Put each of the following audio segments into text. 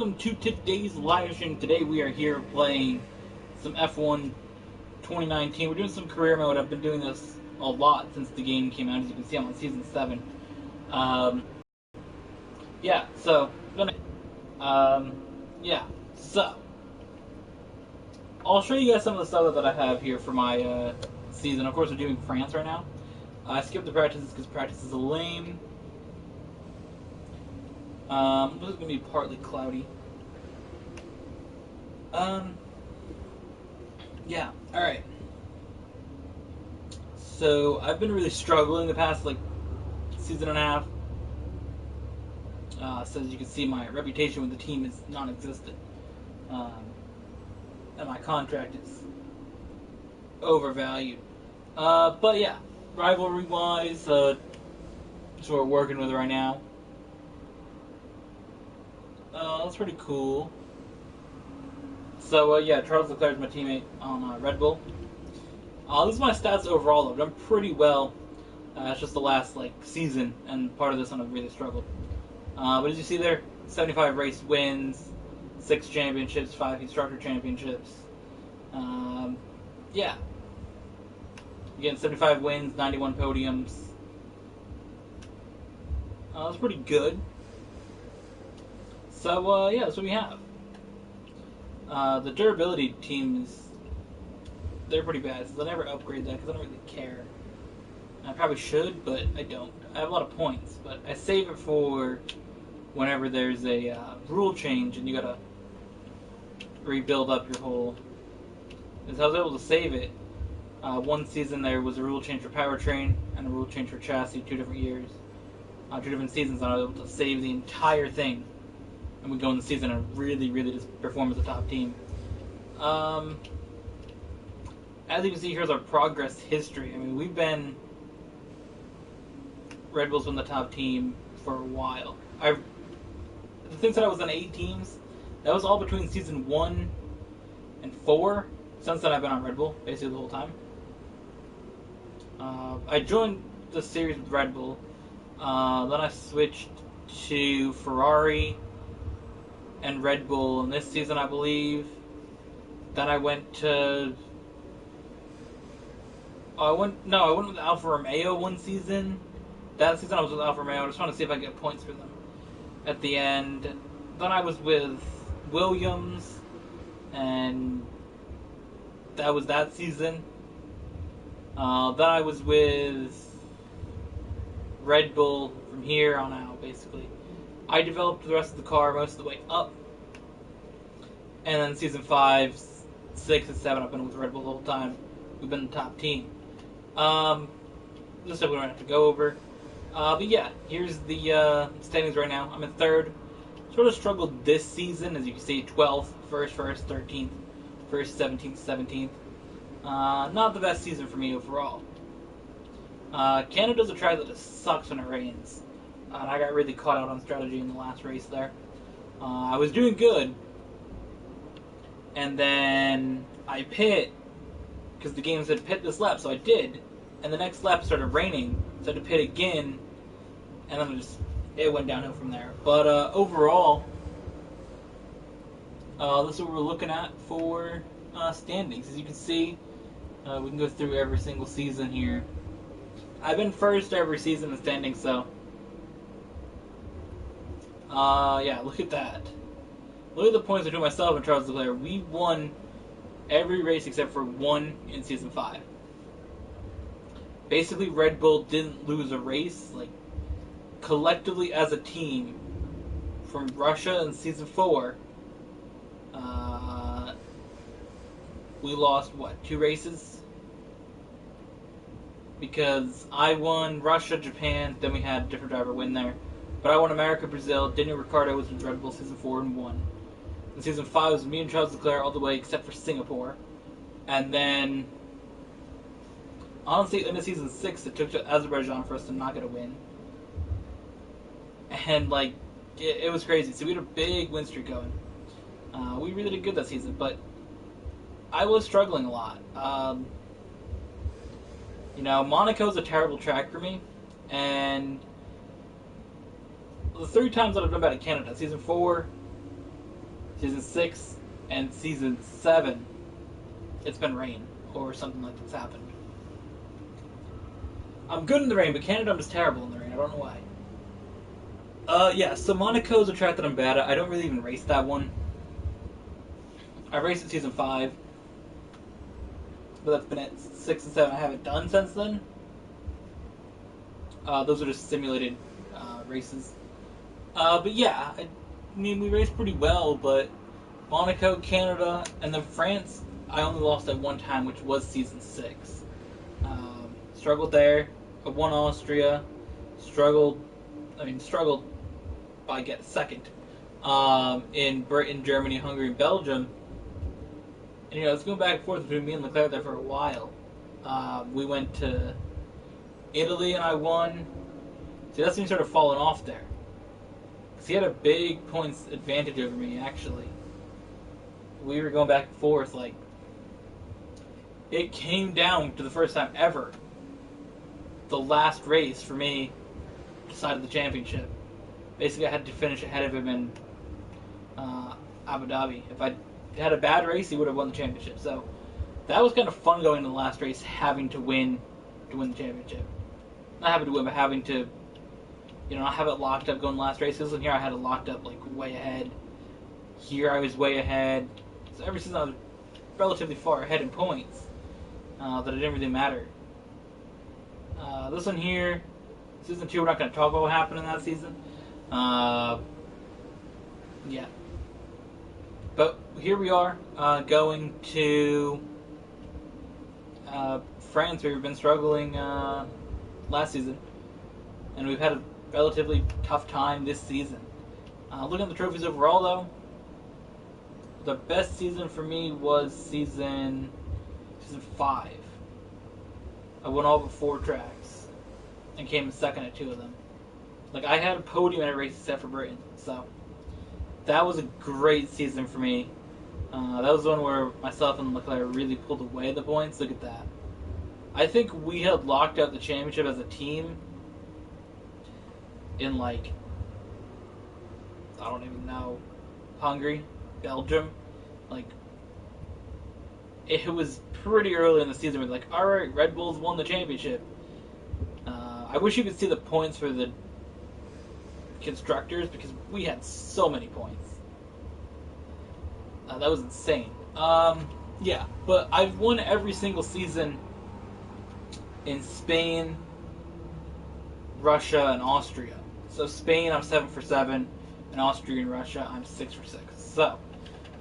welcome to today's live stream. Today we are here playing some F1 2019. We're doing some career mode. I've been doing this a lot since the game came out. As you can see, I'm on Season 7. Yeah, so, I'll show you guys some of the stuff that I have here for my season. Of course, we're doing France right now. I skipped the practices because practice is lame. This is going to be partly cloudy. Yeah, alright. So, I've been really struggling the past, season and a half. So as you can see, my reputation with the team is non-existent. And my contract is overvalued. But yeah, rivalry-wise, that's what we're working with right now. That's pretty cool. So, yeah, Charles Leclerc is my teammate on Red Bull. This is my stats overall, though. I've done pretty well. It's just the last, season, and part of this one I've really struggled. But as you see there, 75 race wins, 6 championships, 5 constructor championships. Yeah. Again, 75 wins, 91 podiums. That's pretty good. So, yeah, that's what we have. The durability teams, they're pretty bad, so they'll never upgrade that because I don't really care. I probably should, but I don't. I have a lot of points, but I save it for whenever there's a rule change and you gotta rebuild up your whole... Because I was able to save it. One season there was a rule change for powertrain and a rule change for chassis, 2 different years. 2 different seasons, and I was able to save the entire thing. And we go in the season and really, really just perform as a top team. As you can see, here's our progress history. I mean, we've been... Red Bull's been the top team for a while. The things that I was on 8 teams, that was all between season 1 and 4. Since then, I've been on Red Bull, basically the whole time. I joined the series with Red Bull. Then I switched to Ferrari and Red Bull in this season, I believe. Then I went to... I went with Alfa Romeo one season. That season I was with Alfa Romeo. I just want to see if I can get points for them at the end. Then I was with Williams, and that was that season. Then I was with Red Bull from here on out, basically. I developed the rest of the car most of the way up. And then season 5, 6, and 7, I've been with Red Bull the whole time. We've been the top team. Just so we don't have to go over. But yeah, here's the standings right now. I'm in 3rd. Sort of struggled this season, as you can see, 12th, 1st, 13th, 1st, 17th, 17th. Not the best season for me overall. Canada's a track that just sucks when it rains. And I got really caught out on strategy in the last race there. I was doing good. And then I pit, because the game said pit this lap, so I did. And the next lap started raining, so I had to pit again. And then it went downhill from there. But overall, this is what we're looking at for standings. As you can see, we can go through every single season here. I've been first every season in standings, so... yeah, look at that. Look at the points between myself and Charles Leclerc. We won every race except for one in Season 5. Basically, Red Bull didn't lose a race. Collectively as a team, from Russia in Season 4, we lost, 2 races? Because I won Russia, Japan, then we had a different driver win there. But I won America, Brazil. Daniel Ricciardo was with Red Bull Season 4 and won. In Season 5 was me and Charles Leclerc all the way except for Singapore. And then, honestly, in Season 6, it took to Azerbaijan for us to not get a win. And, it was crazy. So we had a big win streak going. We really did good that season, but I was struggling a lot. Monaco's a terrible track for me. And the 3 times that I've done bad at Canada, Season 4, Season 6 and Season 7, it's been rain or something like that's happened. I'm good in the rain, but Canada I'm just terrible in the rain. I don't know why. Yeah, so Monaco's a track that I'm bad at. I don't really even race that one. I raced it Season 5, but that's been at 6 and 7. I haven't done since then. Those are just simulated races. But yeah, I mean, we raced pretty well, but Monaco, Canada, and then France, I only lost at one time, which was Season 6. Struggled there. I won Austria. Struggled by get second in Britain, Germany, Hungary, and Belgium. And it's going back and forth between me and Leclerc there for a while. We went to Italy and I won. See, that's when he started falling off there. Because he had a big points advantage over me, actually. We were going back and forth, like, it came down to the first time ever. The last race for me decided the championship. Basically, I had to finish ahead of him in Abu Dhabi. If I had a bad race, he would have won the championship. So that was kind of fun going to the last race, having to win the championship. Not having to win, but having to, not have it locked up going last race. Because here I had it locked up like way ahead. Here I was way ahead. So every season I was relatively far ahead in points. That it didn't really matter. This one here, Season 2, we're not going to talk about what happened in that season. Yeah. But here we are, going to France, where we've been struggling last season. And we've had a relatively tough time this season. Looking at the trophies overall, though, the best season for me was season 5. I won all but 4 tracks and came in second at 2 of them. Like, I had a podium at a race except for Britain, so that was a great season for me. That was the one where myself and Leclerc really pulled away the points. Look at that. I think we had locked out the championship as a team in, like, I don't even know, Hungary, Belgium. Like, it was pretty early in the season. We're like, alright, Red Bull's won the championship. I wish you could see the points for the constructors, because we had so many points. That was insane. Yeah, but I've won every single season in Spain, Russia, and Austria. So Spain, I'm 7 for 7, and Austria and Russia, I'm 6 for 6. So,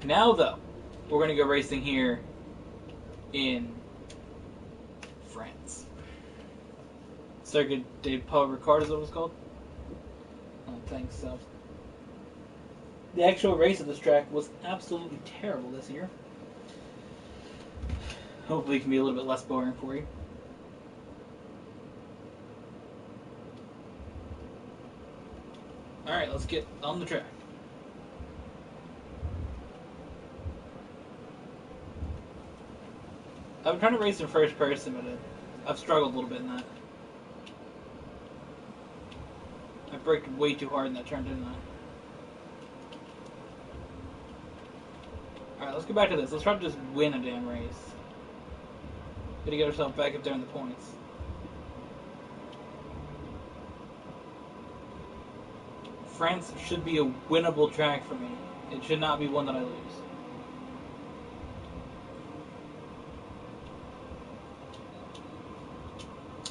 now though, we're going to go racing here in France. Circuit de Paul Ricard is what it was called? I don't think so. The actual race of this track was absolutely terrible this year. Hopefully it can be a little bit less boring for you. Alright, let's get on the track. I've been trying to race in first person, but I've struggled a little bit in that. I braked way too hard in that turn, didn't I? Alright, let's go back to this. Let's try to just win a damn race. Gotta get ourselves back up there in the points. France should be a winnable track for me. It should not be one that I lose.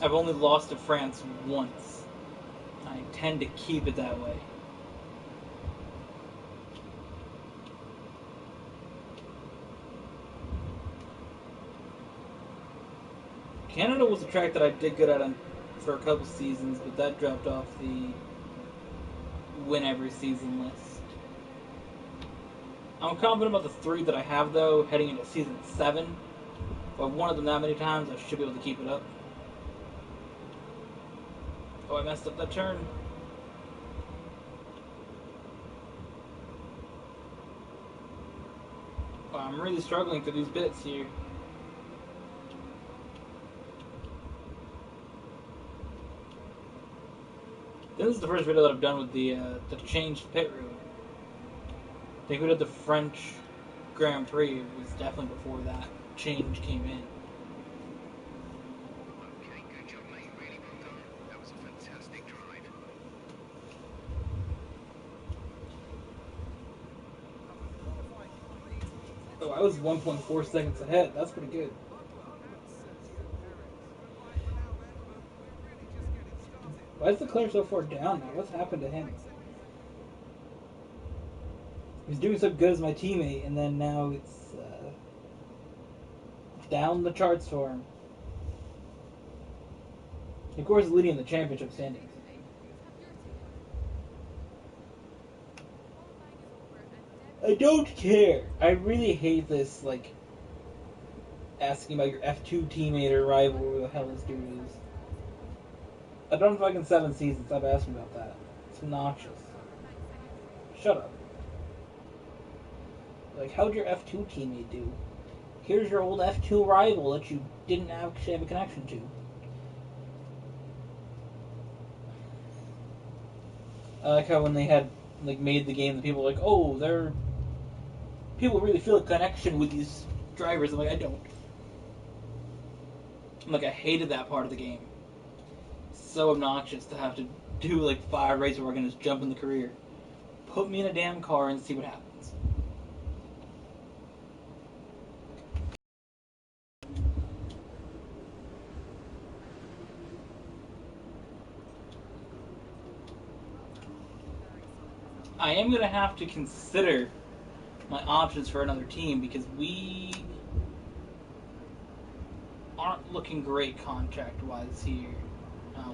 I've only lost to France once. I intend to keep it that way. Canada was a track that I did good at for a couple seasons, but that dropped off the win every season list. I'm confident about the 3 that I have, though, heading into season 7. If I've won them that many times, I should be able to keep it up. Oh, I messed up that turn. Oh, I'm really struggling through these bits here. This is the first video that I've done with the changed pit route. think we did the French Grand Prix. It was definitely before that change came in. Okay, good job, mate. Really well done. That was a fantastic drive. Oh, I was 1.4 seconds ahead. That's pretty good. Why is Leclerc so far down now? What's happened to him? He's doing so good as my teammate, and then now it's down the charts for him. Of course, leading the championship standings. I don't care. I really hate this, like, asking about your F2 teammate or rival, who the hell this dude is. I've done fucking 7 seasons. Stop asking about that. It's obnoxious. Shut up. Like, how'd your F2 teammate do? Here's your old F2 rival that you didn't actually have a connection to. I like how when they had made the game, the people were like, oh, they're people really feel a connection with these drivers. I'm like, I don't. I'm like, I hated that part of the game. So obnoxious to have to do like 5 races where I can just jump in the career. Put me in a damn car and see what happens. I am going to have to consider my options for another team because we aren't looking great contract-wise here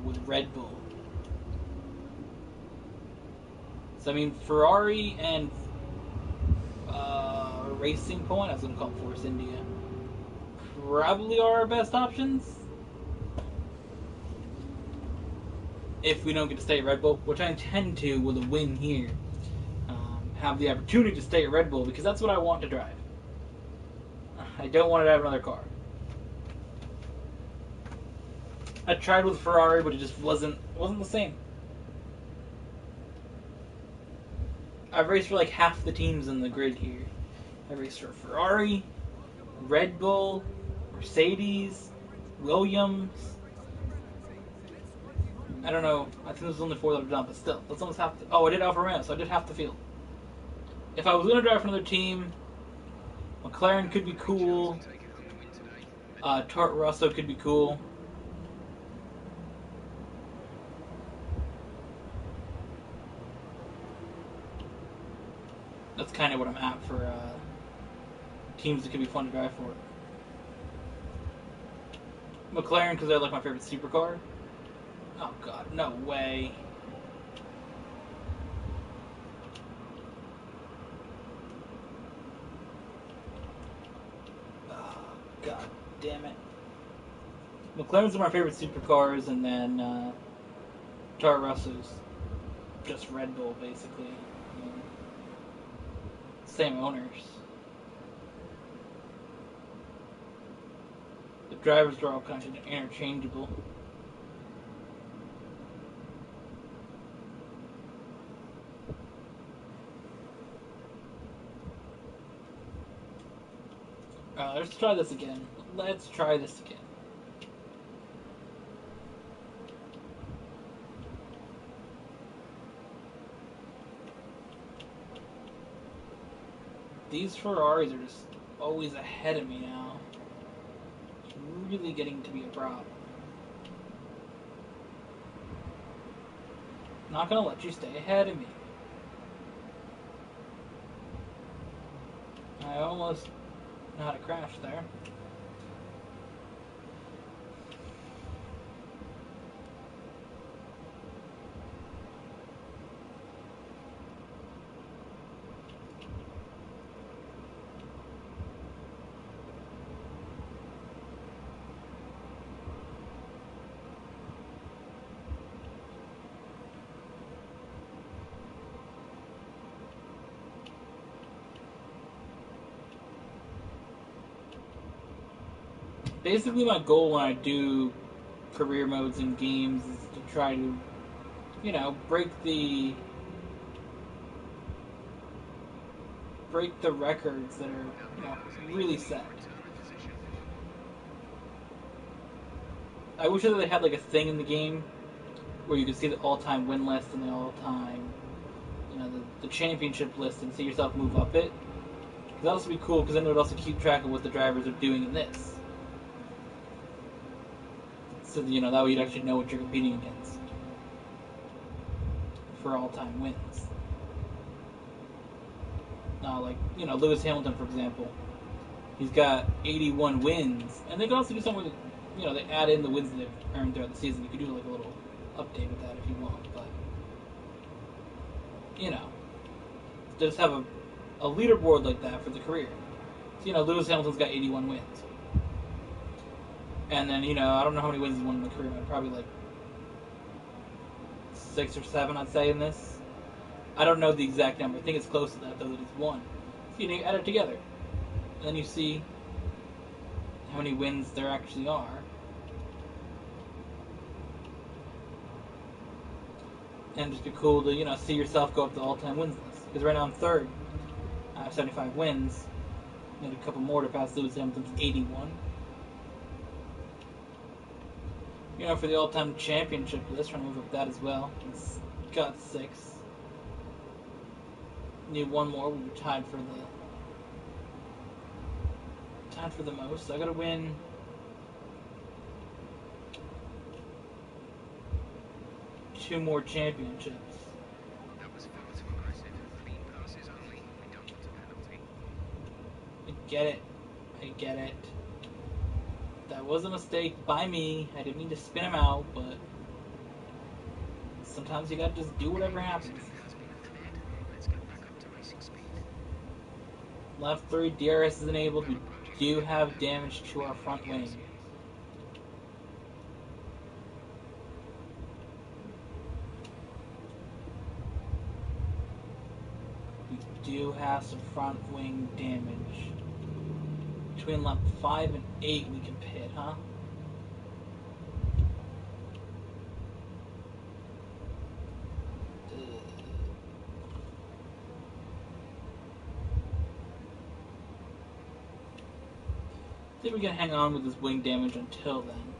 with Red Bull. So, I mean, Ferrari and Racing Point, I was going to call them Force India, probably are our best options. If we don't get to stay at Red Bull, which I intend to with a win here. Have the opportunity to stay at Red Bull because that's what I want to drive. I don't want to have another car. I tried with Ferrari, but it just wasn't the same. I've raced for like half the teams in the grid here. I raced for Ferrari, Red Bull, Mercedes, Williams. I don't know. I think there's only 4 that I've done, but still, that's almost half. Oh, I did Alfa Romeo, so I did half the field. If I was going to drive for another team, McLaren could be cool. Tart Rosso could be cool. That's kind of what I'm at for teams that could be fun to drive for. McLaren, because they're like my favorite supercar. Oh god, no way. God damn it. McLaren's are my favorite supercars, and then Toro Rosso's just Red Bull, basically. Same owners. The drivers are all kind of interchangeable. Let's try this again. Let's try this again. These Ferraris are just always ahead of me now. It's really getting to be a problem. Not gonna let you stay ahead of me. I almost know how to crash there. Basically, my goal when I do career modes in games is to try to, break the break the records that are, really set. I wish that they had like a thing in the game where you could see the all-time win list and the all-time, the championship list and see yourself move up it. Because that would also be cool, because then it would also keep track of what the drivers are doing in this. So, that way you'd actually know what you're competing against for all-time wins. Like, Lewis Hamilton, for example. He's got 81 wins. And they can also do something with, they add in the wins that they've earned throughout the season. You could do, like, a little update with that if you want. But, just have a leaderboard like that for the career. So, Lewis Hamilton's got 81 wins. And then, I don't know how many wins he's won in the career. Probably, like, 6 or 7, I'd say, in this. I don't know the exact number. I think it's close to that, though, that he's won. So, you add it together. And then you see how many wins there actually are. And just be cool to, see yourself go up the all-time wins list. Because right now I'm third. I have 75 wins. Need a couple more to pass Lewis Hamilton's 81. For the all-time championship list, trying to move up that as well. It's got 6. Need one more. We'll be tied for the most. So I gotta win 2 more championships. That was far too aggressive. Clean passes only. We don't want a penalty. I get it. That was a mistake by me. I didn't mean to spin him out, but sometimes you gotta just do whatever happens. Let's get back up to racing speed. Left 3 DRS is enabled. We do have damage to our front wing. We do have some front wing damage. Between lap 5 and 8 we can pit, huh? I think we can hang on with this wing damage until then.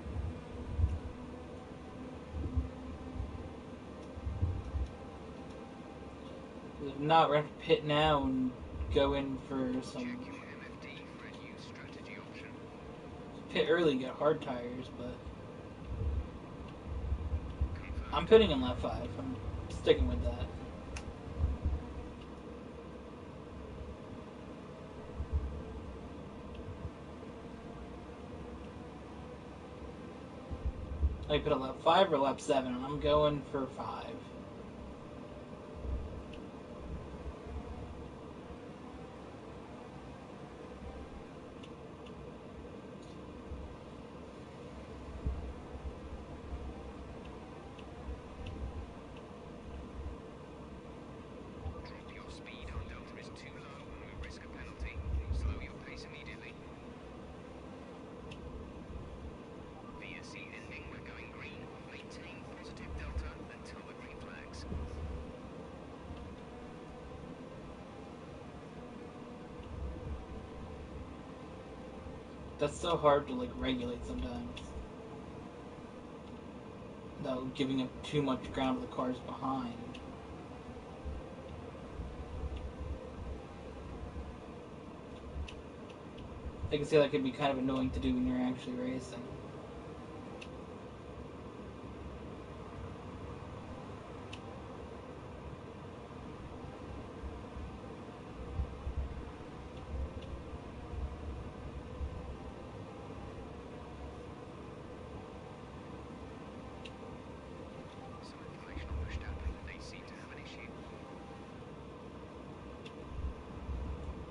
If not, we're going to have to pit now and go in for some... Check your MFD for a new strategy option. Pit early, get hard tires, but... Confirm. I'm pitting in lap 5. I'm sticking with that. I put a lap 5 or lap 7, and I'm going for 5. Drop your speed. Our delta is too low and we risk a penalty. Slow your pace immediately. VSC ending. We're going green. Maintain positive delta until the green flags. That's so hard to regulate sometimes. Without giving up too much ground to the cars behind. I can see that could be kind of annoying to do when you're actually racing. Some information on Verstappen. They seem to have an issue.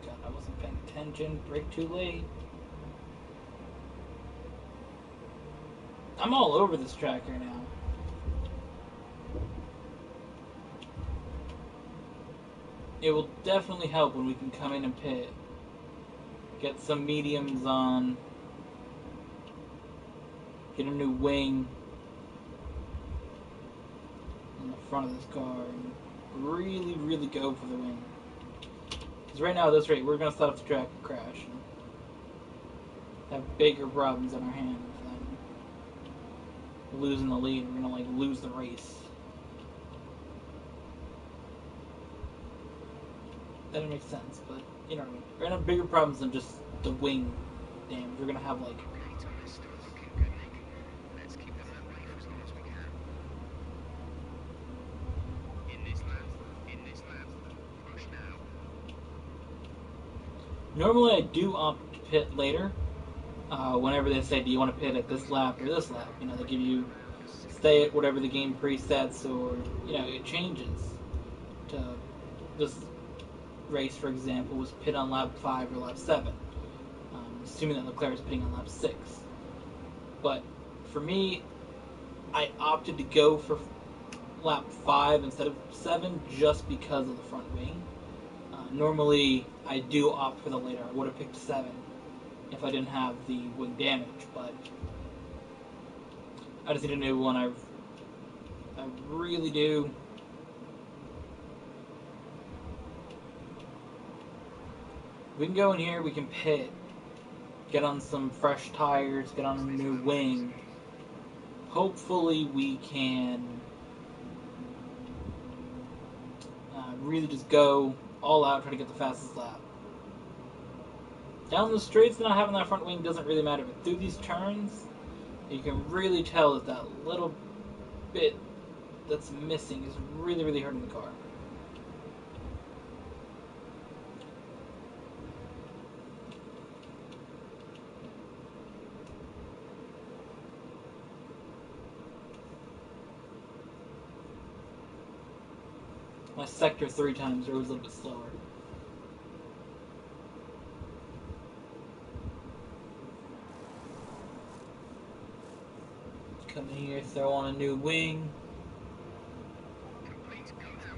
God, I wasn't paying attention. Brake too late. I'm all over this track right now. It will definitely help when we can come in and pit. Get some mediums on. Get a new wing on the front of this car. And really, really go for the win. Because right now, at this rate, we're going to start off the track and crash. And have bigger problems on our hands than losing the lead. We're going to, like, lose the race. That doesn't make sense, but, you know what I mean. We're going to have bigger problems than just the wing damage. We're going to have, like... Okay, tyres still looking good, Nick. Let's keep them that way for as long as we can. In this lap, push now. Normally, I do opt to pit later. Whenever they say, do you want to pit at this lap or this lap? You know, they give you stay at whatever the game presets, or, you know, it changes to this race, for example, was pit on lap 5 or lap 7. Assuming that Leclerc is pitting on lap 6. But for me, I opted to go for lap 5 instead of 7 just because of the front wing. Normally, I do opt for the later. I would have picked 7 if I didn't have the wing damage, but I just need a new one. I really do. We can go in here, we can pit, get on some fresh tires, get on a new wing. Hopefully we can really just go all out, try to get the fastest lap. Down the straights, not having that front wing doesn't really matter, but through these turns, you can really tell that that little bit that's missing is really, really hurting the car. My sector 3 times are always a little bit slower. Come in here, throw on a new wing. Complete, go now.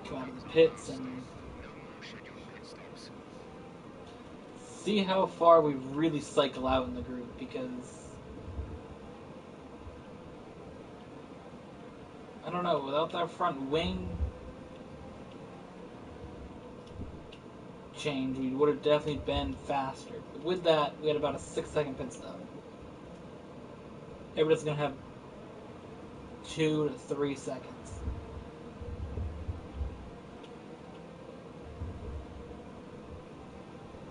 Come out of the pits and No more scheduled pit stops. see how far we really cycle out in the group, because I don't know, without that front wing change, we would have definitely been faster. But with that, we had about a 6-second pit stop. Everybody's going to have 2 to 3 seconds.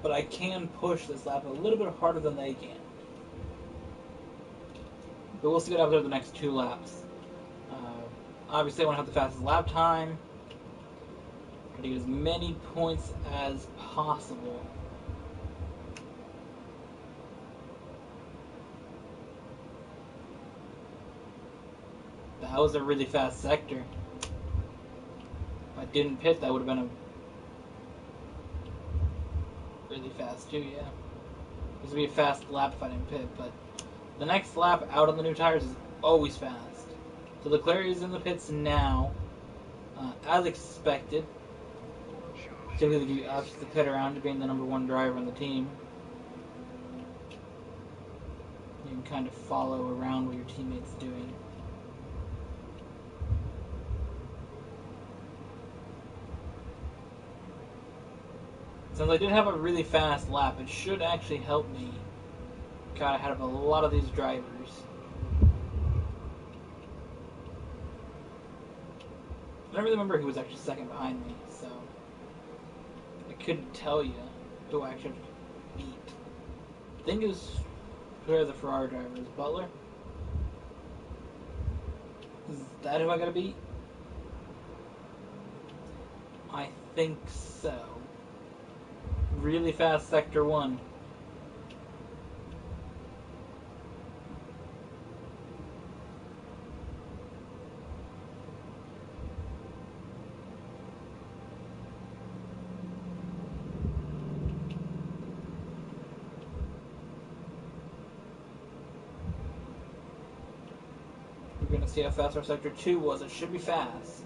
But I can push this lap a little bit harder than they can. But we'll see what happens over the next 2 laps. Obviously, I want to have the fastest lap time. Try to get as many points as possible. That was a really fast sector. If I didn't pit, that would have been a really fast too, yeah. This would be a fast lap if I didn't pit, but the next lap out on the new tires is always fast. So Leclerc is in the pits now, as expected. Typically they give you options to pit around to being the number 1 driver on the team. You can kind of follow around what your teammate's doing. Since I did have a really fast lap, it should actually help me got ahead of a lot of these drivers. I don't really remember who was actually second behind me, so I couldn't tell you who I actually beat. I think it was who are the Ferrari drivers? Butler? Is that who I gotta beat? I think so. Really fast sector 1. We're gonna see how fast our sector 2 was. It should be fast.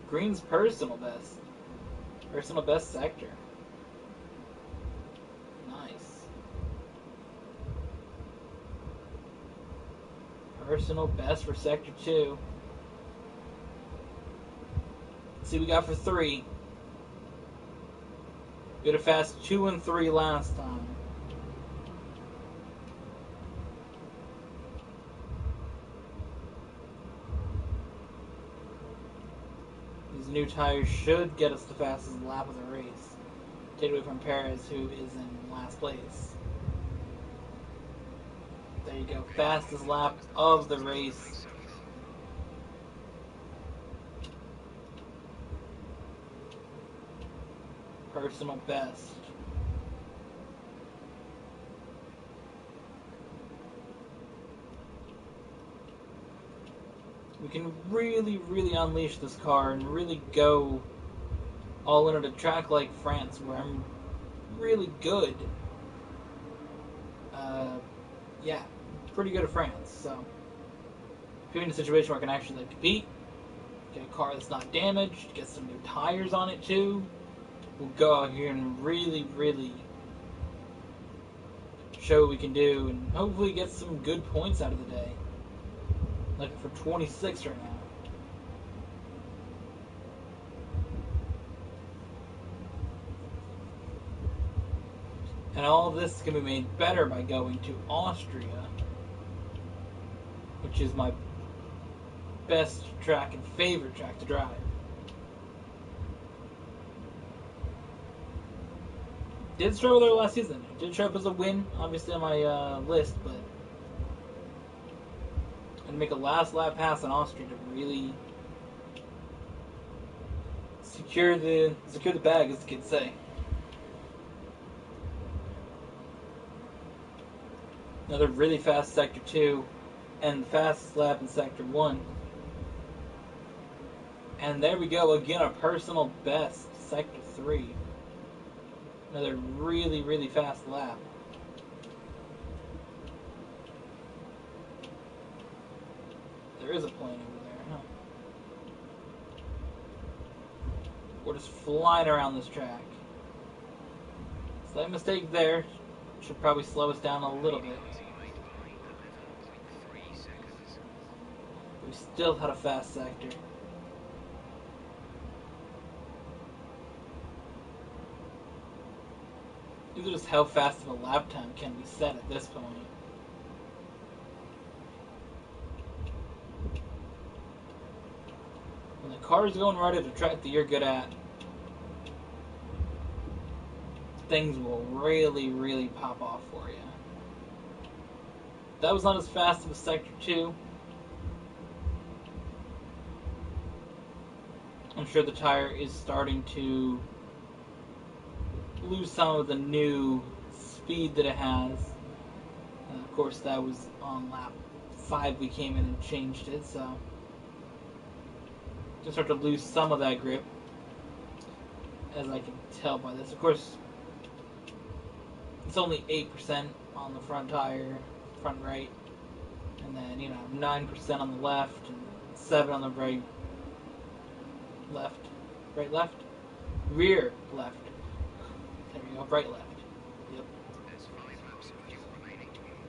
Green's personal best. Personal best sector. Nice. Personal best for sector 2. Let's see what we got for 3. We had a fast 2 and 3 last time. These new tires should get us the fastest lap of the race. Take away from Perez, who is in last place. There you go. Fastest lap of the race. Personal best. We can really, really unleash this car and really go all in at a track like France, where I'm really good. Yeah, pretty good at France. So, if you're in a situation where I can actually compete, get a car that's not damaged, get some new tires on it too, we'll go out here and really, really show what we can do, and hopefully get some good points out of the day. Looking for 26 right now. And all of this can be made better by going to Austria, which is my best track and favorite track to drive. Did struggle there last season. It did show up as a win, obviously, on my list, but I'm going to make a last lap pass in Austria to really secure the bag, as the kids say. Another really fast Sector 2, and the fastest lap in Sector 1. And there we go, again, our personal best, Sector 3. Another really, really fast lap. There is a plane over there, huh? We're just flying around this track. Slight mistake there. Should probably slow us down a little bit. We still had a fast sector. These are just how fast of a lap time can be set at this point. When the car is going right at a track that you're good at, things will really, really pop off for you. That was not as fast of a Sector 2. I'm sure the tire is starting to lose some of the new speed that it has. Of course, that was on lap 5 we came in and changed it, so just start to lose some of that grip, as I can tell by this. Of course, it's only 8% on the front tire, front right, and then 9% on the left and 7 on the right left, rear left. There we go, right left. Yep.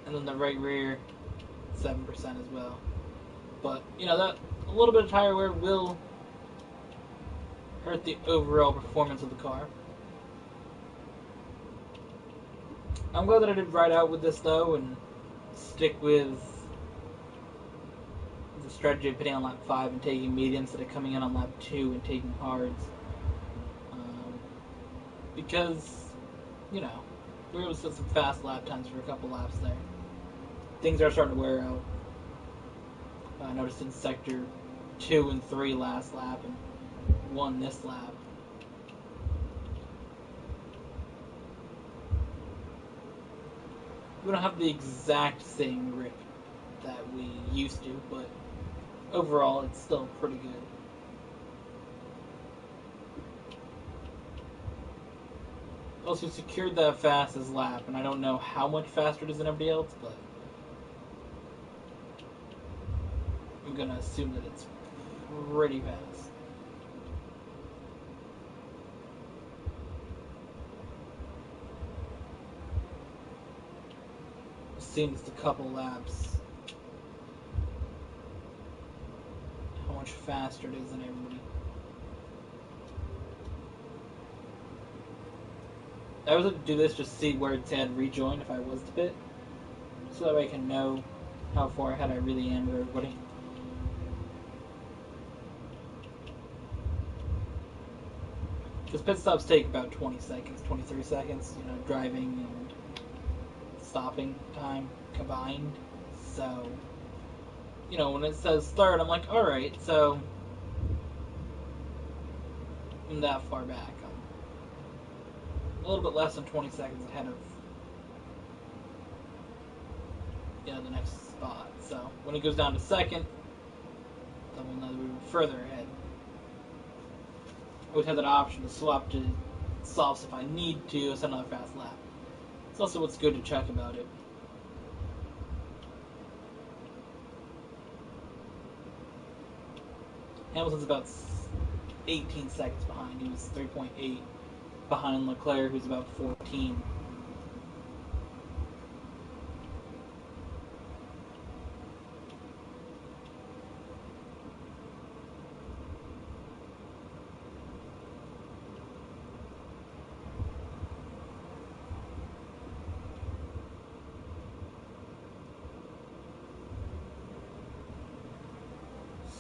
And then the right rear, 7% as well. But that a little bit of tire wear will hurt the overall performance of the car. I'm glad that I did ride out with this though and stick with the strategy of pitting on lap 5 and taking mediums instead of coming in on lap 2 and taking hards. Because, we were able to set some fast lap times for a couple laps there. Things are starting to wear out. I noticed in Sector 2 and 3 last lap and 1 this lap. We don't have the exact same grip that we used to, but overall it's still pretty good. Also secured that fastest lap, and I don't know how much faster it is than everybody else, but I'm gonna assume that it's pretty fast. seen just a couple laps how much faster it is than everybody. I was going to do this just to see where it said rejoin if I was to pit, so that way I can know how far ahead I really am of everybody. Because pit stops take about 20 seconds, 23 seconds, you know, driving and stopping time combined. So, you know, when it says start, I'm like, alright, so I'm that far back. I'm a little bit less than 20 seconds ahead of, you know, the next spot. So when it goes down to second, then we'll know that we were further ahead. I would have that option to swap to softs if I need to, set another fast lap. It's also what's good to check about it. Hamilton's about 18 seconds behind. He was 3.8 behind Leclerc, who's about 14.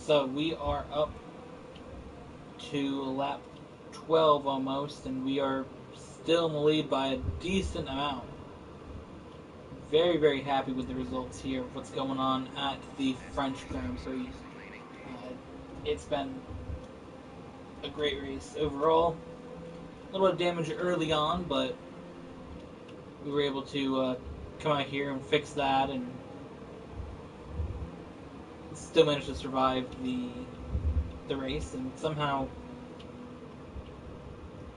So we are up to lap 12 almost, and we are still in the lead by a decent amount. Very, very happy with the results here of what's going on at the French Grand Prix. It's been a great race overall. A little bit of damage early on, but we were able to come out here and fix that, and still managed to survive the race, and somehow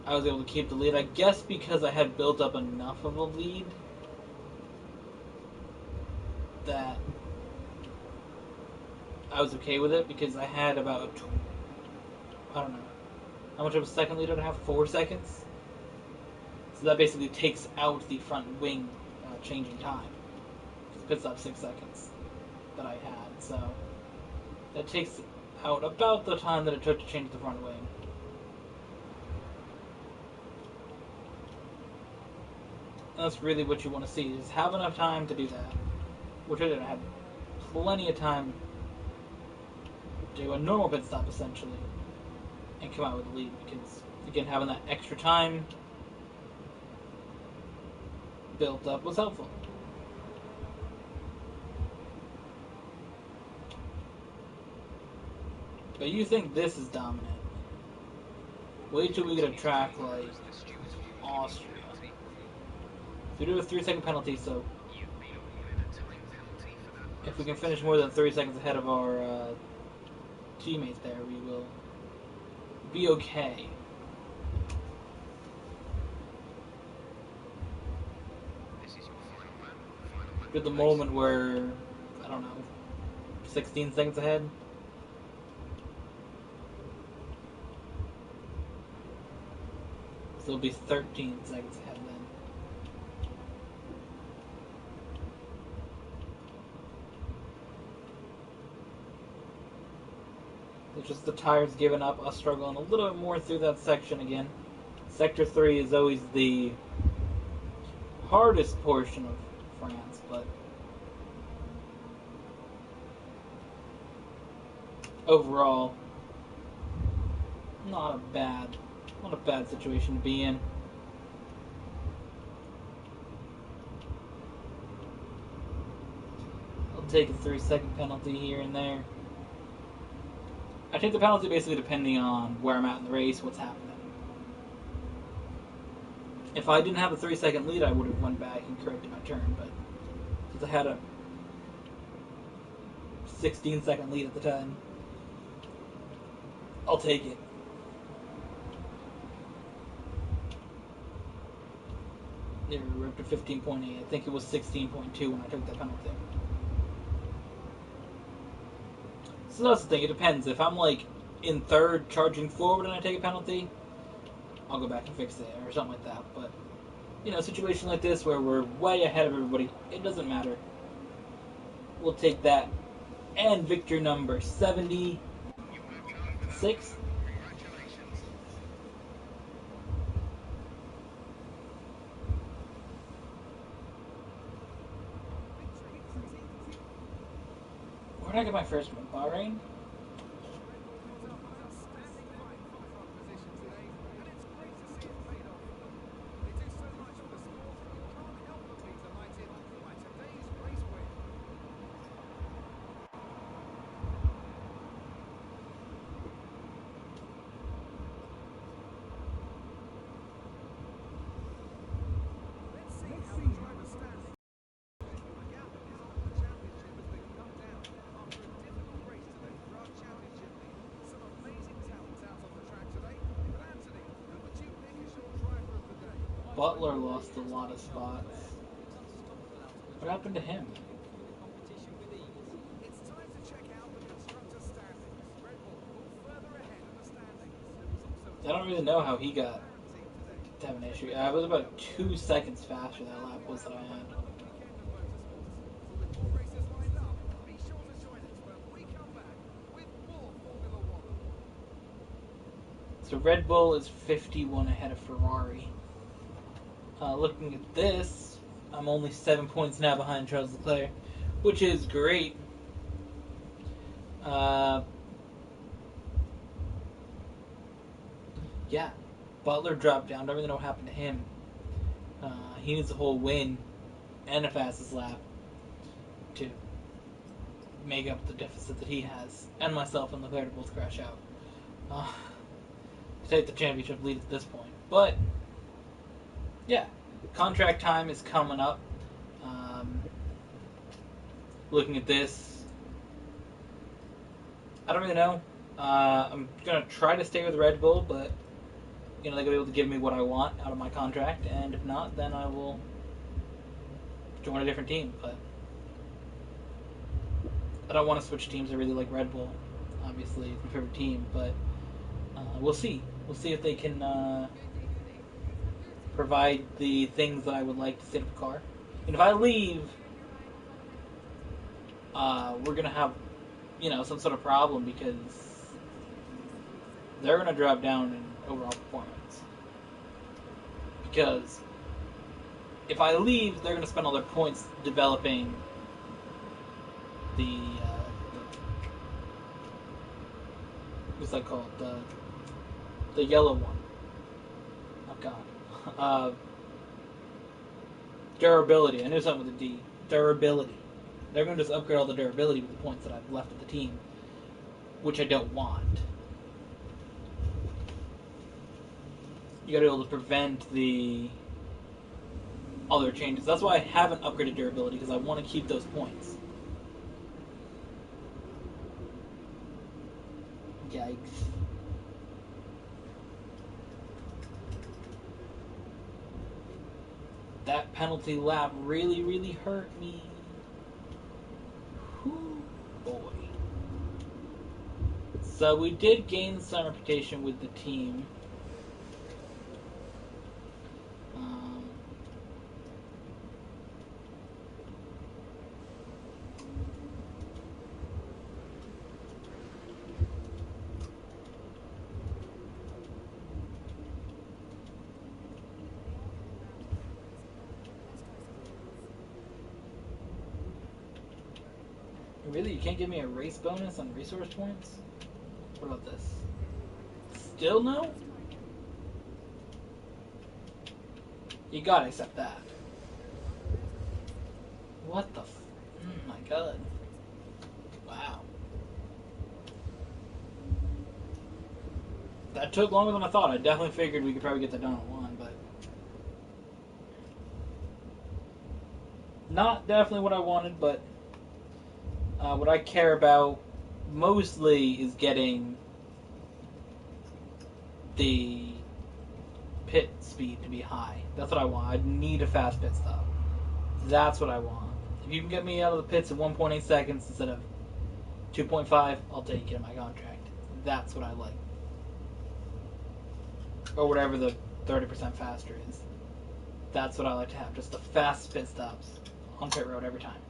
I was able to keep the lead. I guess because I had built up enough of a lead that I was okay with it, because I had about, I don't know, how much of a second lead did I have? 4 seconds? So that basically takes out the front wing changing time. Because pit stop 6 seconds that I had, so that takes out about the time that it took to change the front wing. And that's really what you want to see, is have enough time to do that. Which I did. I had plenty of time to do a normal pit stop, essentially, and come out with the lead, because, again, having that extra time built up was helpful. But you think this is dominant. Wait till we get a track like Austria. So we do a 3-second penalty, so if we can finish more than 30 seconds ahead of our teammates there, we will be okay. At the moment we're, I don't know, 16 seconds ahead. So it'll be 13 seconds ahead then. It's just the tires giving up, us struggling a little bit more through that section again. Sector 3 is always the hardest portion of France, but overall, not a bad situation to be in. I'll take a 3-second penalty here and there. I take the penalty basically depending on where I'm at in the race, what's happening. If I didn't have a 3-second lead, I would have went back and corrected my turn, but since I had a 16-second lead at the time, I'll take it. Yeah, we're up to 15.8. I think it was 16.2 when I took that penalty. So that's the thing, it depends. If I'm like in third charging forward and I take a penalty, I'll go back and fix it or something like that. But a situation like this where we're way ahead of everybody, it doesn't matter. We'll take that. And victory number 76. You worked hard for that. Congratulations. Where did I get my first one? Bahrain? Butler lost a lot of spots. What happened to him? I don't really know how he got to have an issue. I was about 2 seconds faster that lap was that I had. So Red Bull is 51 ahead of Ferrari. Looking at this, I'm only 7 points now behind Charles Leclerc, which is great. Yeah, Butler dropped down. Don't really know what happened to him. He needs a whole win and a fastest lap to make up the deficit that he has, and myself and Leclerc to both crash out. To take the championship lead at this point. But yeah, contract time is coming up. Looking at this, I don't really know. I'm gonna try to stay with Red Bull, but they're gonna be able to give me what I want out of my contract, and if not, then I will join a different team. But I don't want to switch teams. I really like Red Bull. Obviously, it's my favorite team, but we'll see. We'll see if they can provide the things that I would like to sit in the car. And if I leave, we're gonna have, some sort of problem because they're gonna drop down in overall performance. Because if I leave, they're gonna spend all their points developing the what's that called? The yellow one. Oh god. Durability. I knew something with a D. Durability. They're going to just upgrade all the durability with the points that I've left of the team, which I don't want. You got to be able to prevent the other changes. That's why I haven't upgraded durability, because I want to keep those points. Yikes. That penalty lap really, really hurt me. Whew, boy. So we did gain some reputation with the team. Really? You can't give me a race bonus on resource points? What about this? Still no? You gotta accept that. What the oh my god. Wow. That took longer than I thought. I definitely figured we could probably get that done in one, but not definitely what I wanted, but what I care about mostly is getting the pit speed to be high. That's what I want. I need a fast pit stop. That's what I want. If you can get me out of the pits in 1.8 seconds instead of 2.5, I'll take it in my contract. That's what I like. Or whatever the 30% faster is. That's what I like to have. Just the fast pit stops on pit road every time.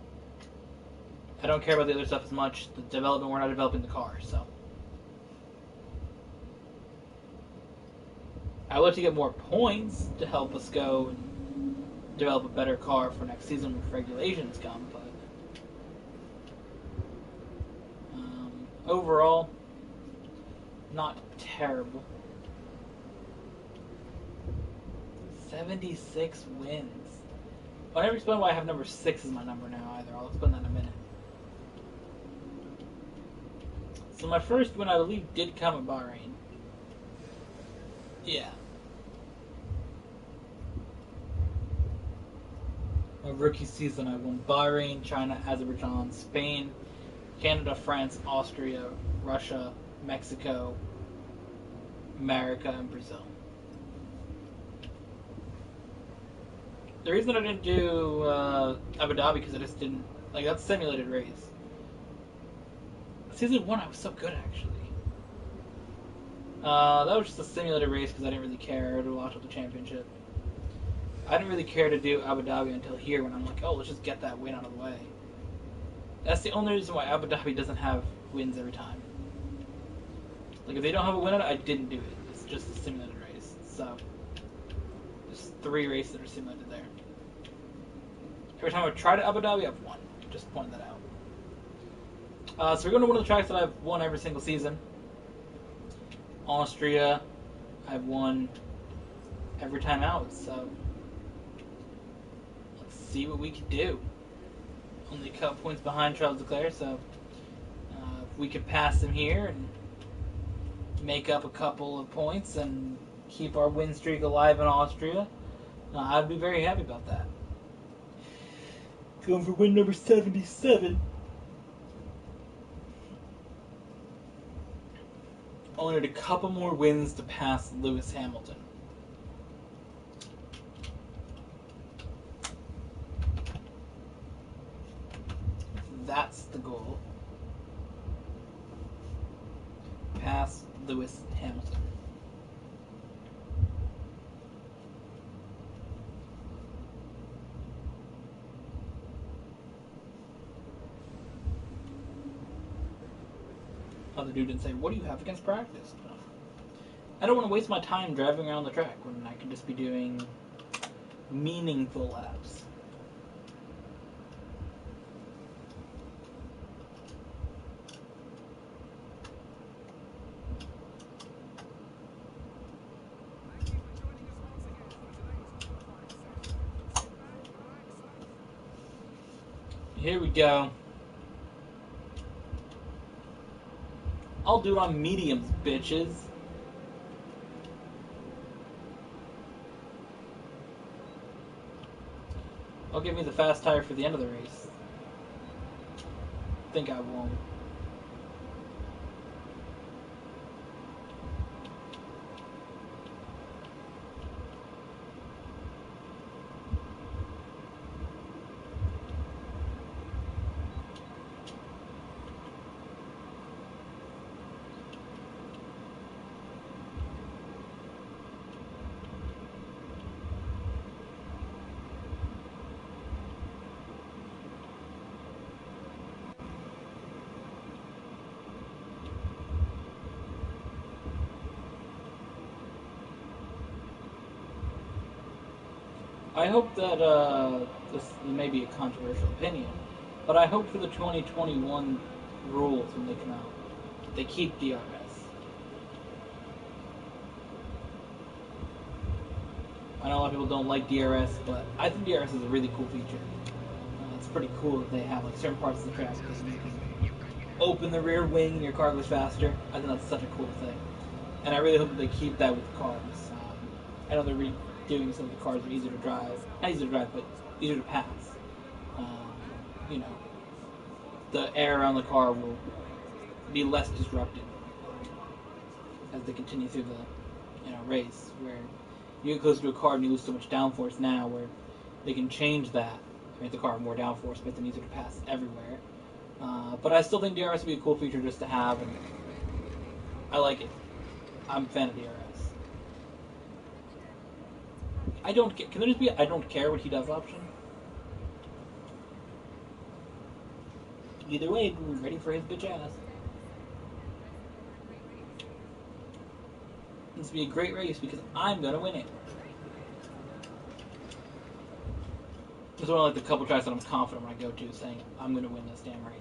I don't care about the other stuff as much. The development, we're not developing the car, so. I would like to get more points to help us go and develop a better car for next season when regulations come, but overall, not terrible. 76 wins. I'll never explain why I have number 6 as my number now either. I'll explain that in a minute. So my first win, I believe, did come at Bahrain. Yeah. My rookie season, I won Bahrain, China, Azerbaijan, Spain, Canada, France, Austria, Russia, Mexico, America, and Brazil. The reason I didn't do Abu Dhabi because I just didn't like that's a simulated race. Season 1, I was so good actually. That was just a simulated race because I didn't really care to watch up the championship. I didn't really care to do Abu Dhabi until here when I'm like, oh, let's just get that win out of the way. That's the only reason why Abu Dhabi doesn't have wins every time. Like, if they don't have a win out of it, I didn't do it. It's just a simulated race. So, there's 3 races that are simulated there. Every time I've tried Abu Dhabi, I've won. Just point that out. So we're going to one of the tracks that I've won every single season. Austria, I've won every time out, so let's see what we can do. Only a couple points behind Charles Leclerc, so if we could pass him here and make up a couple of points and keep our win streak alive in Austria, I'd be very happy about that. Going for win number 77. Only need a couple more wins to pass Lewis Hamilton. That's the goal. Pass Lewis Hamilton. Other dude didn't say, what do you have against practice? I don't want to waste my time driving around the track when I can just be doing meaningful laps. Here we go. I'll do it on mediums, bitches. I'll give me the fast tire for the end of the race. I think I won't. I hope that, this may be a controversial opinion, but I hope for the 2021 rules when they come out, they keep DRS. I know a lot of people don't like DRS, but I think DRS is a really cool feature. It's pretty cool that they have like certain parts of the track that you can open the rear wing and your car goes faster. I think that's such a cool thing. And I really hope that they keep that with the cars. I know they're redoing some of the cars are easier to drive. Not easier to drive, but easier to pass. You know, the air around the car will be less disrupted as they continue through the race, where you get close to a car and you lose so much downforce now, where they can change that, make the car more downforce, make them easier to pass everywhere. But I still think DRS would be a cool feature just to have, and I like it. I'm a fan of DRS. I don't get. Can there just be a I don't care what he does option? Either way, we're ready for his bitch ass. This will be a great race because I'm gonna win it. This is one of like the couple tracks that I'm confident when I go to, saying I'm gonna win this damn race.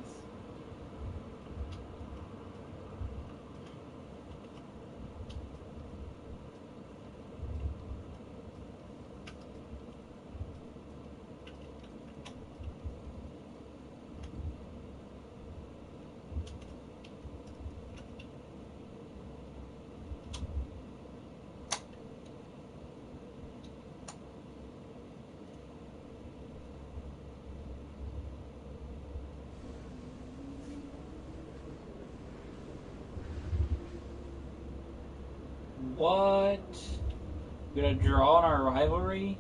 What? We're gonna draw on our rivalry?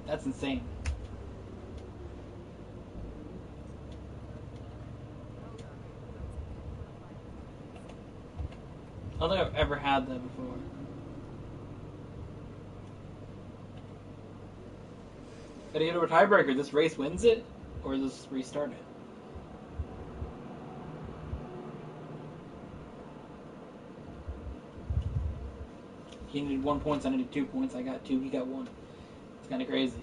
That's insane. I don't think I've ever had that before. Gotta get over tiebreaker. This race wins it, or does this restart it? He needed 1 point, I needed 2 points. I got 2, he got 1. It's kind of crazy.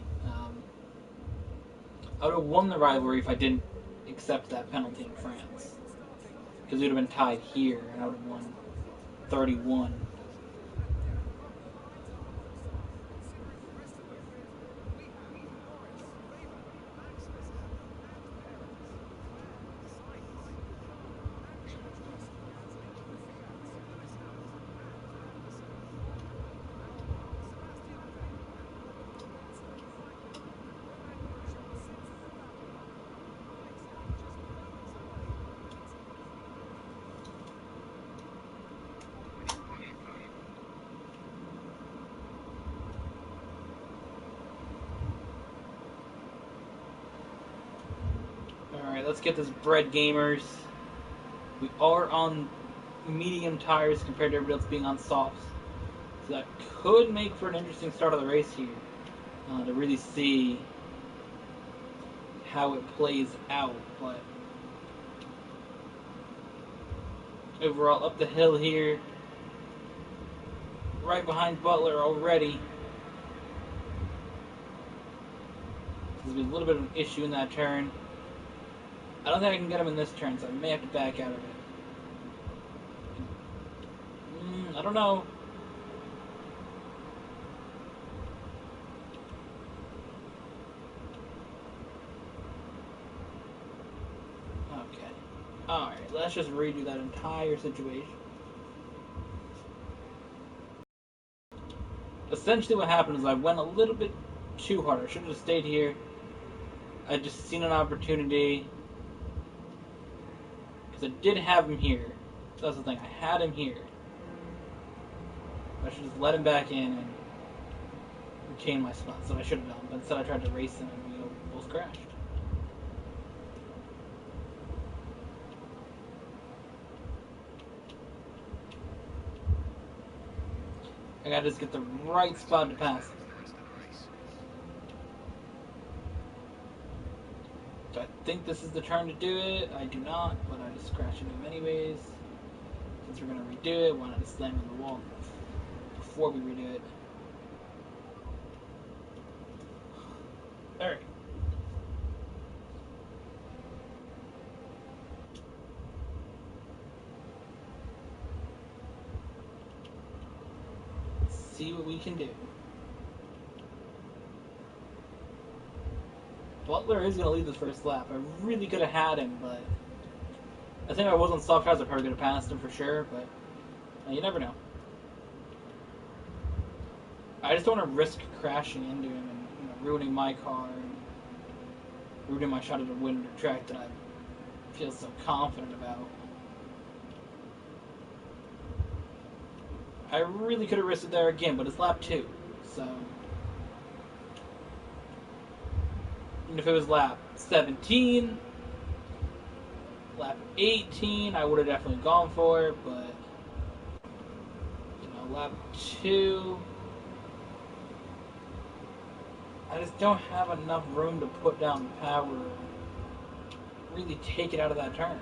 I would have won the rivalry if I didn't accept that penalty in France. Because we would have been tied here, and I would have won 31. Alright, let's get this bread, gamers. We are on medium tires compared to everybody else being on softs. So that could make for an interesting start of the race here. To really see how it plays out. But overall, up the hill here. Right behind Butler already. There's been a little bit of an issue in that turn. I don't think I can get him in this turn, so I may have to back out of it. I don't know. Okay. Alright, let's just redo that entire situation. Essentially what happened is I went a little bit too hard. I should have just stayed here. I just seen an opportunity. Because I did have him here. That's the thing. I had him here. I should just let him back in and retain my spot. So I should have done. But instead I tried to race him and we both crashed. I gotta just get the right spot to pass him. Do I think this is the turn to do it? I do not, but I just scratched into him anyways. Since we're going to redo it, why not just slam in the wall before we redo it? Alright. Let's see what we can do. Butler is going to lead this first lap. I really could have had him, but I think if I was on soft tires, I probably could have passed him for sure, but you never know. I just don't want to risk crashing into him and ruining my car and ruining my shot at a win at a track that I feel so confident about. I really could have risked it there again, but it's lap 2, so... And if it was lap 17, lap 18, I would have definitely gone for it, but, lap 2, I just don't have enough room to put down power, really take it out of that turn.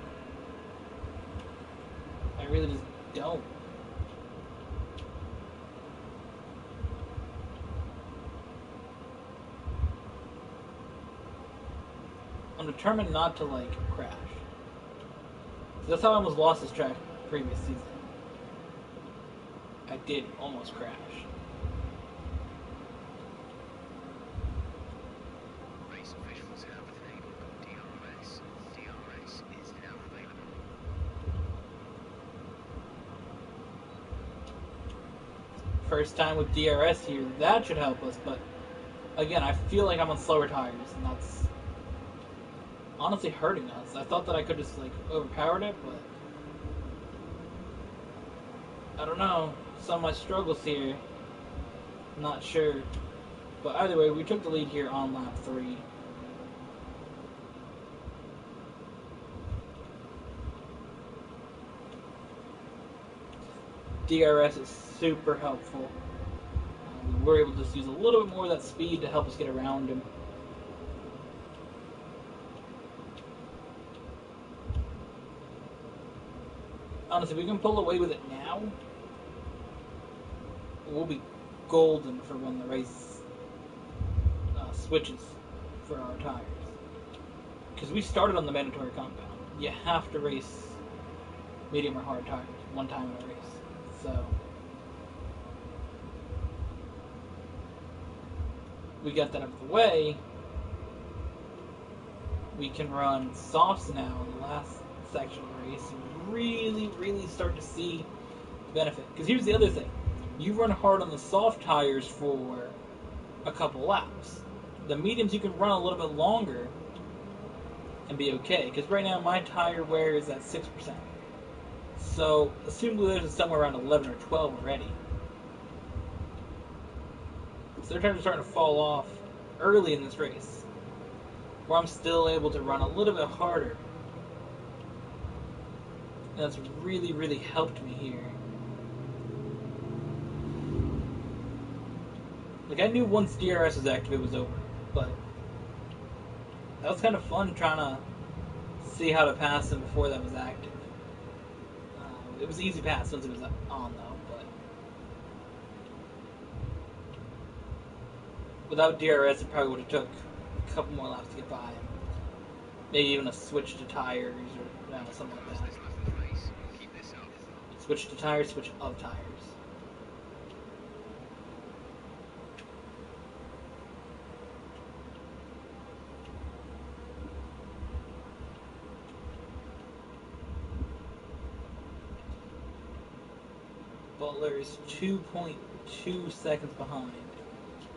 I really just don't. I'm determined not to, like, crash. So that's how I almost lost this track previous season. I did almost crash. Race officials have enabled DRS. DRS is now available. First time with DRS here, that should help us, but again, I feel like I'm on slower tires, and that's honestly hurting us. I thought that I could just, like, overpowered it, but I don't know. Some of my struggles here. I'm not sure. But either way, we took the lead here on lap 3. DRS is super helpful. We were able to just use a little bit more of that speed to help us get around him. Honestly, if we can pull away with it now, we'll be golden for when the race switches for our tires. Because we started on the mandatory compound. You have to race medium or hard tires one time in a race. So we got that out of the way. We can run softs now in the last section of the race and really start to see the benefit. Because here's the other thing. You run hard on the soft tires for a couple laps. The mediums you can run a little bit longer and be okay. Because right now my tire wear is at 6%. So assumably there's somewhere around 11 or 12 already. So their tires are starting to fall off early in this race, where I'm still able to run a little bit harder. And that's really helped me here. Like, I knew once DRS was active it was over, but that was kind of fun trying to see how to pass him before that was active. It was an easy pass once it was on, though, but without DRS it probably would have took a couple more laps to get by him. Maybe even a switch to tires or something like that. Switch to tires, switch of tires. Butler is 2.2 seconds behind.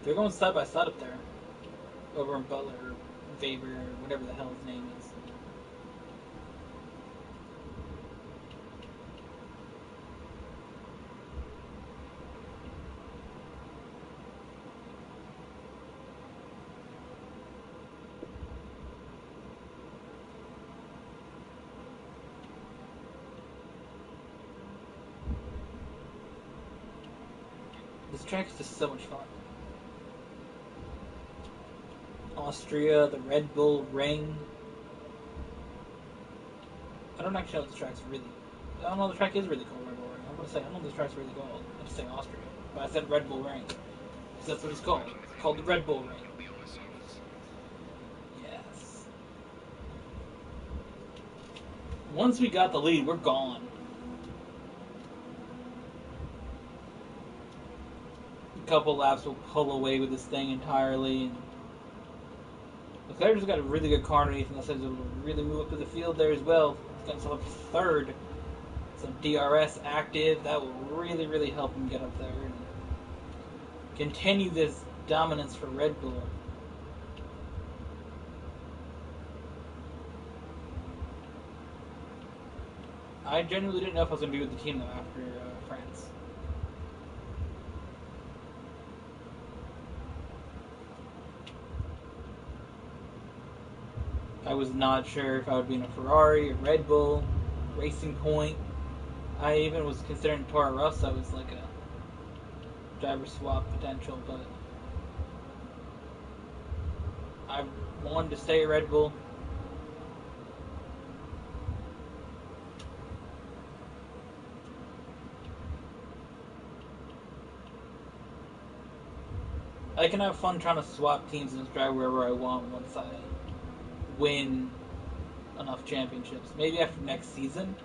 They're going side by side up there. Over in Butler, or Faber, or whatever the hell his name is. This track is just so much fun. Austria, the Red Bull Ring. I don't actually know if this track's really... I don't know if the track is really called Red Bull Ring. I'm going to say, I don't know if this track's really called. I'm just saying Austria. But I said Red Bull Ring. Because that's what it's called. It's called the Red Bull Ring. Yes. Once we got the lead, we're gone. A couple laps will pull away with this thing entirely. And Leclerc just got a really good car underneath, and that's able to really move up to the field there as well. He's got himself up to third. Some DRS active. That will really help him get up there and continue this dominance for Red Bull. I genuinely didn't know if I was going to be with the team though after France. I was not sure if I would be in a Ferrari, a Red Bull, Racing Point. I even was considering Toro Rosso as like a driver swap potential, but I wanted to stay at Red Bull. I can have fun trying to swap teams and just drive wherever I want once I win enough championships. Maybe after next season.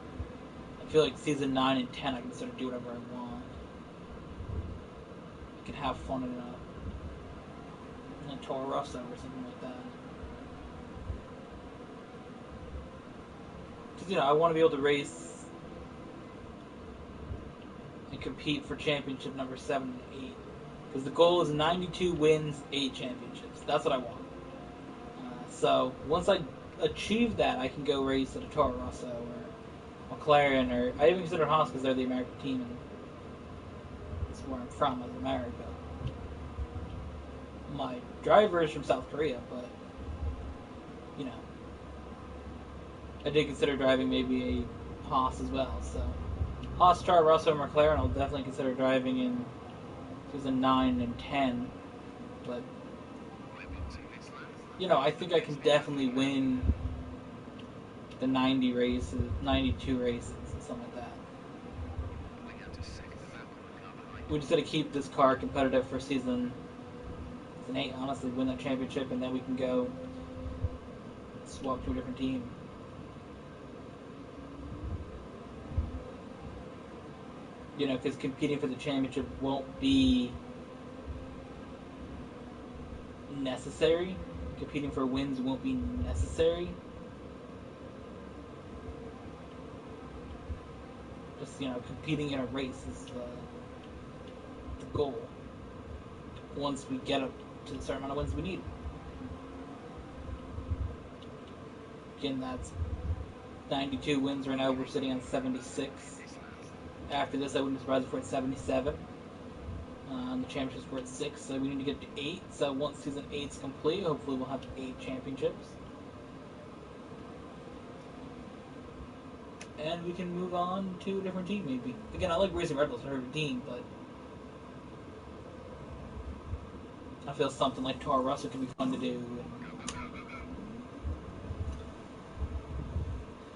I feel like season 9 and 10 I can sort of do whatever I want. I can have fun in a Toro Rosso or something like that. Because, I want to be able to race and compete for championship number 7 and 8. Because the goal is 92 wins, 8 championships. That's what I want. So once I achieve that, I can go race at a Toro Rosso or McLaren, or I even consider Haas because they're the American team and that's where I'm from, as America. My driver is from South Korea, but I did consider driving maybe a Haas as well. So Haas, Toro Rosso, or McLaren, I'll definitely consider driving in season 9 and 10, but I think I can definitely win the 92 races, something like that. We just got to keep this car competitive for season 8, honestly, win that championship, and then we can go swap to a different team. Because competing for the championship won't be necessary. Competing for wins won't be necessary. Just, competing in a race is the goal. Once we get up to the certain amount of wins we need. Again, that's 92 wins right now. We're sitting on 76. After this, I wouldn't be surprised if we're at 77. The championships were at 6, so we need to get to 8. So once season 8's complete, hopefully we'll have 8 championships. And we can move on to a different team, maybe. Again, I like racing Red Bulls for every team, but I feel something like Toro Rosso could be fun to do.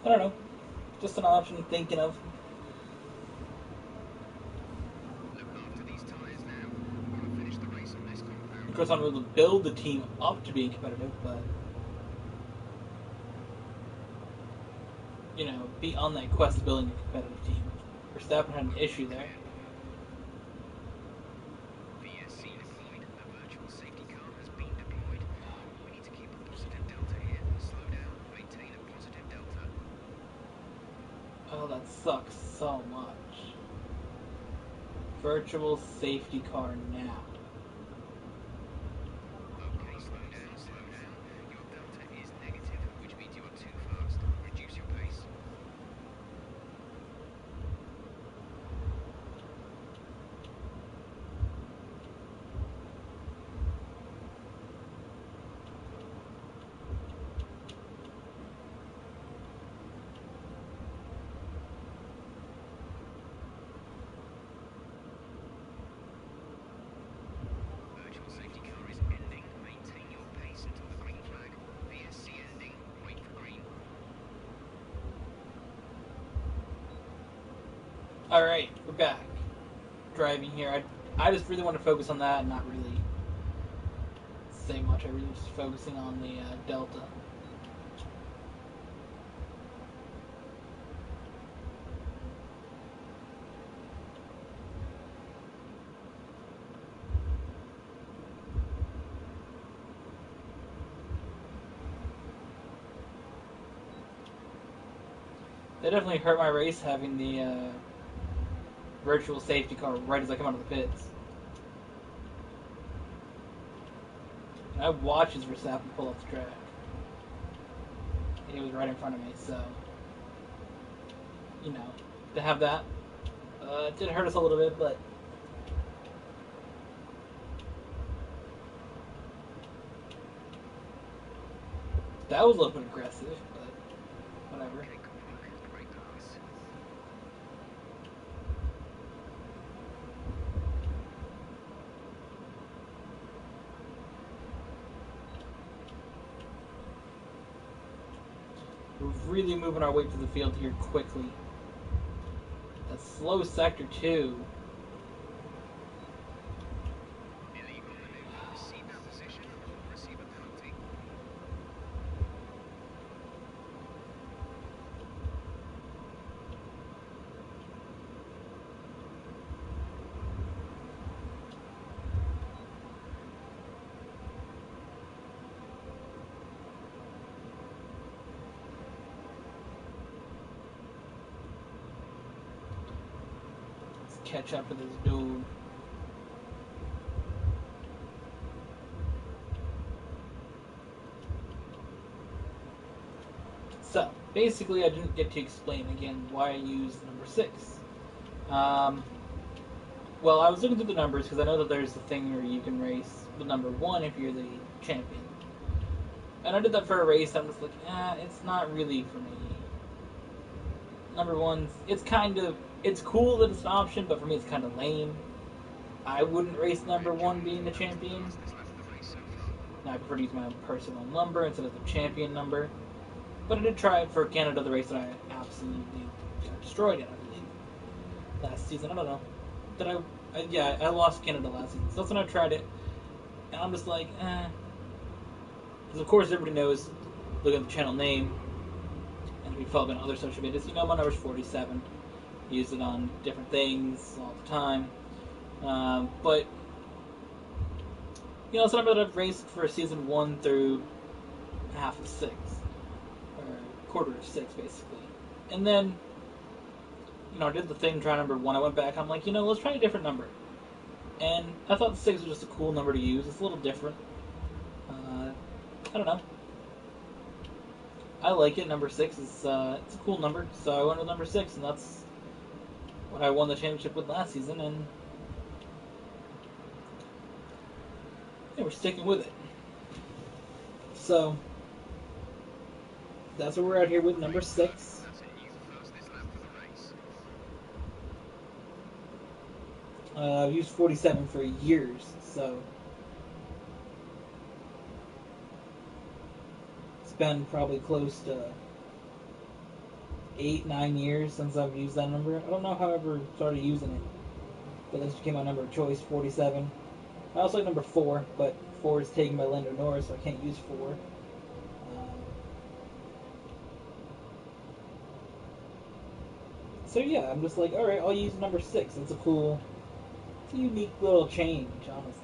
I don't know. Just an option I'm thinking of. Of course, I'm able to build the team up to being competitive, but be on that quest of building a competitive team. Verstappen had an issue there. VSC deployed. A virtual safety car has been deployed. We need to keep a positive delta here. Slow down. Maintain a positive delta. Oh, that sucks so much. Virtual safety car now. Okay, slow down, slow down. Your delta is negative, which means you are too fast. Reduce your pace. Virtual safety car is ending. Maintain your pace until the green flag. VSC ending. Wait for green. Alright, we're back. Driving here. I just really want to focus on that and not really say much. I really just focusing on the Delta. That definitely hurt my race having the virtual safety car right as I come out of the pits. And I watched as Verstappen pull off the track. And he was right in front of me, so to have that, it did hurt us a little bit, but that was a little bit aggressive, but whatever. Okay, great pass. We're really moving our way to the field here quickly. That's slow sector 2. Illegal maneuver. Seatbelt position or receive a penalty. Let's catch up with this dude. So, basically, I didn't get to explain again why I used number 6. Well, I was looking through the numbers because I know that there's a thing where you can race with number 1 if you're the champion. And I did that for a race. I'm just like, it's not really for me. Number 1's, it's cool that it's an option, but for me it's kind of lame. I wouldn't race number 1 being the champion. Now, I prefer to use my own personal number instead of the champion number. But I did try it for Canada, the race that I absolutely got destroyed in, I believe. Last season, I don't know. I lost Canada last season. So that's when I tried it. And I'm just like, Because of course everybody knows, look at the channel name, and if you follow me on other social medias, you know my number's 47. I use it on different things all the time. But, it's a number that I've raced for season 1 through half of 6. Or quarter of 6, basically. And then, I did the thing, try number 1. I went back, I'm like, let's try a different number. And I thought the 6 was just a cool number to use. It's a little different. I don't know. I like it. Number 6 is it's a cool number, so I went with number 6, and that's what I won the championship with last season, and we're sticking with it. So that's what we're out here with, number 6. I've used 47 for years, so it's been probably close to 8-9 years since I've used that number. I don't know how I ever started using it, but this became my number of choice, 47. I also like number 4, but 4 is taken by Lando Norris, so I can't use 4. So yeah, I'm just like, alright, I'll use number 6. It's a unique little change, honestly.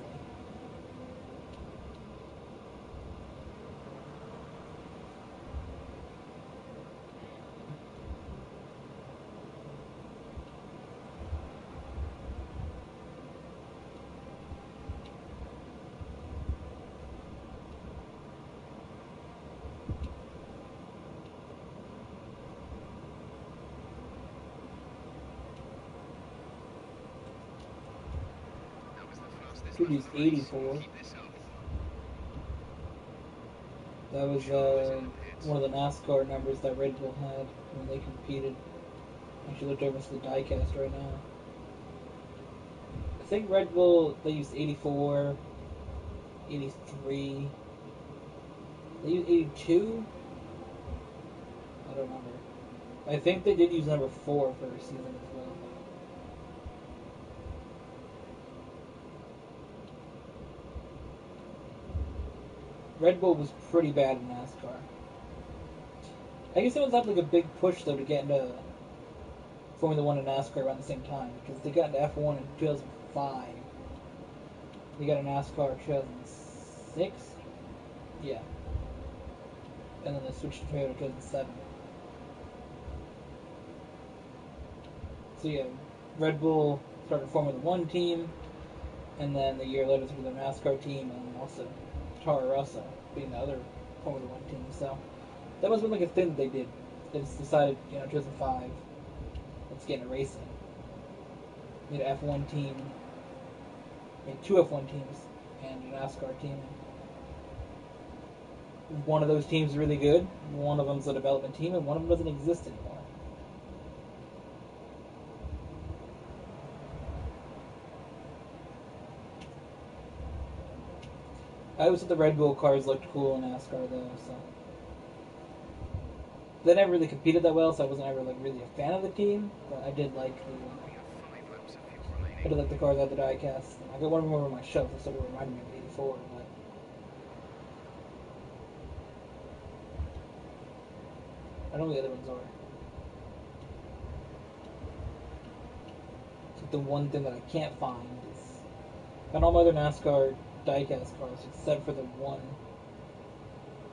Could use 84. That was one of the NASCAR numbers that Red Bull had when they competed. I should look over to the diecast right now. I think Red Bull, they used 84, 83. They used 82? I don't remember. I think they did use number 4 for a season as well. Red Bull was pretty bad in NASCAR. I guess it was like a big push though to get into Formula 1 and NASCAR around the same time, because they got into F1 in 2005. They got in NASCAR in 2006? Yeah. And then they switched to Toyota in 2007. So yeah, Red Bull started a Formula 1 team, and then the year later through their NASCAR team, and also Toro Rosso being the other Formula 1 team. So that must have been like a thing that they did. They just decided, 2005, let's get into racing. We had an F1 team, two F1 teams, and an NASCAR team. One of those teams is really good, one of them's a development team, and one of them doesn't exist anymore. I always thought the Red Bull cars looked cool in NASCAR though, so. they never really competed that well, so I wasn't ever like really a fan of the team. But I did like the cars at the diecast. I got one of them over my shelf, so it reminded me of '84. But I don't know what the other ones are. So the one thing that I can't find is found all my other NASCAR diecast cars except for the one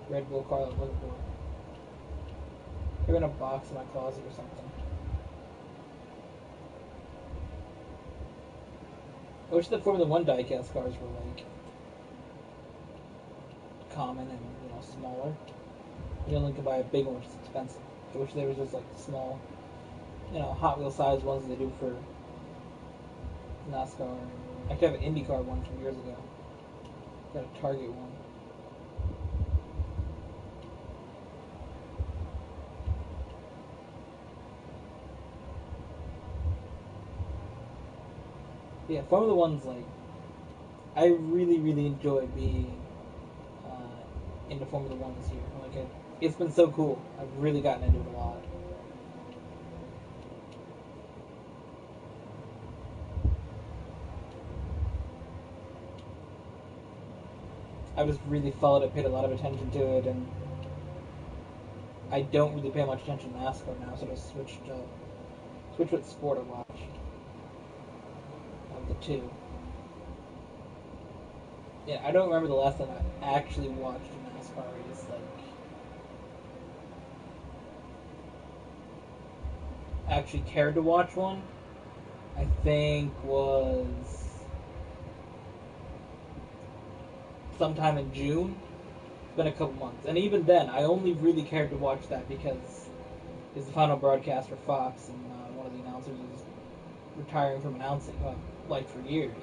Red Bull car that I'm looking for. They're in a box in my closet or something. I wish the Formula One diecast cars were like common and smaller. You only could buy a big one, which is expensive. I wish there was just like small, Hot Wheel size ones they do for NASCAR. I actually have an IndyCar one from years ago. Got a Target one. Yeah, Formula One's like, I really, really enjoy being into Formula One this year. Like, it's been so cool. I've really gotten into it a lot. I just really followed it, paid a lot of attention to it, and I don't really pay much attention to NASCAR now, so I just switch what sport I watch of the two. Yeah, I don't remember the last time I actually watched a NASCAR race, like actually cared to watch one. I think was sometime in June. It's been a couple months, and even then, I only really cared to watch that because it's the final broadcast for Fox, and one of the announcers is retiring from announcing, like for years.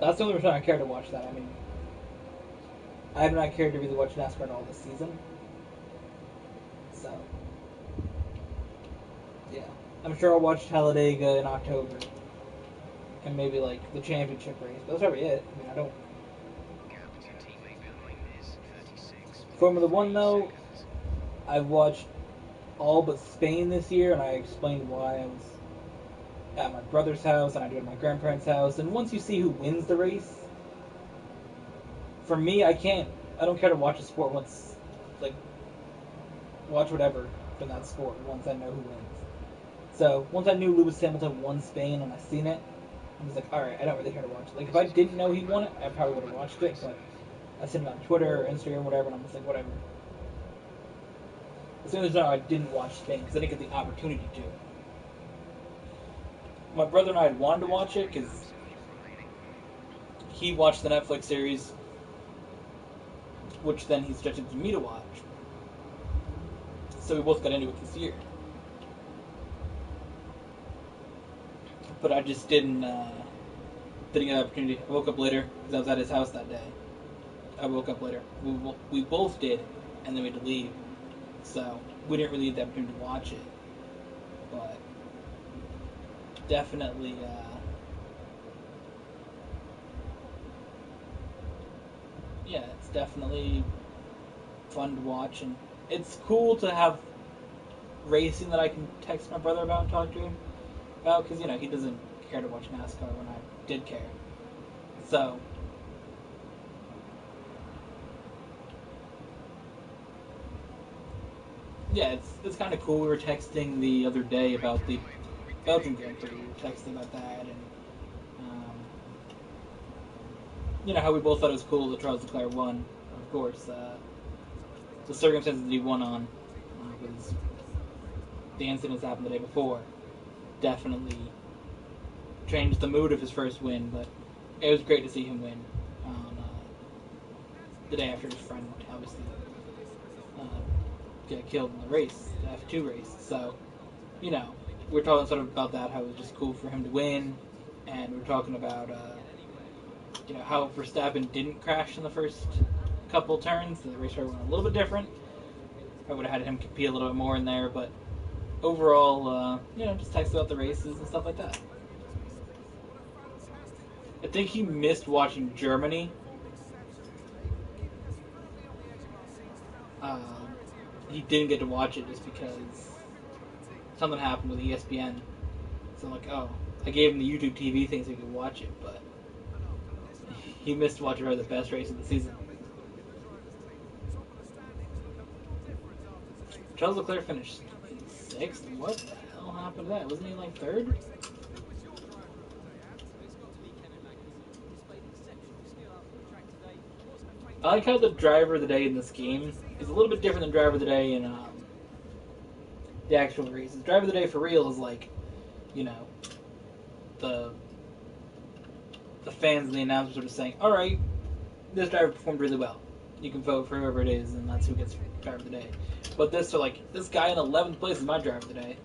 That's the only reason I cared to watch that. I mean, I have not cared to really watch NASCAR at all this season. So, yeah. I'm sure I'll watch Talladega in October. And maybe, like, the championship race. But that's probably it. I mean, I don't... Formula One, though, I've watched all but Spain this year, and I explained why. I was at my brother's house, and I do it at my grandparents' house. And once you see who wins the race, for me, I don't care to watch a sport once, like, watch whatever from that sport once I know who wins. So, once I knew Lewis Hamilton won Spain and I seen it, I was like, alright, I don't really care to watch it. Like, if I didn't know he won it, I probably would have watched it, but I seen it on Twitter or Instagram or whatever, and I'm just like, whatever. As soon as I didn't watch Spain, because I didn't get the opportunity to. My brother and I had wanted to watch it, because he watched the Netflix series, which then he suggested to me to watch. So we both got into it this year. But I just didn't get the opportunity. I woke up later because I was at his house that day. I woke up later. We both did, and then we had to leave. So we didn't really get the opportunity to watch it. But definitely, yeah, it's definitely fun to watch, and it's cool to have racing that I can text my brother about and talk to him about, because he doesn't care to watch NASCAR when I did care. So yeah, it's kind of cool. We were texting the other day about the Belgian Grand Prix. We were texting about that, and how we both thought it was cool that Charles Leclerc won. Of course, the circumstances that he won on was the incidents that happened the day before definitely changed the mood of his first win, but it was great to see him win on the day after his friend obviously got killed in the race, the F2 race. So, we're talking sort of about that, how it was just cool for him to win, and we're talking about how Verstappen didn't crash in the first couple turns. The race went a little bit different. I would have had him compete a little bit more in there, but overall, just text about the races and stuff like that. I think he missed watching Germany he didn't get to watch it just because something happened with ESPN. So I'm like, oh, I gave him the YouTube TV thing so he could watch it, but he missed watching probably the best race of the season. Charles Leclerc finished sixth. What the hell happened to that? Wasn't he like third? I like how the driver of the day in this game is a little bit different than driver of the day in the actual races. Driver of the day for real is like, you know, the fans and the announcers are just saying, all right, this driver performed really well. You can vote for whoever it is, and that's who gets driver of the day. But this are like, this guy in 11th place is my driver of the day.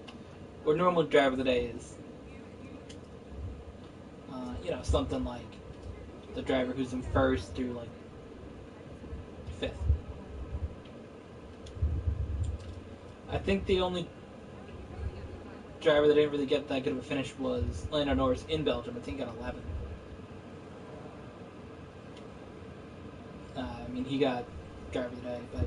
Or normal driver of the day is, you know, something like the driver who's in first through like fifth. I think the only driver that didn't really get that good of a finish was Lando Norris in Belgium. I think he got 11. I mean, he got driver of the day, but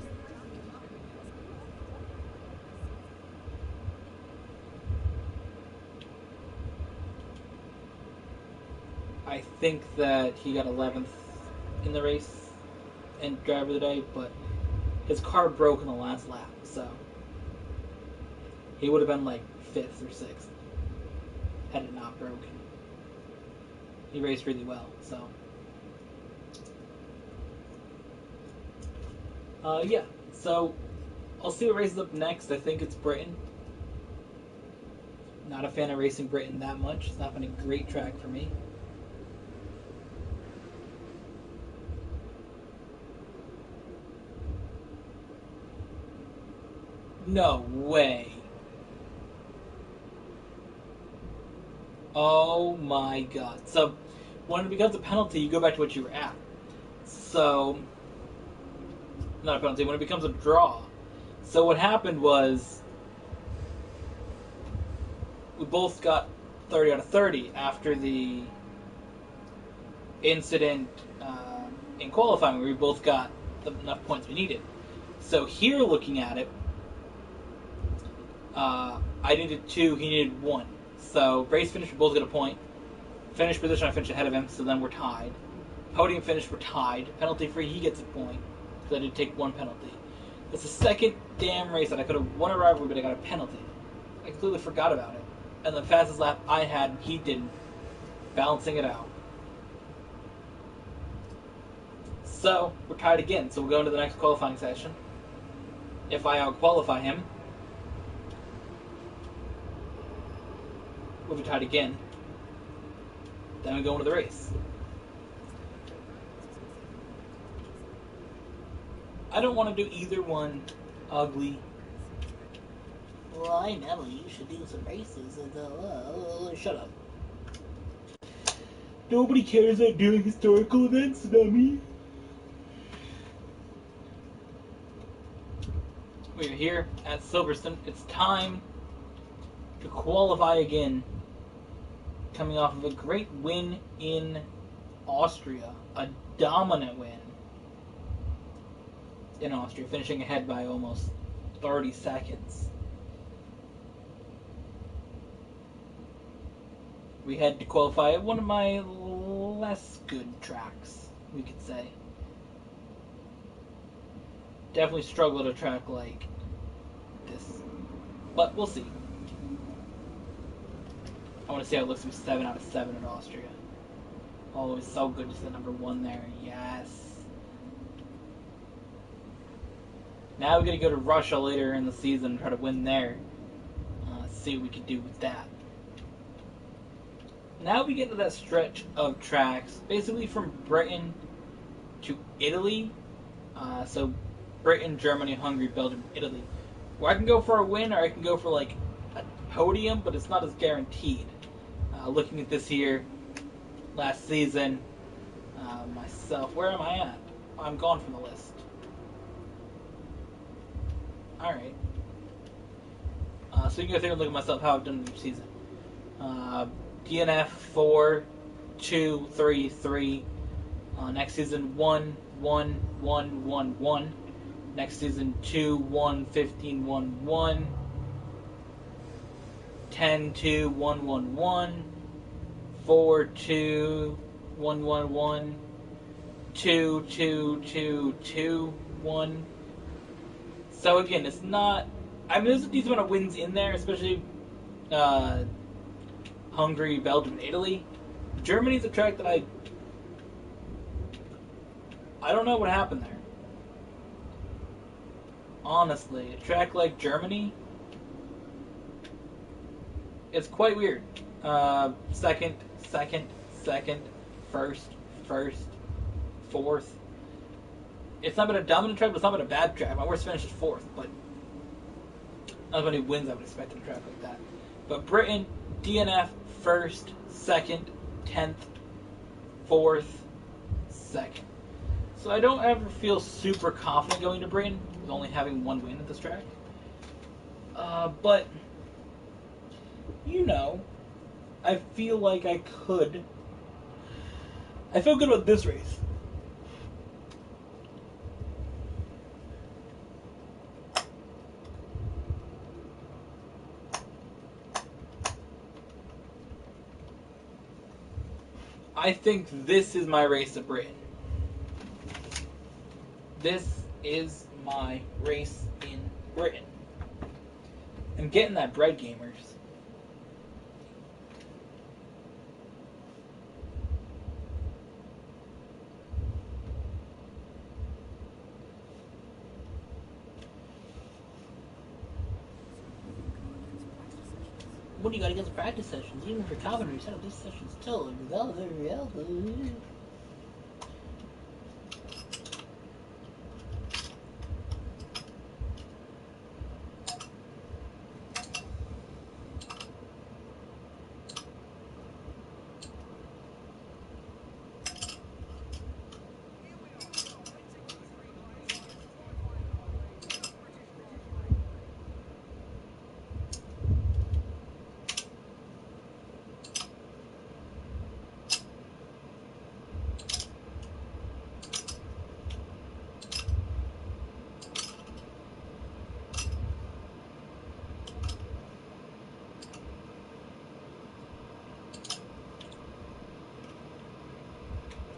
I think that he got 11th in the race and driver of the day, but his car broke in the last lap, so he would have been like 5th or 6th had it not broken. He raced really well, so yeah. So I'll see what races up next. I think it's Britain. Not a fan of racing Britain that much. It's not been a great track for me. No way. Oh my god. So, when it becomes a penalty, you go back to what you were at. So, not a penalty, when it becomes a draw. So what happened was, we both got 30 out of 30 after the incident in qualifying where we both got enough points we needed. So here, looking at it, I needed 2, he needed 1. So race finish, we both get a point. Finish position, I finished ahead of him, so then we're tied. Podium finish, we're tied. Penalty free, he gets a point. So I did take 1 penalty. It's the second damn race that I could have won a rivalry, but I got a penalty. I completely forgot about it. And the fastest lap I had, he didn't. Balancing it out. So, we're tied again. So we'll go into the next qualifying session. If I out-qualify him, we'll be tied again. Then we go into the race. I don't want to do either one ugly. Well, I know you should do some races. Shut up. Nobody cares about doing historical events about me. We are here at Silverstone. It's time to qualify again. Coming off of a great win in Austria. A dominant win in Austria, finishing ahead by almost 30 seconds. We had to qualify at one of my less good tracks, we could say. Definitely struggled at a track like this. But we'll see. I want to see how it looks from 7 out of 7 in Austria. Oh, it's so good to see the number 1 there. Yes. Now we're going to go to Russia later in the season and try to win there. See what we can do with that. Now we get to that stretch of tracks, basically from Britain to Italy. So Britain, Germany, Hungary, Belgium, Italy. Where I can go for a win or I can go for like a podium, but it's not as guaranteed. Looking at this here, last season, myself, where am I at? I'm gone from the list. Alright. So you can go through and look at myself, how I've done in each season. DNF 4, 2, 3, 3. Next season 1, 1, 1, 1, 1. Next season 2-1, 15-1-1, 10-2, 1-1-1, 4-2, 1-1-1, 2-2-2-2-1. So again, it's not. I mean, there's a decent amount of wins in there, especially Hungary, Belgium, and Italy. Germany's a track that I don't know what happened there. Honestly, a track like Germany, it's quite weird. Second, first, fourth. It's not been a dominant track, but it's not been a bad track. My worst finish is fourth, but not as many wins I would expect in a track like that. But Britain, DNF, first, second, 10th, fourth, second. So I don't ever feel super confident going to Britain with only having one win at this track. But, you know, I feel like I could. I feel good about this race. I think this is my race at Britain. This is my race in Britain. I'm getting that bread, gamers. What do you got against practice sessions? Even for Calvin, you set up these sessions still available.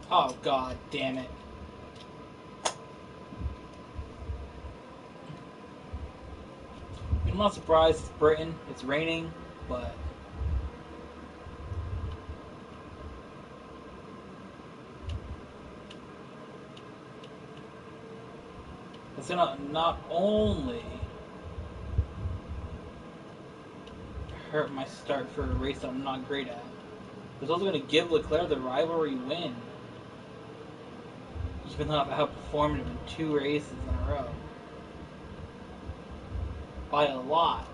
Oh, god damn it. I'm not surprised it's Britain. It's raining, but it's gonna not only hurt my start for a race that I'm not great at, it's also gonna give Leclerc the rivalry win. Even though I've outperformed him in 2 races in a row. By a lot.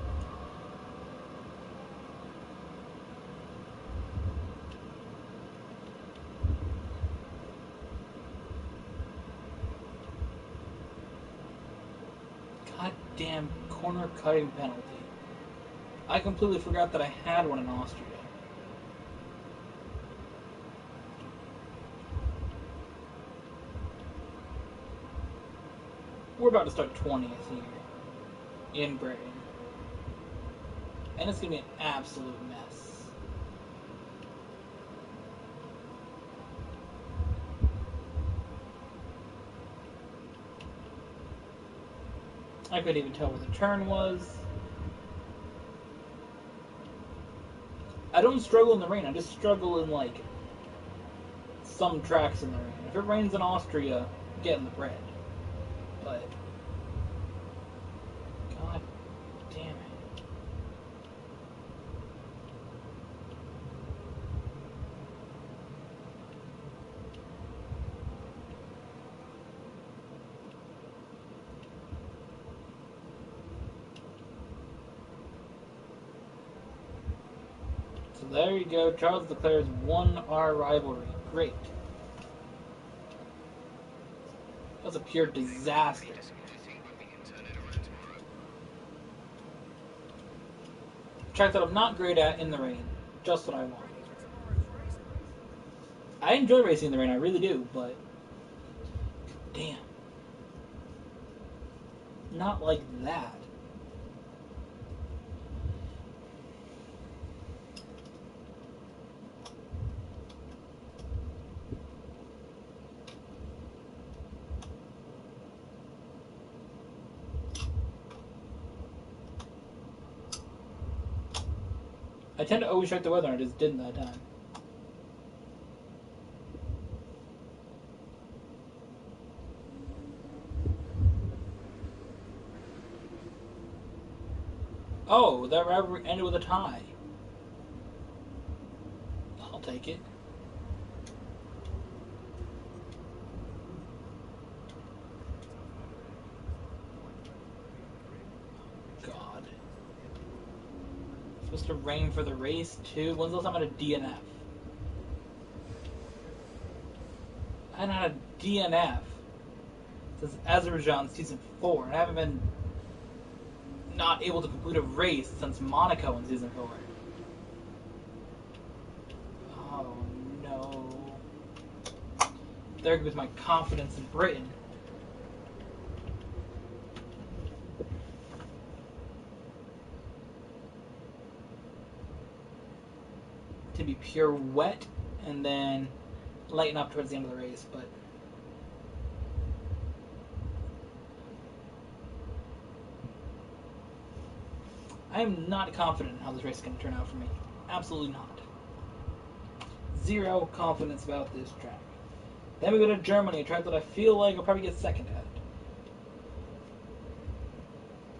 Goddamn corner cutting penalty. I completely forgot that I had one in Austria. We're about to start 20th here in Britain. And it's going to be an absolute mess. I couldn't even tell where the turn was. I don't struggle in the rain, I just struggle in, like, some tracks in the rain. If it rains in Austria, I'm getting the bread. But god damn it. So there you go. Charles Leclerc's won our rivalry. Great. That was a pure disaster. Track that I'm not great at in the rain. Just what I want. I enjoy racing in the rain, I really do, but damn. Not like that. I tend to always check the weather, and I just didn't that time. Oh, that rivalry ended with a tie. I'll take it. God. It's supposed to rain for the race, too? When's the last time I had a DNF? I haven't had a DNF since Azerbaijan Season 4, and I haven't been not able to complete a race since Monaco in Season 4. Oh, no. There goes my confidence in Britain. To be pure wet, and then lighten up towards the end of the race, but I am not confident in how this race is going to turn out for me. Absolutely not. Zero confidence about this track. Then we go to Germany, a track that I feel like I'll probably get second at.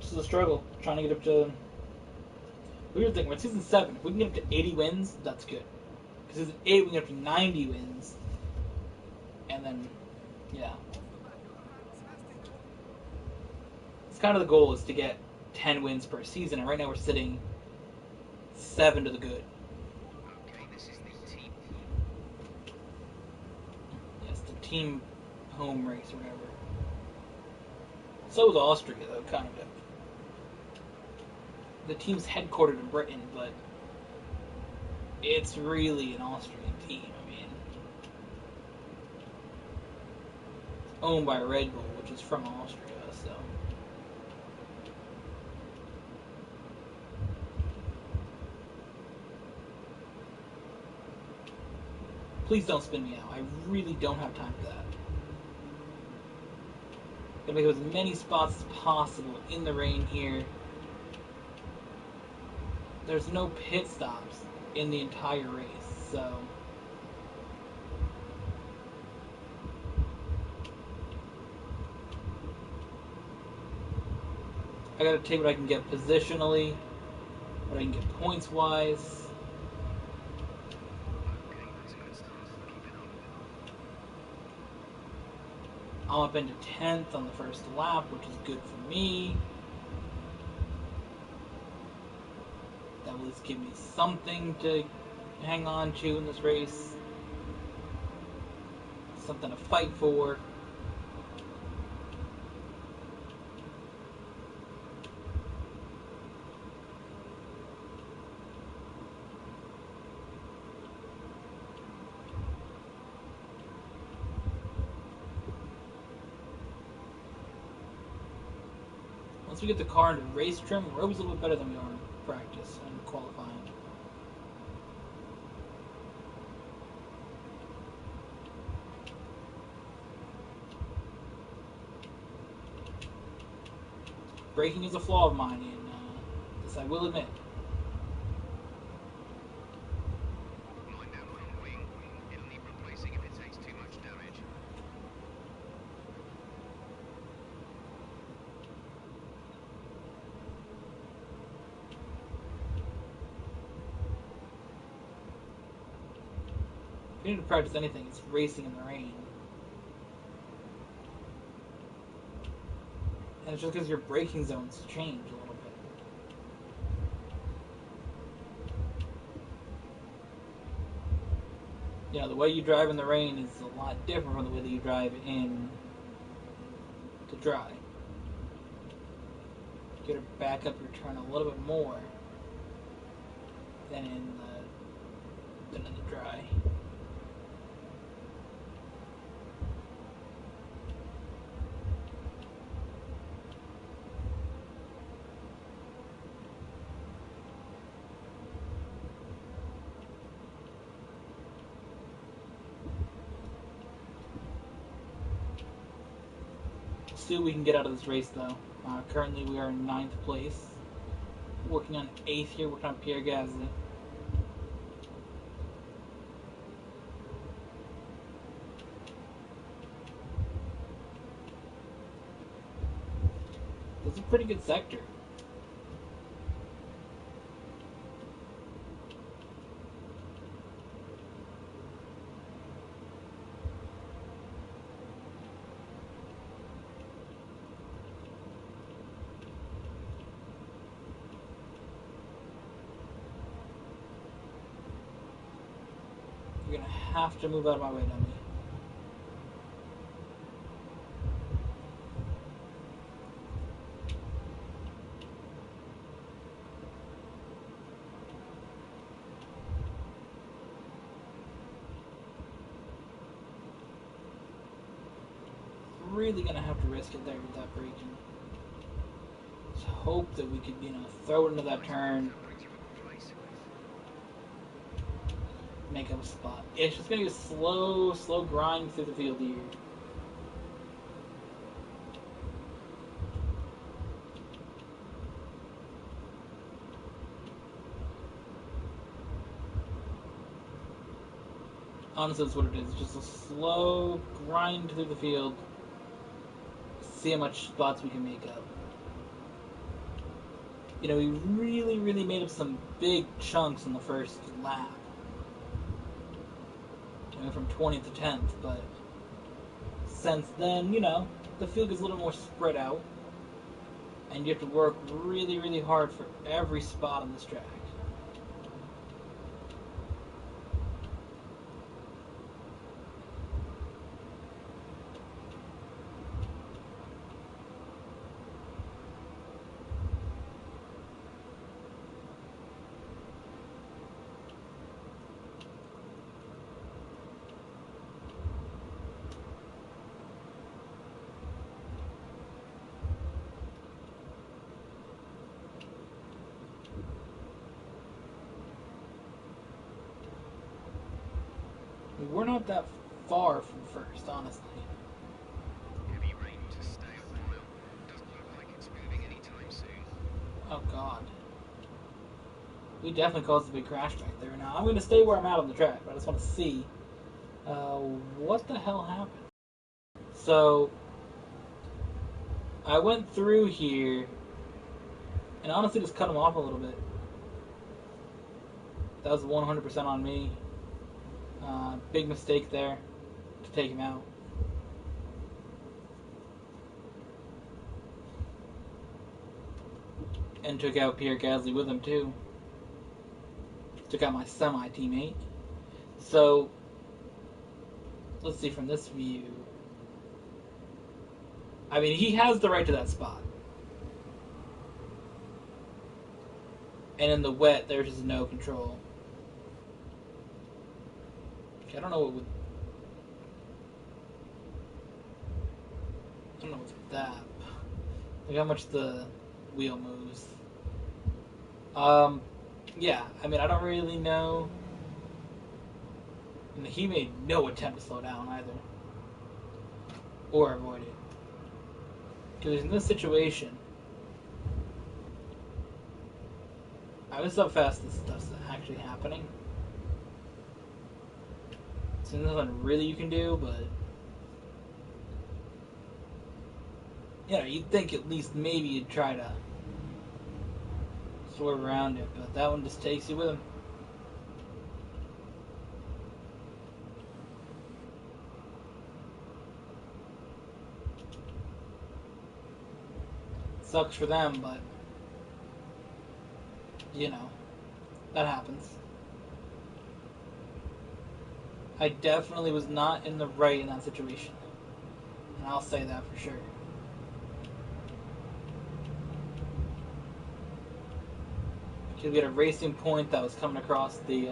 This is a struggle, trying to get up to... Weird thing, we're in Season 7. If we can get up to 80 wins, that's good. Because Season 8, we can get up to 90 wins. And then, yeah. It's kind of the goal is to get 10 wins per season, and right now we're sitting 7 to the good. Okay, this is the team. Yes, the team home race or whatever. So is Austria, though, kind of. The team's headquartered in Britain, but it's really an Austrian team. I mean, it's owned by Red Bull, which is from Austria, so. Please don't spin me out. I really don't have time for that. Gonna make it as many spots as possible in the rain here. There's no pit stops in the entire race, so I gotta take what I can get positionally, what I can get points wise. Okay, that's a good start. Keep it up. I'm up into 10th on the first lap, which is good for me. That will at least give me something to hang on to in this race. Something to fight for. Once we get the car into race trim, we're always a little bit better than we are in practice and qualifying. Braking is a flaw of mine, and this I will admit. Line down front wing. It'll need replacing if it takes too much damage. If you need to practice anything, it's racing in the rain. And it's just because your braking zones change a little bit. You know, the way you drive in the rain is a lot different from the way that you drive in to dry. You gotta back up your turn a little bit more than in the dry. see what we can get out of this race, though. Currently, we are in 9th place. Working on 8th here, working on Pierre Gasly. That's a pretty good sector. You're gonna have to move out of my way, dummy. Really gonna have to risk it there with that braking. Just hope that we could, throw it into that turn, make up a spot. It's just gonna be a slow grind through the field here. Honestly, that's what it is. It's just a slow grind through the field. See how much spots we can make up. We really made up some big chunks in the first lap. From 20th to 10th, but since then, the field gets a little more spread out, and you have to work really hard for every spot on this track. We're not that far from first, honestly. Heavy rain to stay a while. Doesn't look like it's moving anytime soon. Oh god. We definitely caused a big crash back there. Now, I'm going to stay where I'm at on the track, but I just want to see what the hell happened. So, I went through here, and honestly just cut him off a little bit. That was 100% on me. Big mistake there to take him out. And took out Pierre Gasly with him too. Took out my semi-teammate. So, let's see from this view. I mean, he has the right to that spot. And in the wet, there's just no control. I don't know what would... I don't know what's with that. Like how much the wheel moves. Yeah, I mean, I don't really know. And he made no attempt to slow down either. Or avoid it. Because in this situation, I was so fast this stuff's actually happening. So there's nothing really you can do, but you'd think at least maybe you'd try to swerve around it, but that one just takes you with him. Sucks for them, but that happens. I definitely was not in the right in that situation. And I'll say that for sure. Because we had a racing point that was coming across the...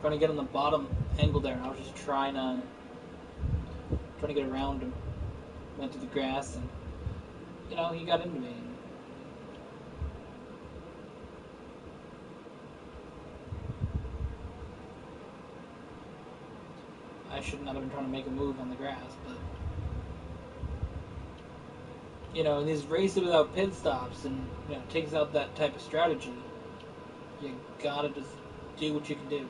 trying to get on the bottom angle there, and I was just trying to get around him. Went through the grass, and, he got into me. I should not have been trying to make a move on the grass, but In these races without pit stops and takes out that type of strategy, you gotta just do what you can do.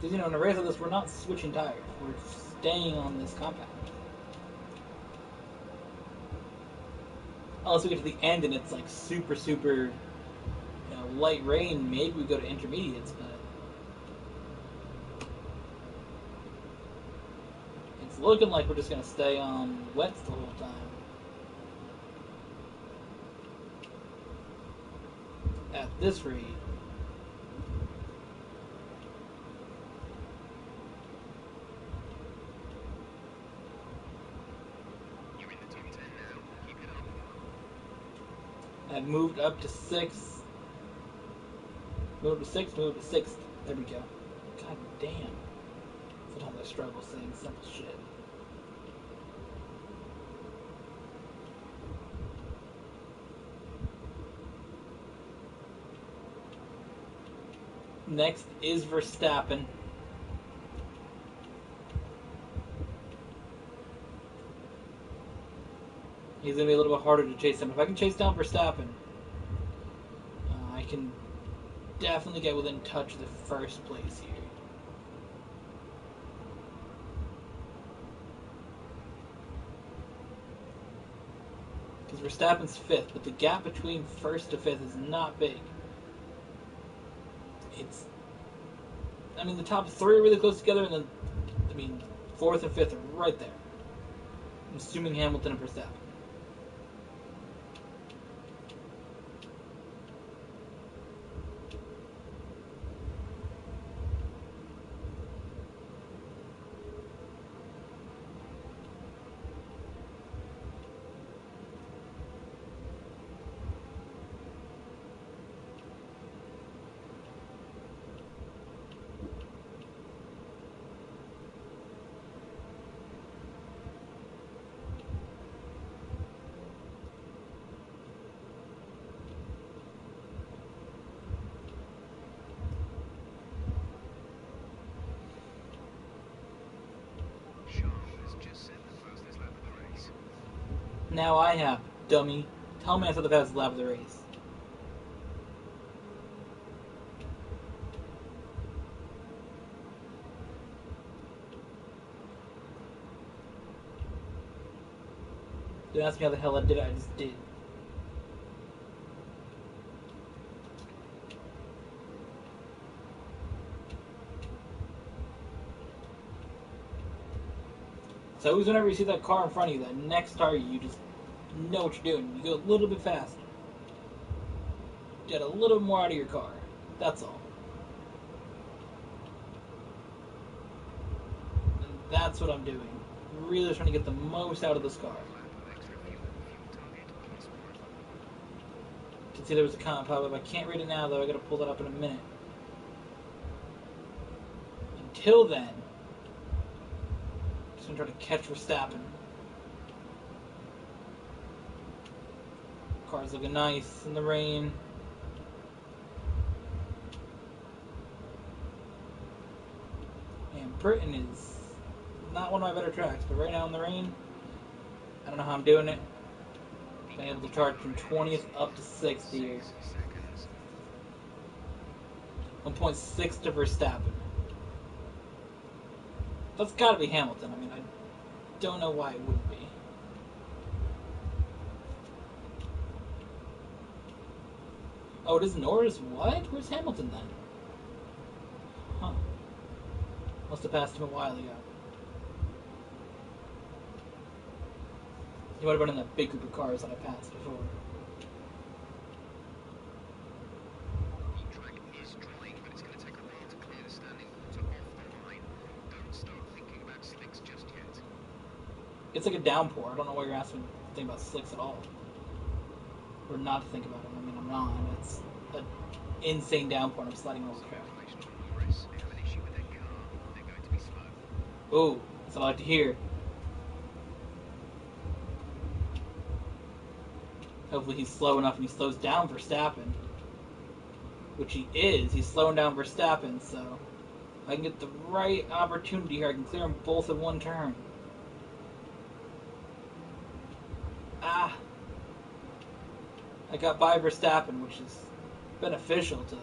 Because in a race like this, we're not switching tires; we're staying on this compound. Unless we get to the end and it's like super, super, light rain, maybe we go to intermediates, but it's looking like we're just going to stay on wets the whole time. At this rate. You're in the top 10 now. Keep it up. I've moved up to 6. Move to 6, move to 6th. There we go. God damn. Sometimes I struggle saying simple shit. Next is Verstappen. He's going to be a little bit harder to chase down. If I can chase down Verstappen, I can definitely get within touch of the first place here. Because Verstappen's 5th, but the gap between 1st to 5th is not big. The top 3 are really close together, and then, 4th and 5th are right there. I'm assuming Hamilton and Verstappen. Now I have, dummy. Tell me I said the fastest lap of the race. Don't ask me how the hell I did it, I just did. So always whenever you see that car in front of you, that next target, you just know what you're doing. You go a little bit faster. Get a little more out of your car. That's all. And that's what I'm doing. Really trying to get the most out of this car. You can see there was a comment pop up. I can't read it now though. I gotta pull that up in a minute. Until then, I'm just gonna try to catch Verstappen. Car's looking nice in the rain. And Britain is not one of my better tracks, but right now in the rain, I don't know how I'm doing it. Been able to charge from 20th up to 6th here. 1.6 to Verstappen. That's gotta be Hamilton. I don't know why it wouldn't be. Oh, it is Norris? What? Where's Hamilton then? Huh. Must have passed him a while ago. He might have been in that big group of cars that I passed before. The track is drying, but it's going to take a while to clear the standing water off the line. Don't start thinking about slicks just yet. It's like a downpour. I don't know why you're asking me to think about slicks at all. Or not to think about them. I'm not. It's an insane downpour and I'm sliding over the track. Norris, they have an issue with their car. They're going to be slow. Ooh, that's what I like to hear. Hopefully he's slow enough and he slows down Verstappen. Which he is. He's slowing down Verstappen, so if I can get the right opportunity here, I can clear them both in one turn. Ah. I got by Verstappen, which is beneficial to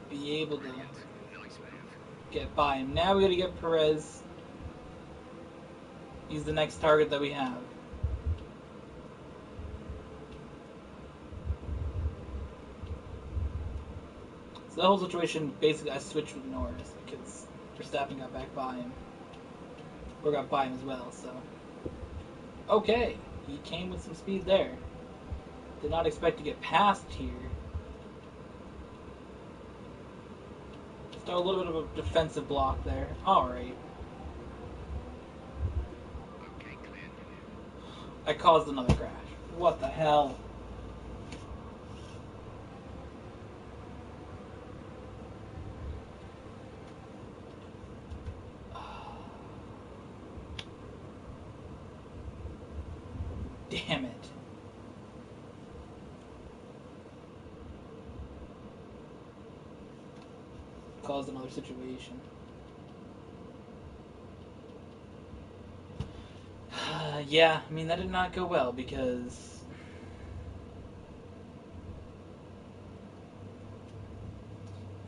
be able to get by him. Now we gotta get Perez. He's the next target that we have. So the whole situation, basically, I switched with Norris because Verstappen got back by him. Or got by him as well, so. Okay, he came with some speed there. Did not expect to get past here. Just a little bit of a defensive block there. Alright. I caused another crash. What the hell? Damn it. Caused another situation. Yeah, I mean, that did not go well because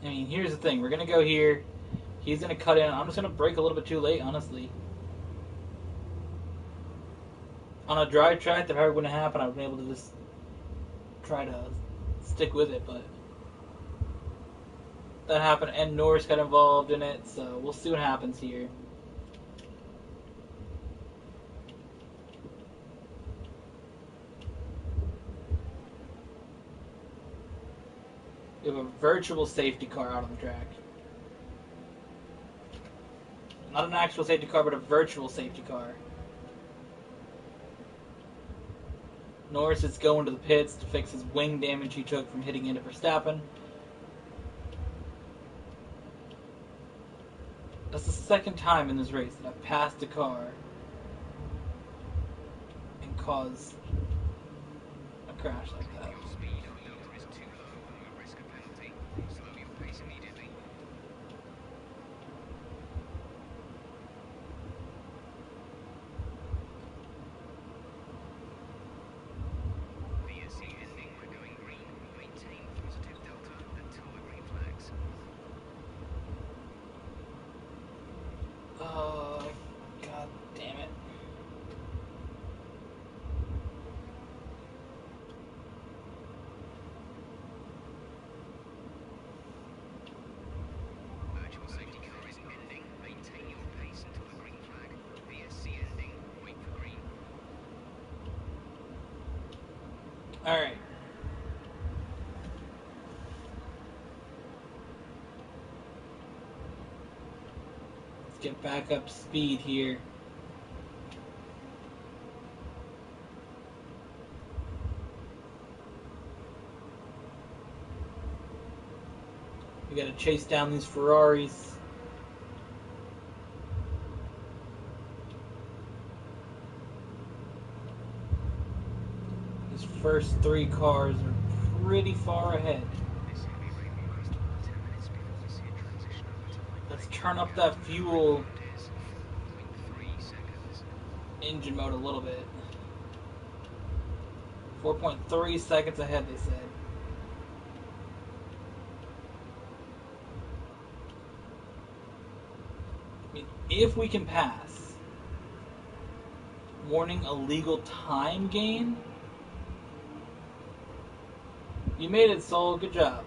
I mean, here's the thing. We're going to go here. He's going to cut in. I'm just going to brake a little bit too late, honestly. On a dry track, that probably wouldn't happen. I would be able to just try to stick with it, but that happened, and Norris got involved in it, so we'll see what happens here. We have a virtual safety car out on the track. Not an actual safety car, but a virtual safety car. Norris is going to the pits to fix his wing damage he took from hitting into Verstappen. That's the second time in this race that I've passed a car and caused a crash like that. Oh, god damn it. Virtual safety car is ending. Maintain your pace until the green flag. VSC ending. Wait for green. Alright. Get back up to speed here. We gotta chase down these Ferraris. These first three cars are pretty far ahead. Let's turn up that fuel engine mode a little bit. 4.3 seconds ahead, they said. I mean, if we can pass, warning illegal time gain. You made it, Sol. Good job.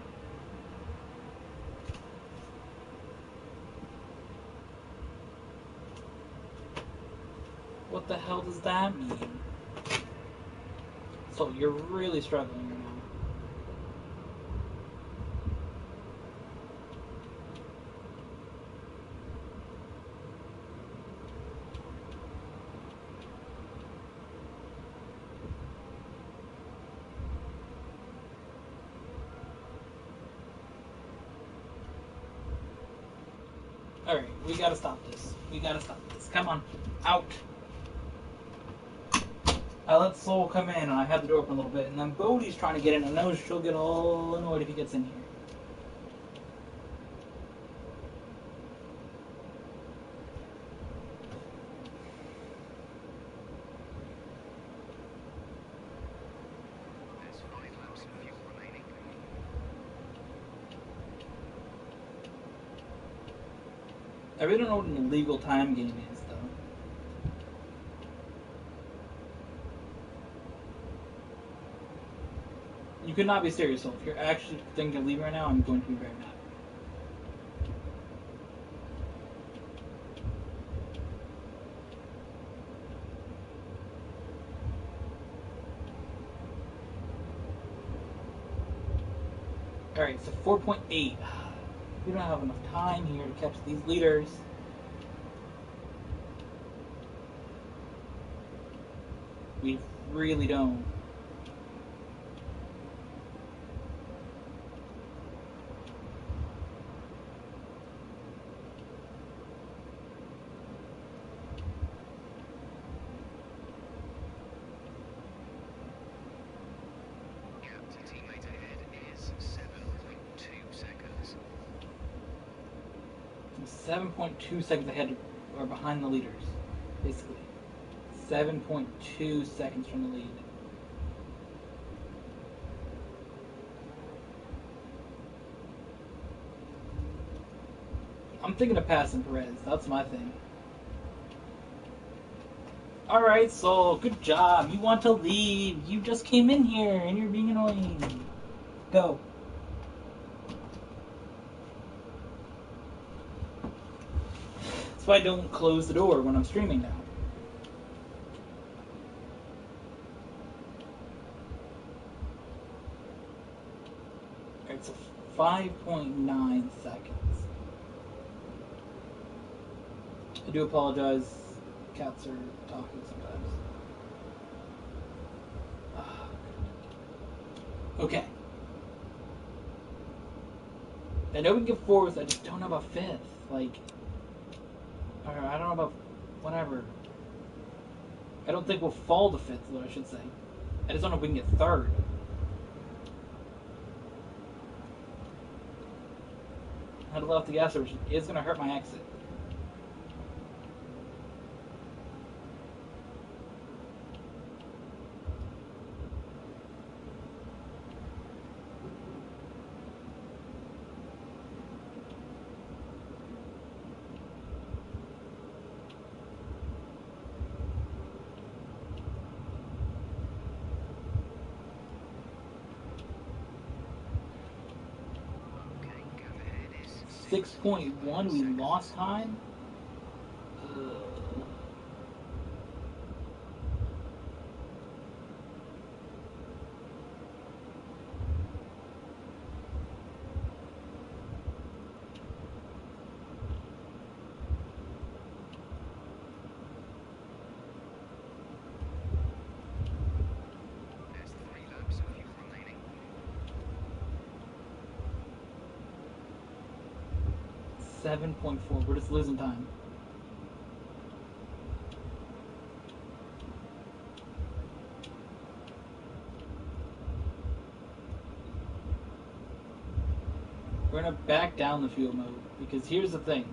What the hell does that mean? So you're really struggling right now. Alright, we gotta stop this. We gotta stop this. Come on. Out. I let Soul come in, and I had the door open a little bit, and then Bodhi's trying to get in. I know she'll get all annoyed if he gets in here. There's 5 laps of fuel remaining. I really don't know what an illegal time game is, though. You could not be serious, Soul. If you're actually thinking of leaving right now, I'm going to be very mad. Alright, so 4.8. We don't have enough time here to catch these leaders. We really don't. Gap to teammate ahead is 7.2 seconds. 7.2 seconds ahead or behind the leaders, basically. 7.2 seconds from the lead. I'm thinking of passing Perez. That's my thing. Alright, Soul. Good job. You want to leave. You just came in here and you're being annoying. Go. That's why I don't close the door when I'm streaming now. Alright, so 5.9 seconds. I do apologize. Cats are talking sometimes. Okay. I know we can get fourth, I just don't know about fifth. Like, or I don't know about whatever. I don't think we'll fall to fifth, what I should say. I just don't know if we can get third. I had to let off the gas, which is going to hurt my exit. Okay, gap ahead is 6.1, we lost time? There's 3 laps of fuel remaining. 7.4, we're just losing time. We're gonna back down the fuel mode, because here's the thing.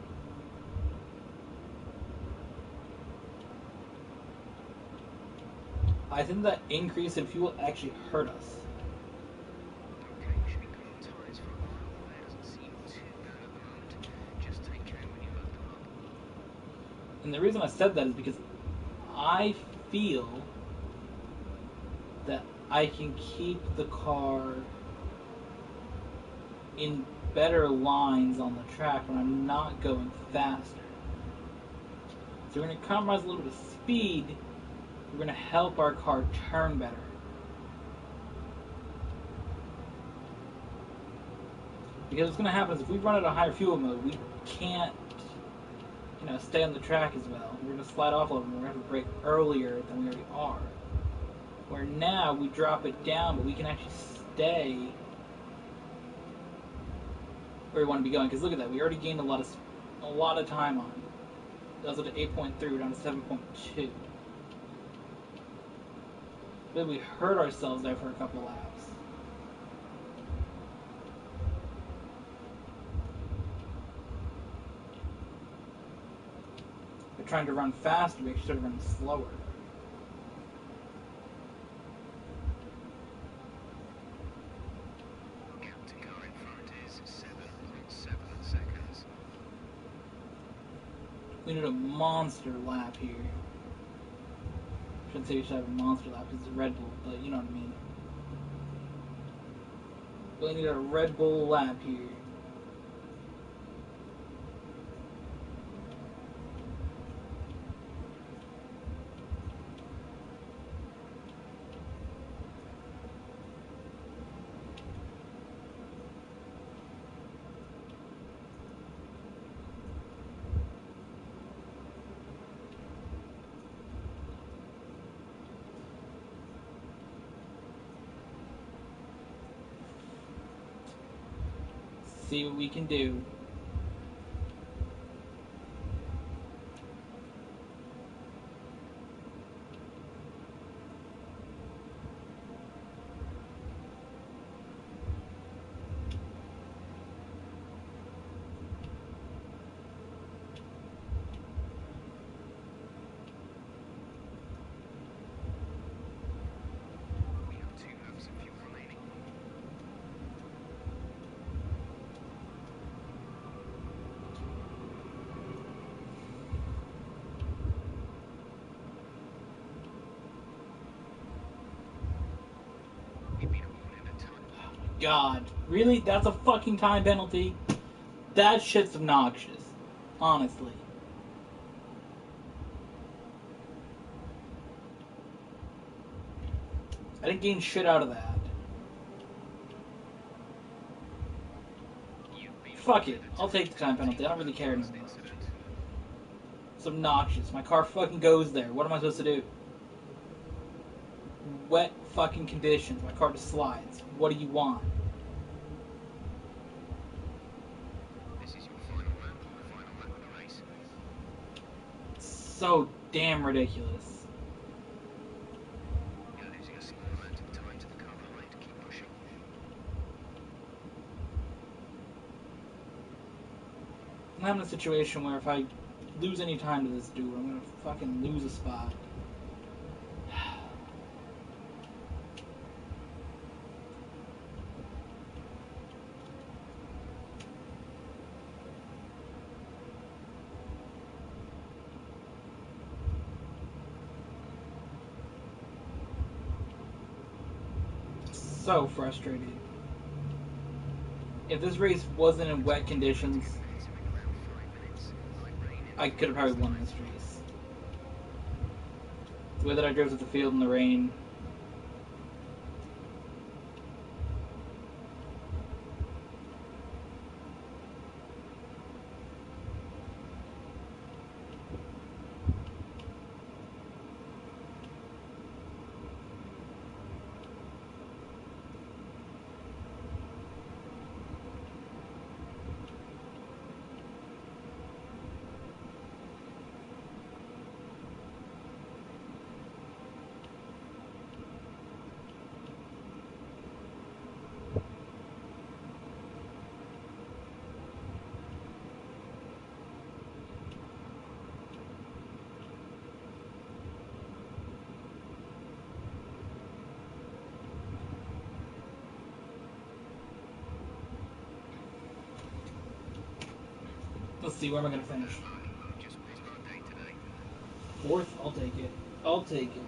I think that increase in fuel actually hurt us. Okay, you should be good on tyres for a while. There doesn't seem too bad at the moment. Just take care when you load them up. And the reason I said that is because I feel that I can keep the car in better lines on the track when I'm not going faster. So we're going to compromise a little bit of speed. We're going to help our car turn better. Because what's going to happen is if we run at a higher fuel mode, we can't, stay on the track as well. We're going to slide off a little more. We're going to have to brake earlier than we already are. Where now we drop it down, but we can actually stay where we want to be going. Because look at that, we already gained a lot of time on it. That was at 8.3, we're down to 7.2. But we hurt ourselves there for a couple laps. We're trying to run faster, we actually started running slower. Counter car in front is 7.7 seconds. We need a monster lap here. Shouldn't say we should have a monster lap because it's a Red Bull, but you know what I mean. We need a Red Bull lap here. See what we can do. We have 2 laps of fuel remaining. We've been awarded a ton. God, really? That's a fucking time penalty? That shit's obnoxious. Honestly. I didn't gain shit out of that. You've been Fuck it. awarded a I'll take the time penalty. I don't really care this anymore. incident. It's obnoxious. My car fucking goes there. What am I supposed to do? Wet fucking conditions. My car just slides. What do you want? This is your final lap of the race. So damn ridiculous. You're losing a small amount of time to the car behind. Keep pushing. I'm having a situation where if I lose any time to this dude, I'm gonna fucking lose a spot. So frustrated. If this race wasn't in wet conditions, I could have probably won this race. The way that I drove to the field in the rain. Let's see, where am I gonna finish? Just was our day today. Fourth? I'll take it. I'll take it.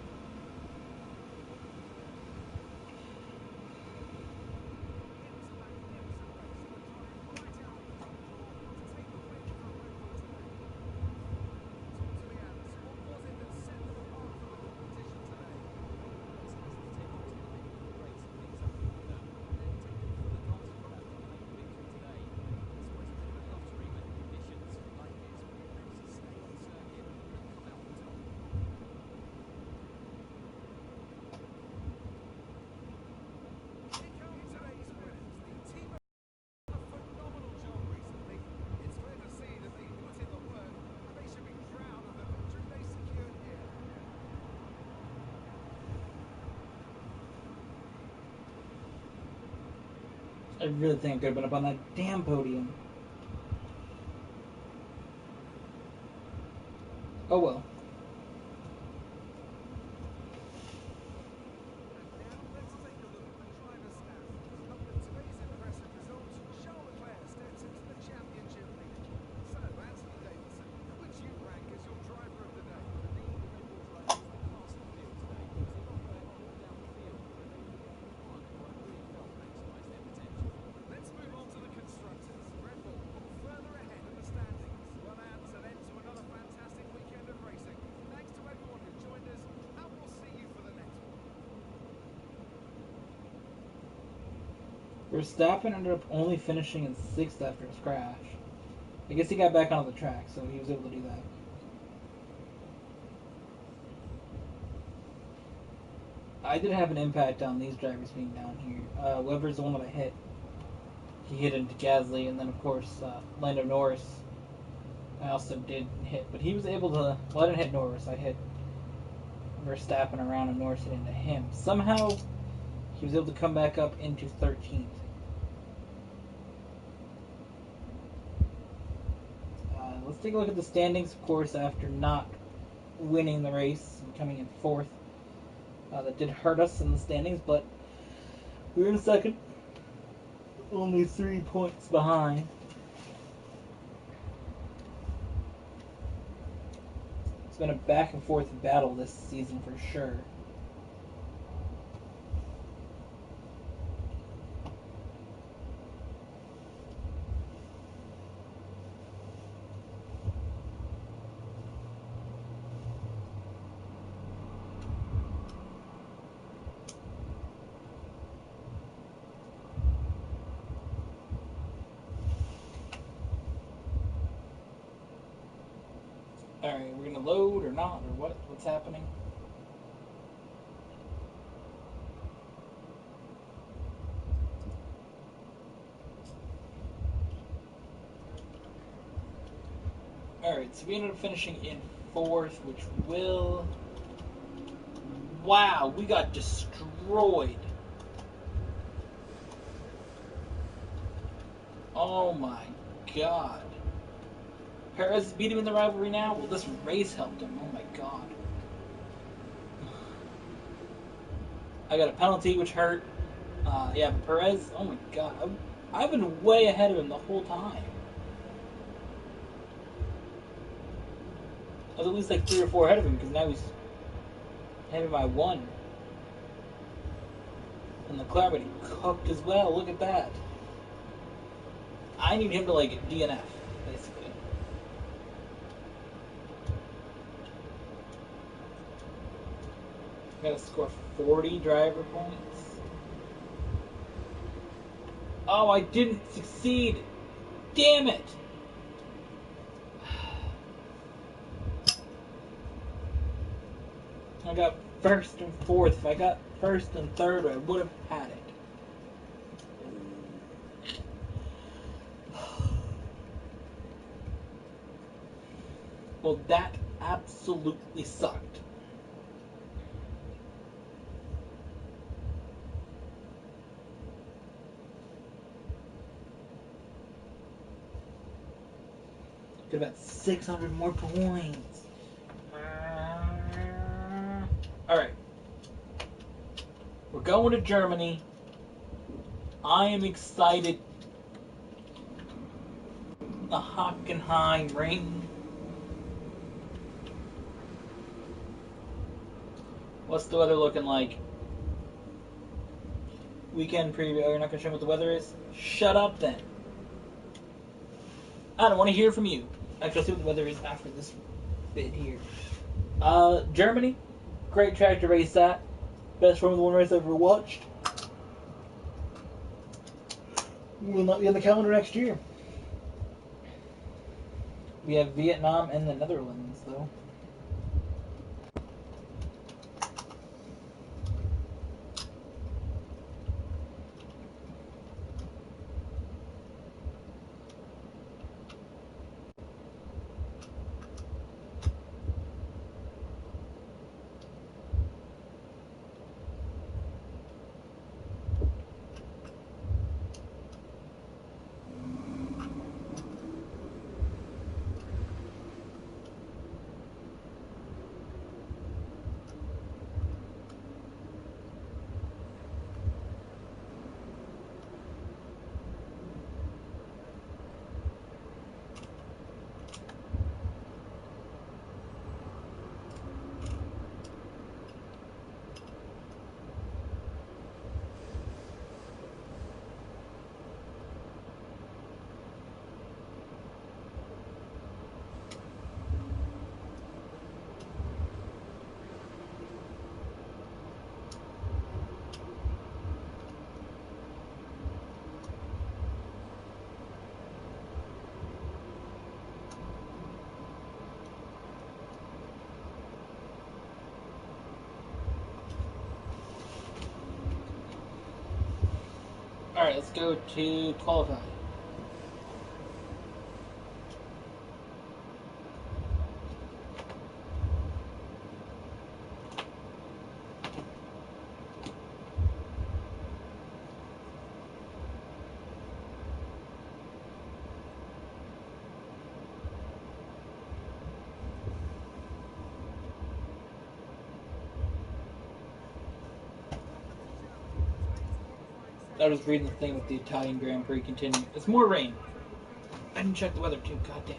I really think I could have been up on that damn podium. Oh well. Now let's take a look at the driver's stats. After today's impressive results, Charles Leclerc steps into the championship lead. So, Anthony Davidson, who would you rank as your driver of the day? For me, the Red Bull driver was the class of the field today. He was in off all down the field, but they were the only one who I really felt maximised their potential. Let's move on to the constructors. Red Bull pull further ahead in the standings. Well, that's an end to another fantastic weekend of racing. Thanks to everyone who joined us, and we'll see you for the next one. Verstappen ended up only finishing in 6th after his crash. I guess he got back onto the track, so he was able to do that. I did have an impact on these drivers being down here. Webber's the one that I hit. He hit into Gasly, and then of course Lando Norris I also did hit, but he was able to. Well, I didn't hit Norris. I hit Verstappen around, and Norris hit into him. Somehow, he was able to come back up into 13th. Let's take a look at the standings. Of course, after not winning the race and coming in 4th, that did hurt us in the standings, but we were in 2nd, only 3 points behind. It's been a back and forth battle this season for sure. Alright, we're gonna load or not, or what? What's happening? Alright, so we ended up finishing in 4th, which will... Wow, we got destroyed. Oh my god. Perez beat him in the rivalry now? Well, this race helped him. Oh my god. I got a penalty, which hurt. Yeah, but Perez, oh my god. I've been way ahead of him the whole time. I was at least like 3 or 4 ahead of him, because now he's ahead of by 1. And Leclerc, but he cooked as well. Look at that. I need him to, like, DNF, basically. Gotta score 40 driver points. Oh, I didn't succeed. Damn it. I got 1st and 4th. If I got 1st and 3rd, I would have had it. Well, that absolutely sucked. Could have had 600 more points. Alright. We're going to Germany. I am excited. The Hockenheim ring. What's the weather looking like? Weekend preview. Oh, you're not going to show me what the weather is? Shut up then. I don't want to hear from you. Actually, I'll see what the weather is after this bit here. Germany. Great track to race at. Best Formula 1 race I've ever watched. Will not be on the calendar next year. We have Vietnam and the Netherlands, though. Alright, let's go to qualify. I was reading the thing with the Italian Grand Prix continuing. It's more rain. I didn't check the weather too, goddamn.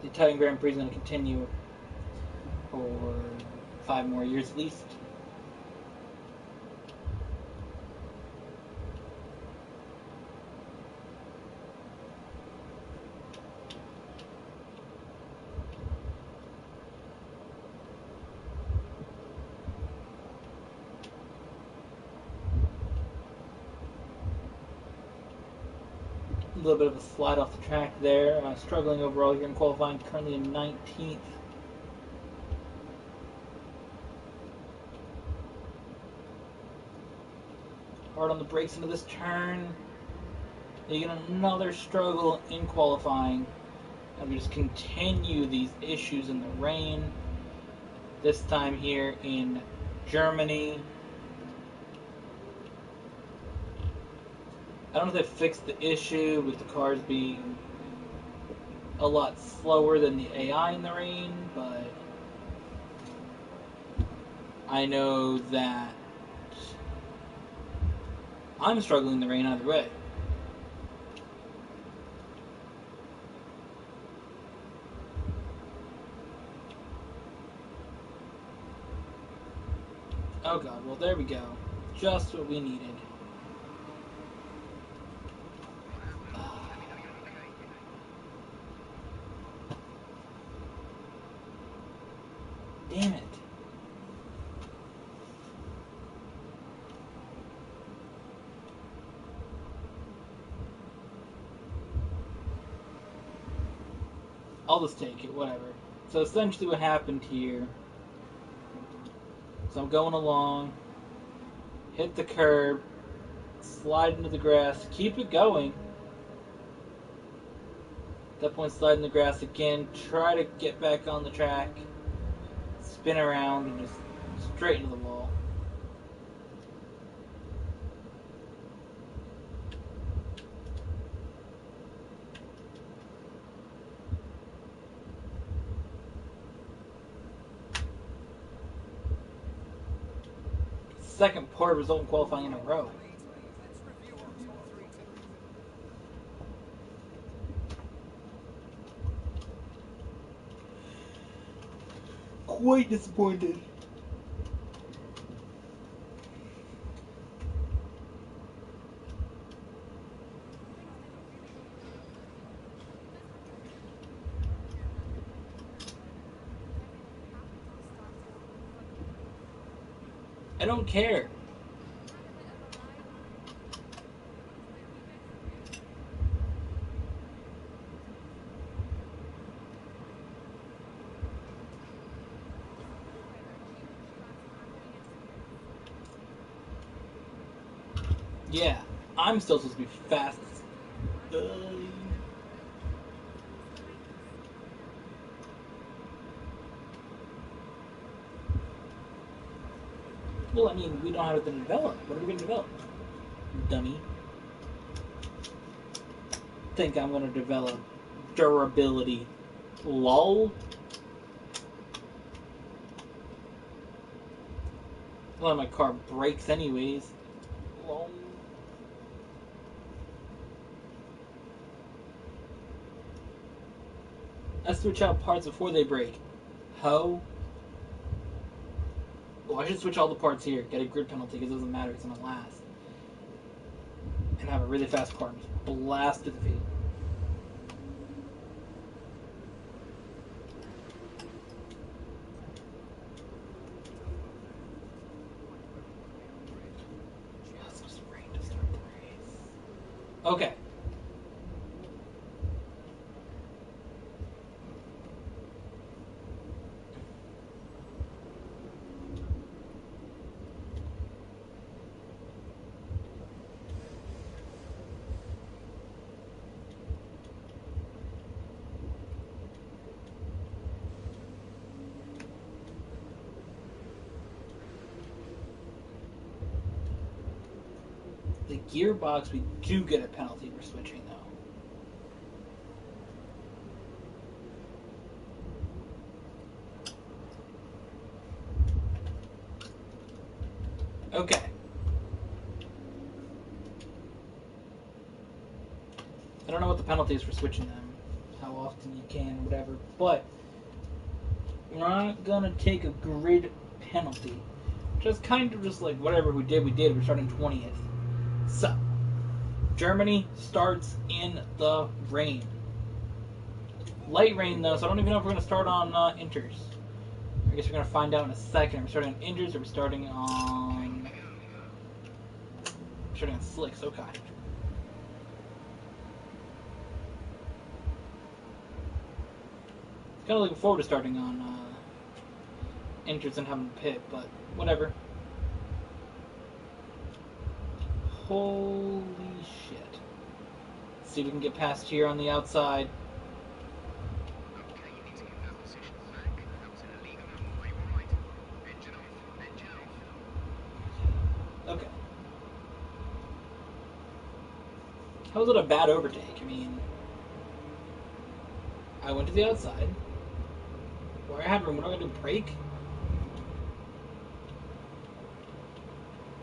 The Italian Grand Prix is going to continue for 5 more years at least. A little bit of a slide off the track there. Struggling overall here in qualifying, currently in 19th. Hard on the brakes into this turn. You get another struggle in qualifying. And we just continue these issues in the rain. This time here in Germany. I don't know if they fixed the issue with the cars being a lot slower than the AI in the rain, but I know that I'm struggling in the rain either way. Oh god, well there we go. Just what we needed. Damn it. I'll just take it, whatever. So essentially what happened here, so I'm going along, hit the curb, slide into the grass, keep it going. At that point, slide in the grass again, try to get back on the track, spin around, and just straight into the wall. Second poor result in qualifying in a row. Let's review our top 3 today. Quite disappointed. I don't care. Yeah, I'm still supposed to be fast. Well, I mean, we don't have anything to develop. What are we going to develop? Dummy. Think I'm going to develop durability. Lol. Well, my car breaks anyways. Lol. I switch out parts before they break. Ho. Well, I should switch all the parts here. Get a grid penalty because it doesn't matter. It's going to last. And have a really fast car. Just blast to the field. Just rain to start the race. Okay. The gearbox, we do get a penalty for switching, though. Okay. I don't know what the penalty is for switching them, how often you can, whatever, but we're not gonna take a grid penalty. Just kind of just like whatever we did, we're starting 20th. So, Germany starts in the rain. Light rain though, so I don't even know if we're gonna start on inters. I guess we're gonna find out in a second. Are we starting on inters or are we starting on... We're starting on slicks, okay. Kind of looking forward to starting on inters and having a pit, but whatever. Holy shit. Let's see if we can get past here on the outside. Okay, you need to get that position back. That was an illegal move. You were right. Engine off. Engine off. Okay. How was it a bad overtake? I mean, I went to the outside. Where I had room, what am I going to do? Brake?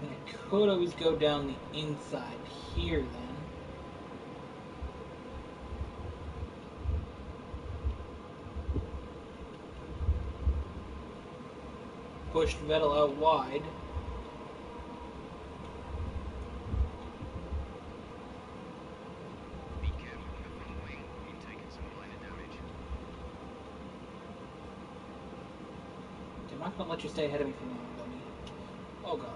And I could always go down the inside here then. Pushed Vettel out wide. Be careful on the front wing. You've taken some minor damage. I'm not going to let you stay ahead of me for long, dummy. Oh god.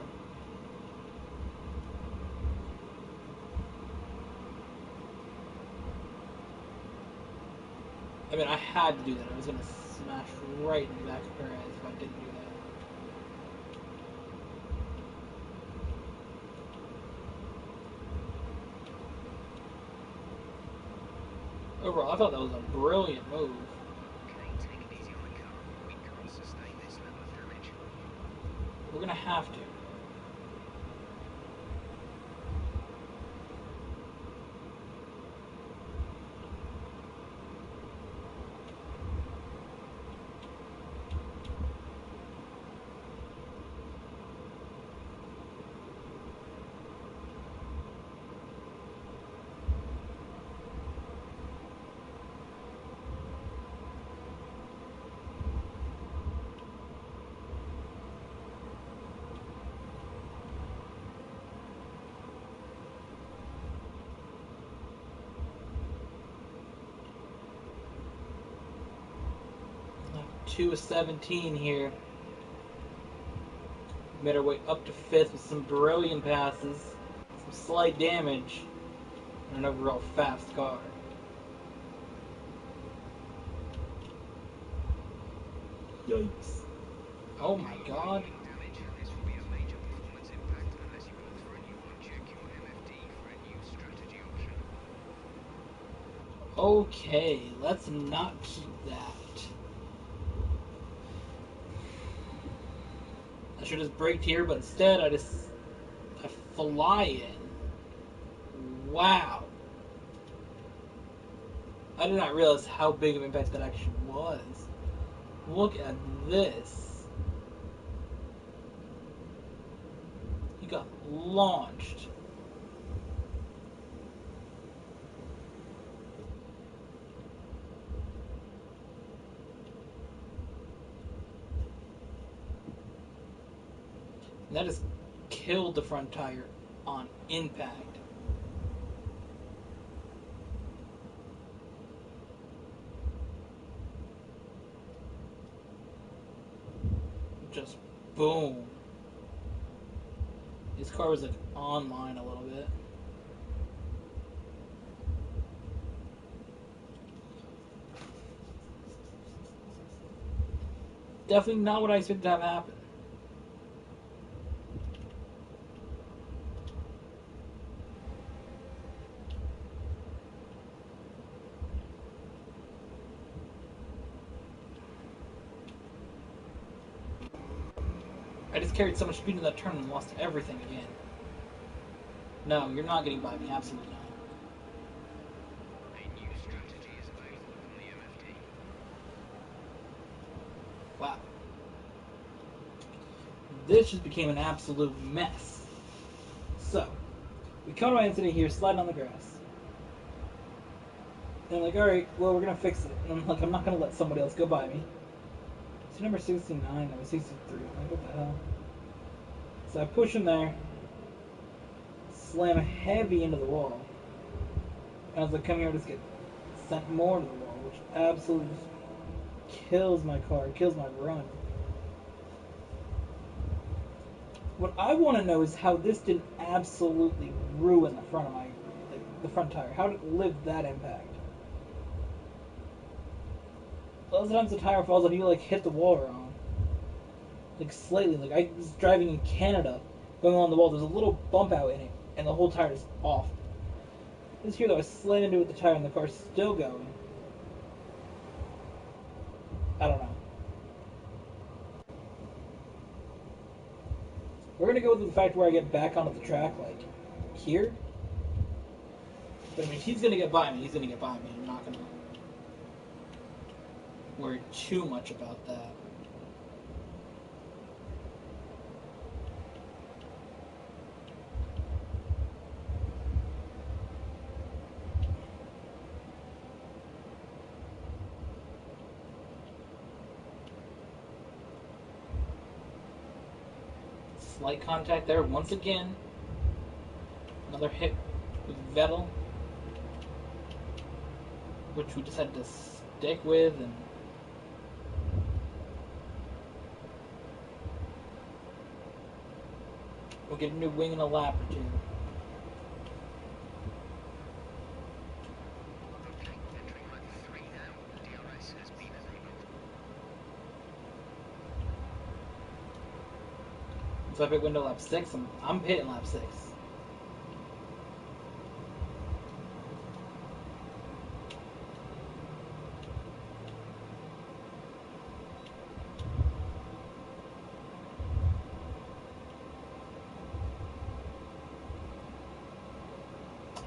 I mean, I had to do that. I was going to smash right in the back of Perez if I didn't do that. Overall, I thought that was a brilliant move. Okay, take it easy on the car. We can't sustain this level of damage. We're going to have to. Two of 17 here. Made our way up to 5th with some brilliant passes, some slight damage, and an overall fast car. Yikes. Oh my god. Damage. This will be a major performance impact unless you opt for a new one. Check your MFD for a new strategy option. Okay, let's not keep that. I should have braked here, but instead I fly in. Wow. I did not realize how big of an impact that actually was. Look at this. He got launched. And that has killed the front tire on impact. Just boom. His car was like online a little bit. Definitely not what I expected to have happen. I just carried so much speed in that turn and lost everything again. No, you're not getting by me. Absolutely not. A new strategy is available from the MFT. Wow. This just became an absolute mess. So, we come to my incident here, sliding on the grass. And I'm like, alright, well, we're gonna fix it. And I'm like, I'm not gonna let somebody else go by me. So number 69, number 63. I'm like, what the hell? So I push him there, slam heavy into the wall. And as I come here, I just get sent more to the wall, which absolutely just kills my car, kills my run. What I want to know is how this didn't absolutely ruin the front of my, like, the front tire. How did it live that impact? A lot of times the tire falls off, you like hit the wall wrong, like slightly. Like I was driving in Canada, going along the wall. There's a little bump out in it, and the whole tire is off. This here though, I slammed into it with the tire, and the car's still going. I don't know. We're gonna go with the fact where I get back onto the track, like here. But I mean, if he's gonna get by me, he's gonna get by me. I'm not gonna worry too much about that. Slight contact there once again. Another hit with Vettel, which we just had to stick with, and we'll get a new wing in a lap or two. Okay, entering lap 3 now. DRS has been enabled. So if I hit window lap 6, I'm hitting lap 6.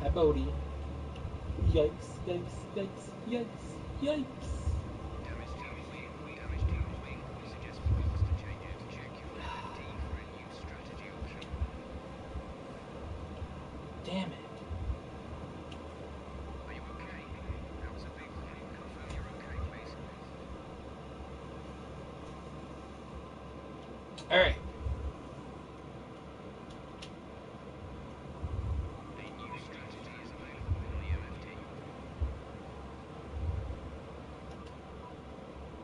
Hi, Bodie. Yikes, yikes, yikes, yikes, yikes. Damage to your wing. Damage to your wing. We suggest fast to change it. Check your MFT for a new strategy option. Damn it. Are you okay? That was a big one. Confirm you're okay, please. Alright. A new strategy is available from the MFT.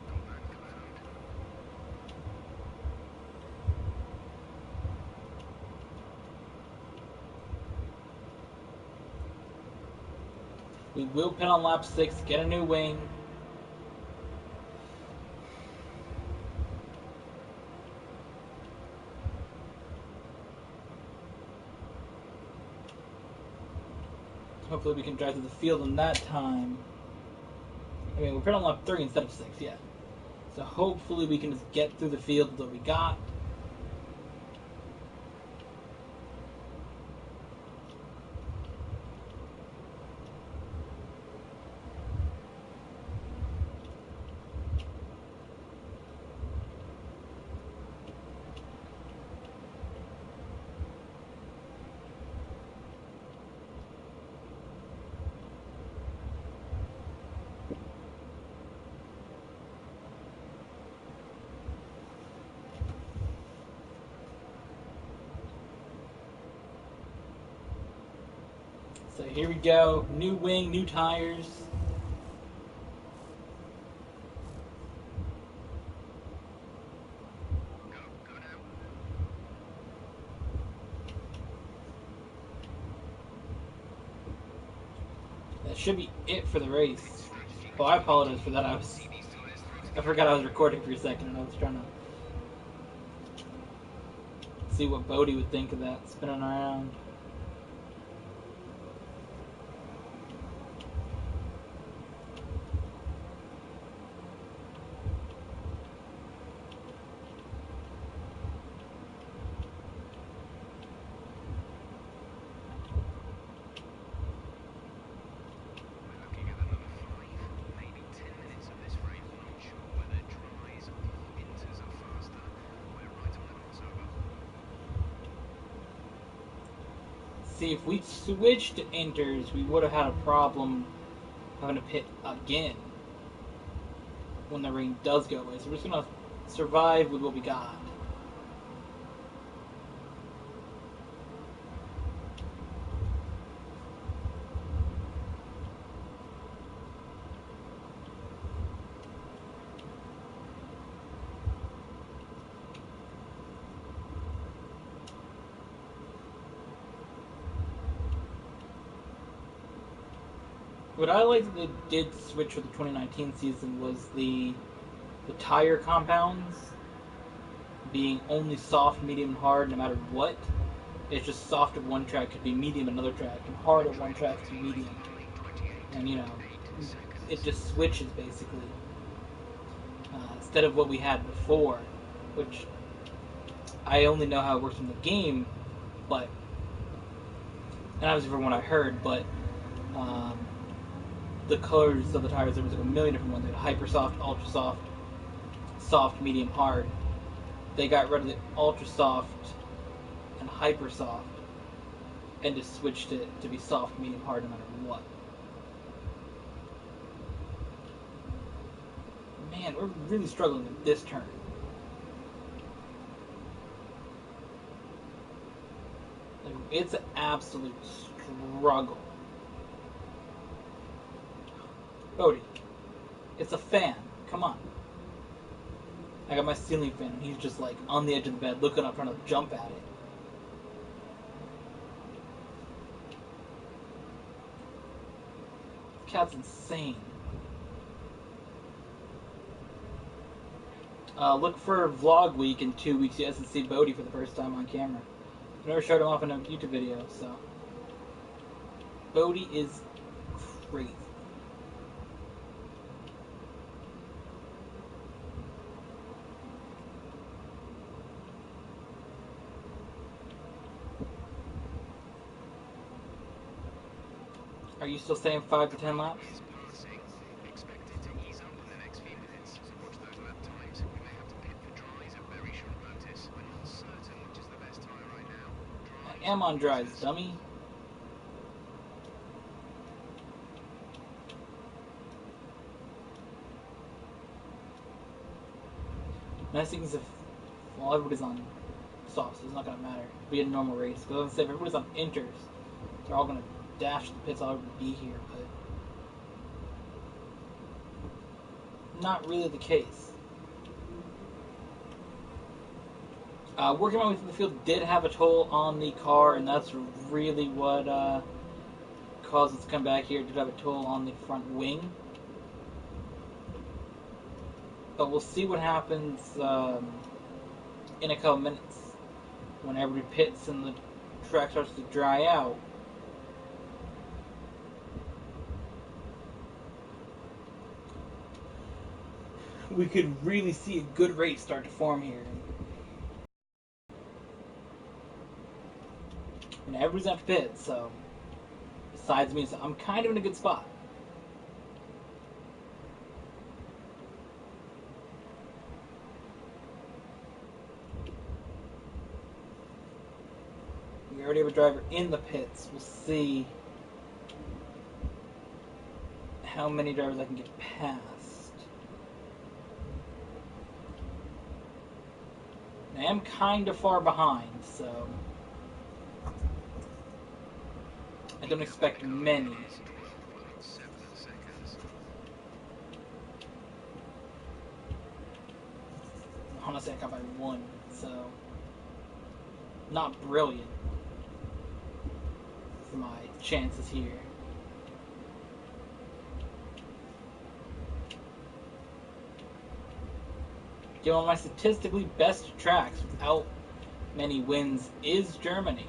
Got that confirmed. We will pin on lap 6, get a new wing. Hopefully we can drive through the field in that time. I mean, we're pin on lap 3 instead of 6, yeah. So hopefully we can just get through the field with what we got. So here we go. New wing, new tires. Go now. That should be it for the race. Oh, I apologize for that. I forgot I was recording for a second, and I was trying to see what Bodie would think of that spinning around. See, if we switched to inters, we would have had a problem having to pit again when the rain does go away. So we're just gonna survive with what we got. What I liked that they did switch for the 2019 season was the tire compounds being only soft, medium, and hard no matter what. It's just soft at one track could be medium at another track, and hard at one track could be medium. And you know, it just switches basically. Instead of what we had before, which I only know how it works in the game, but and obviously from what I heard, but the colors of the tires, there was like a million different ones. They had hyper soft, ultra soft, soft, medium, hard. They got rid of the ultra soft and hyper soft and just switched it to be soft, medium, hard no matter what. Man, we're really struggling with this turn. Like, it's an absolute struggle. Bodie, it's a fan. Come on. I got my ceiling fan, and he's just like on the edge of the bed, looking up, trying to jump at it. This cat's insane. Look for Vlog Week in 2 weeks. You guys can see Bodie for the first time on camera. I never showed him off in a YouTube video, so. Bodie is crazy. Are you still saying 5 to 10 laps? Is passing. Expected to ease up in the next few minutes. So watch those lap times. We may have to pit for dries at very short notice. We're not certain which is the best tyre right now. Dries. I am on dries, dummy. Nice thing is if, well, everybody's on softs, so it's not going to matter. It'll be a normal race. But I was going to say, if everybody's on inters, they're all going to dash the pits all over to be here, but not really the case. Working my way through the field did have a toll on the car, and that's really what caused us to come back here. It did have a toll on the front wing. But we'll see what happens in a couple minutes when everybody pits and the track starts to dry out. We could really see a good race start to form here. And everybody's at pit, so besides me, so I'm kind of in a good spot. We already have a driver in the pits. We'll see how many drivers I can get past. I am kind of far behind, so I don't expect many. 12.7 seconds. Honestly, I got by 1, so not brilliant for my chances here. One of my statistically best tracks without many wins is Germany.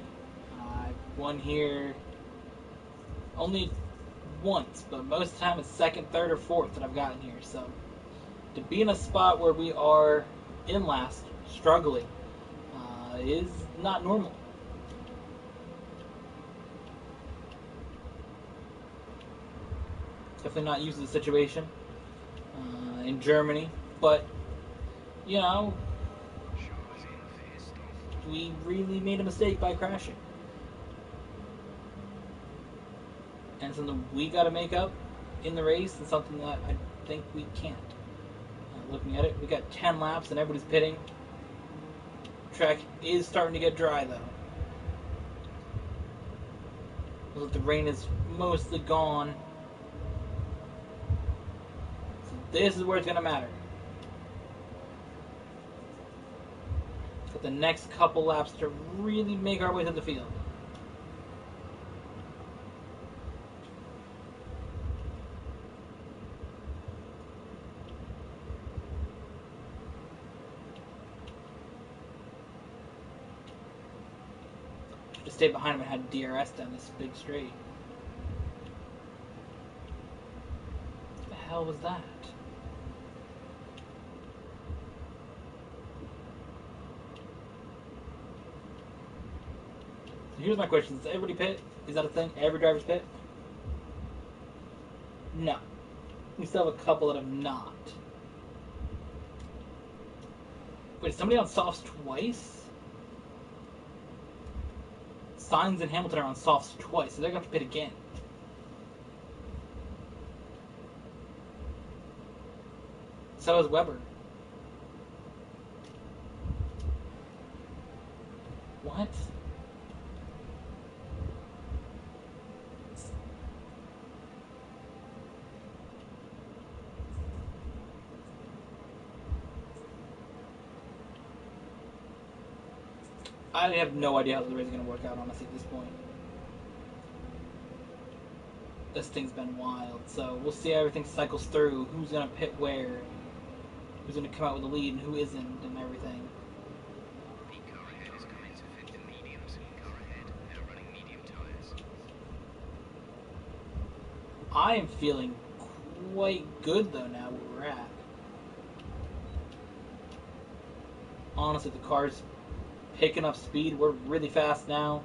I've won here only once, but most of the time it's second, third, or fourth that I've gotten here. So to be in a spot where we are in last, struggling, is not normal. Definitely not used to the situation in Germany, but you know, we really made a mistake by crashing. and something we got to make up in the race, and something that I think we can't. Looking at it, we got 10 laps and everybody's pitting. Track is starting to get dry though. Looks like the rain is mostly gone. So this is where it's going to matter. Got the next couple laps to really make our way through the field. Just stayed behind him and had DRS down this big straight. What the hell was that? So here's my question. Does everybody pit? Is that a thing? Every driver's pit? No. We still have a couple that have not. Wait, is somebody on softs twice? Sainz and Hamilton are on softs twice, so they're going to have to pit again. So is Weber. What? I have no idea how the race is going to work out, honestly, at this point. This thing's been wild, so we'll see how everything cycles through. Who's going to pit where, who's going to come out with the lead, and who isn't, and everything. The car ahead is coming to fit the mediums. Car ahead, now running medium tyres. I am feeling quite good, though, now where we're at. Honestly, the car's picking up speed. We're really fast now.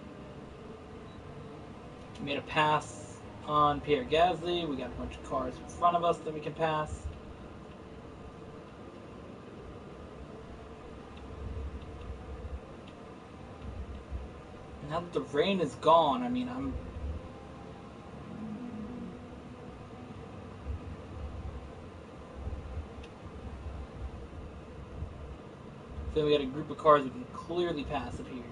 We made a pass on Pierre Gasly. We got a bunch of cars in front of us that we can pass. Now that the rain is gone, I mean, I feel we got a group of cars we can clearly pass up here.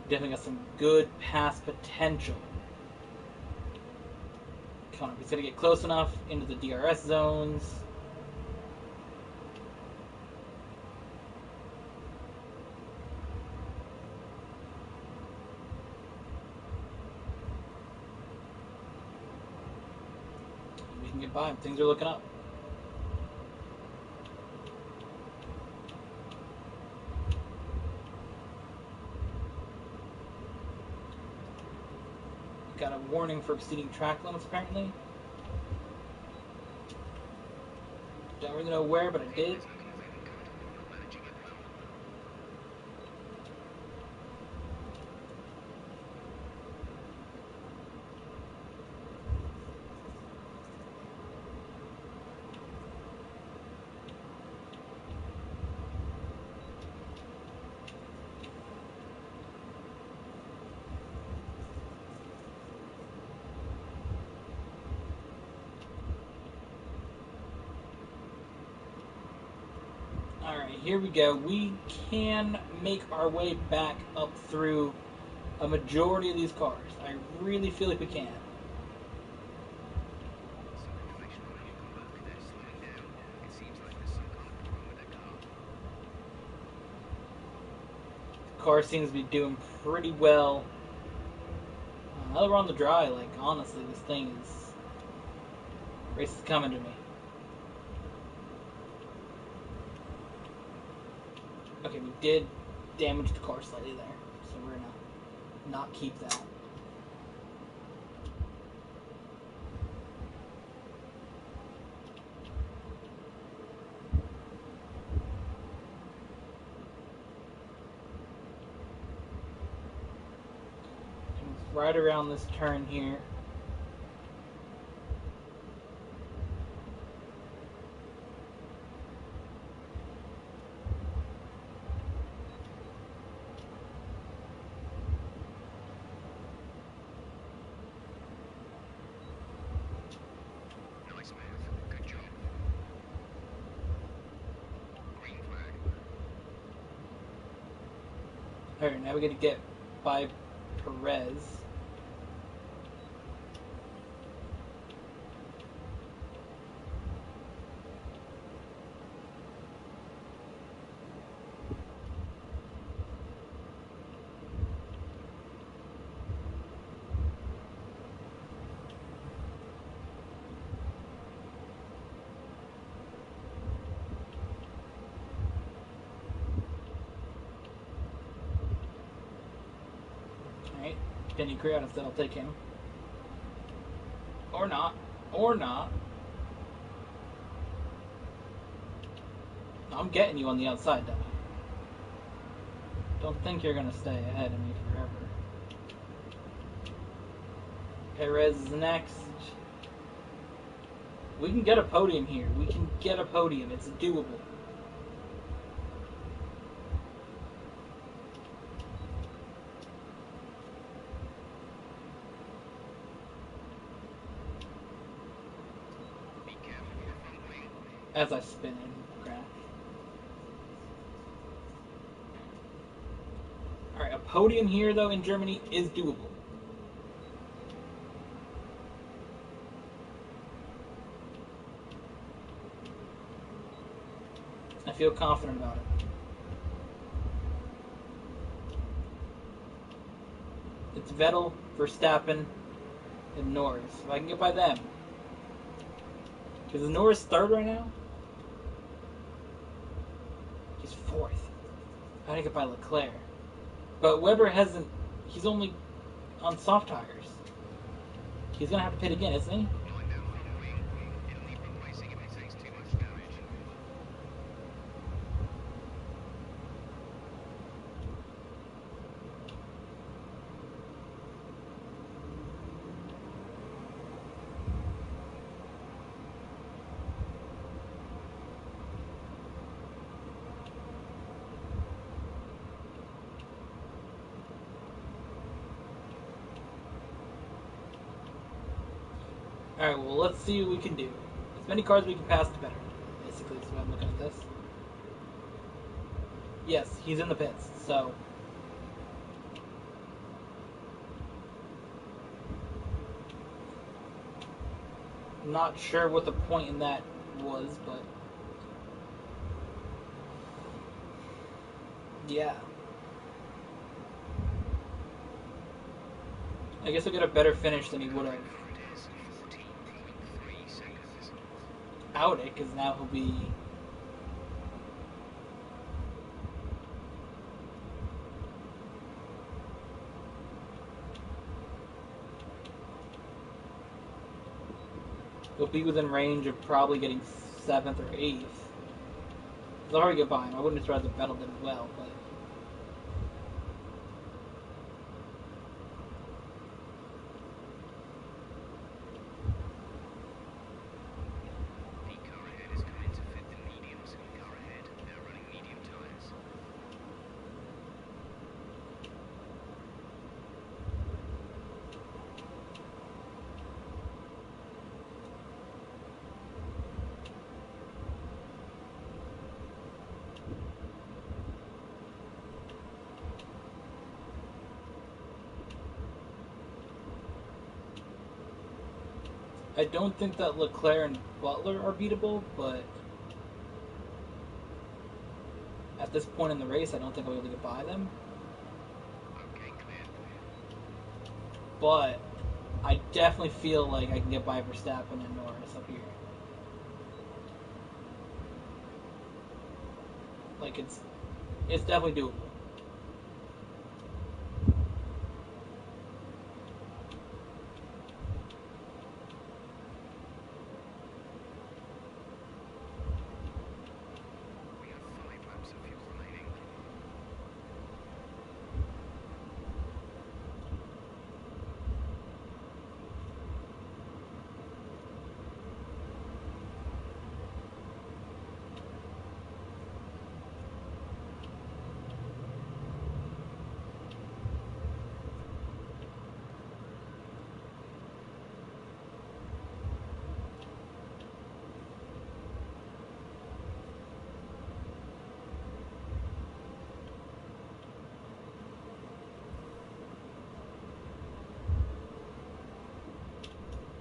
Definitely got some good pass potential. Come on, we just gotta get close enough into the DRS zones. We can get by. Things are looking up. Got a warning for exceeding track limits, apparently. Don't really know where, but I did. Alright, here we go. We can make our way back up through a majority of these cars. I really feel like we can. Some information on it. Look, they're slowing down. It seems like there's some kind of problem with their car. The car seems to be doing pretty well. Now that we're on the dry, like, honestly, this thing is... race is coming to me. Okay, we did damage the car slightly there, so we're gonna not keep that. And right around this turn here. Alright, now we gotta get by Perez. Alright, Danny Creative said I'll take him. Or not. Or not. I'm getting you on the outside, Danny. Don't think you're gonna stay ahead of me forever. Perez is next. We can get a podium here. We can get a podium. It's doable. Be careful with the front wing. As I spin and crash. Alright, a podium here, though, in Germany is doable. I feel confident about it. It's Vettel, Verstappen, and Norris. If I can get by them. Is Norris third right now? He's fourth. How do I get by Leclerc? But Weber hasn't... He's only on soft tires. He's going to have to pit again, isn't he? Mind that front wing. It'll need replacing if it takes too much damage. Alright, well, let's see what we can do. As many cars we can pass, the better. Basically, is the way I'm looking at this. Yes, he's in the pits, so... Not sure what the point in that was, but... Yeah. I guess he'll get a better finish than he would have. It is 14.3 seconds. Out it, because now he'll be... He'll be within range of probably getting 7th or 8th. I'll already get by him. I wouldn't be surprised if Vettel did well, but... The car ahead is coming to fit the mediums. The car ahead, they're running medium tyres. I don't think that Leclerc and Butler are beatable, but at this point in the race, I don't think I'll be able to get by them. Okay, clear. But I definitely feel like I can get by Verstappen and Norris up here. Like, it's definitely doable. We have 5 laps of fuel remaining.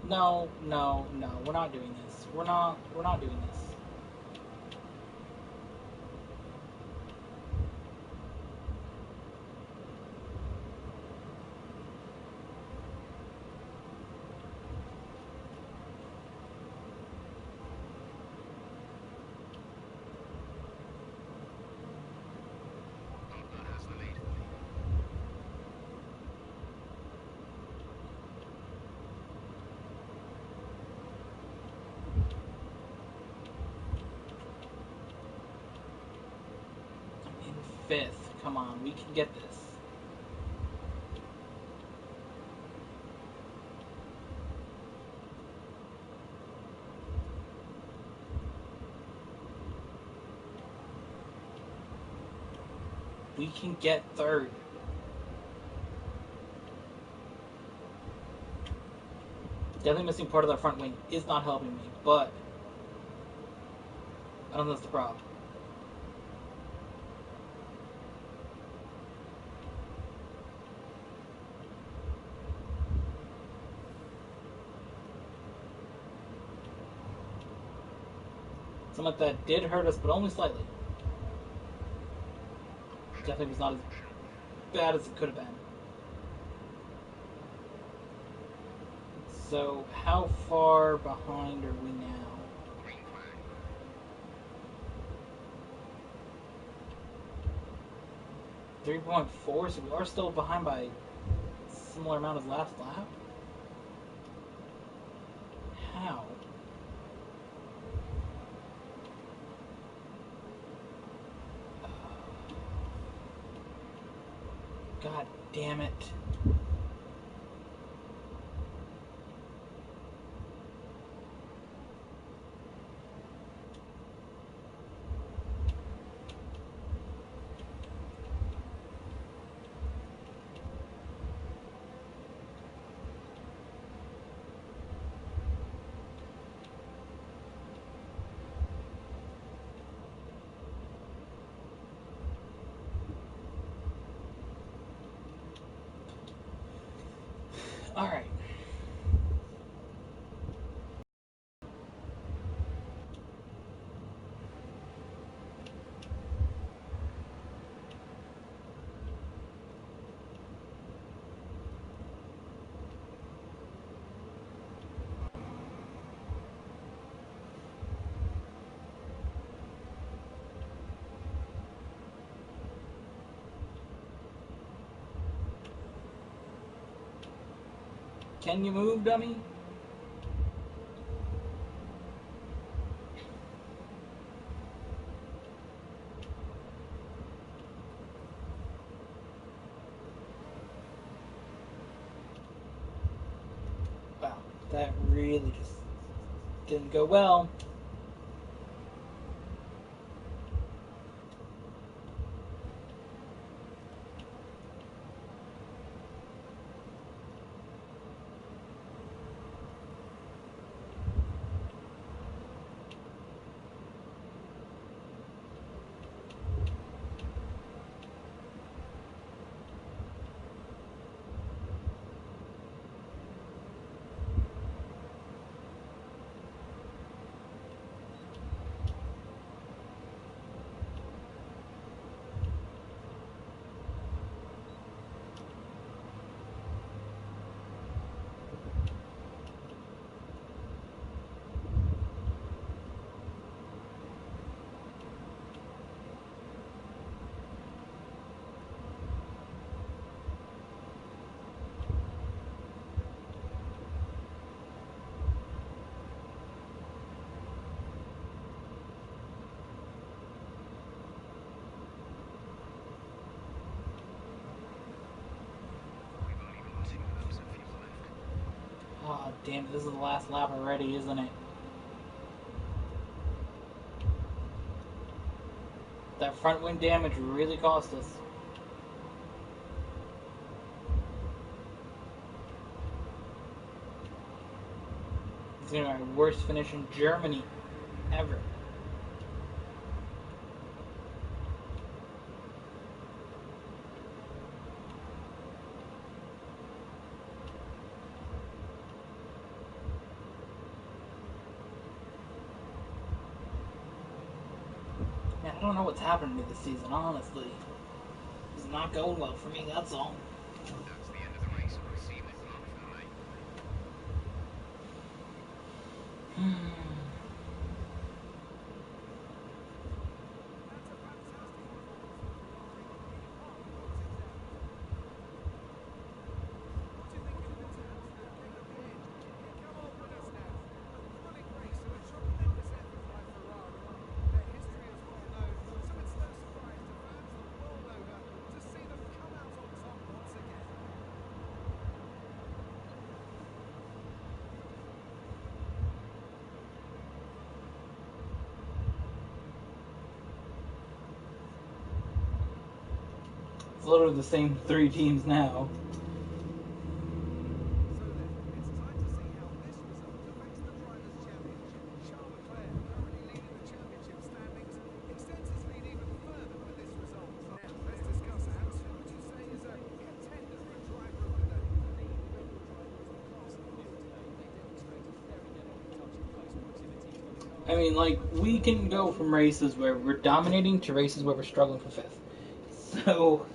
No, no, no. We're not doing this. We're not doing this. Partner has the lead. In fifth. Come on, we can get this. We can get third. Definitely missing part of that front wing is not helping me, but I don't think that's the problem. Something like that did hurt us, but only slightly. Definitely was not as bad as it could have been. So, how far behind are we now? Green flag. 3.4, so we are still behind by a similar amount as last lap? How? God damn it. Alright. Can you move, dummy? Wow, that really just didn't go well. We've only got 2 laps of fuel left. Oh, damn it, this is the last lap already, isn't it? That front wing damage really cost us. It's gonna be our worst finish in Germany ever. I don't know what's happening to me this season, honestly. It's not going well for me, that's all. That's the end of the race. We'll see what luck for the mate. It's literally the same three teams now. I mean, like, we can go from races where we're dominating to races where we're struggling for fifth. So,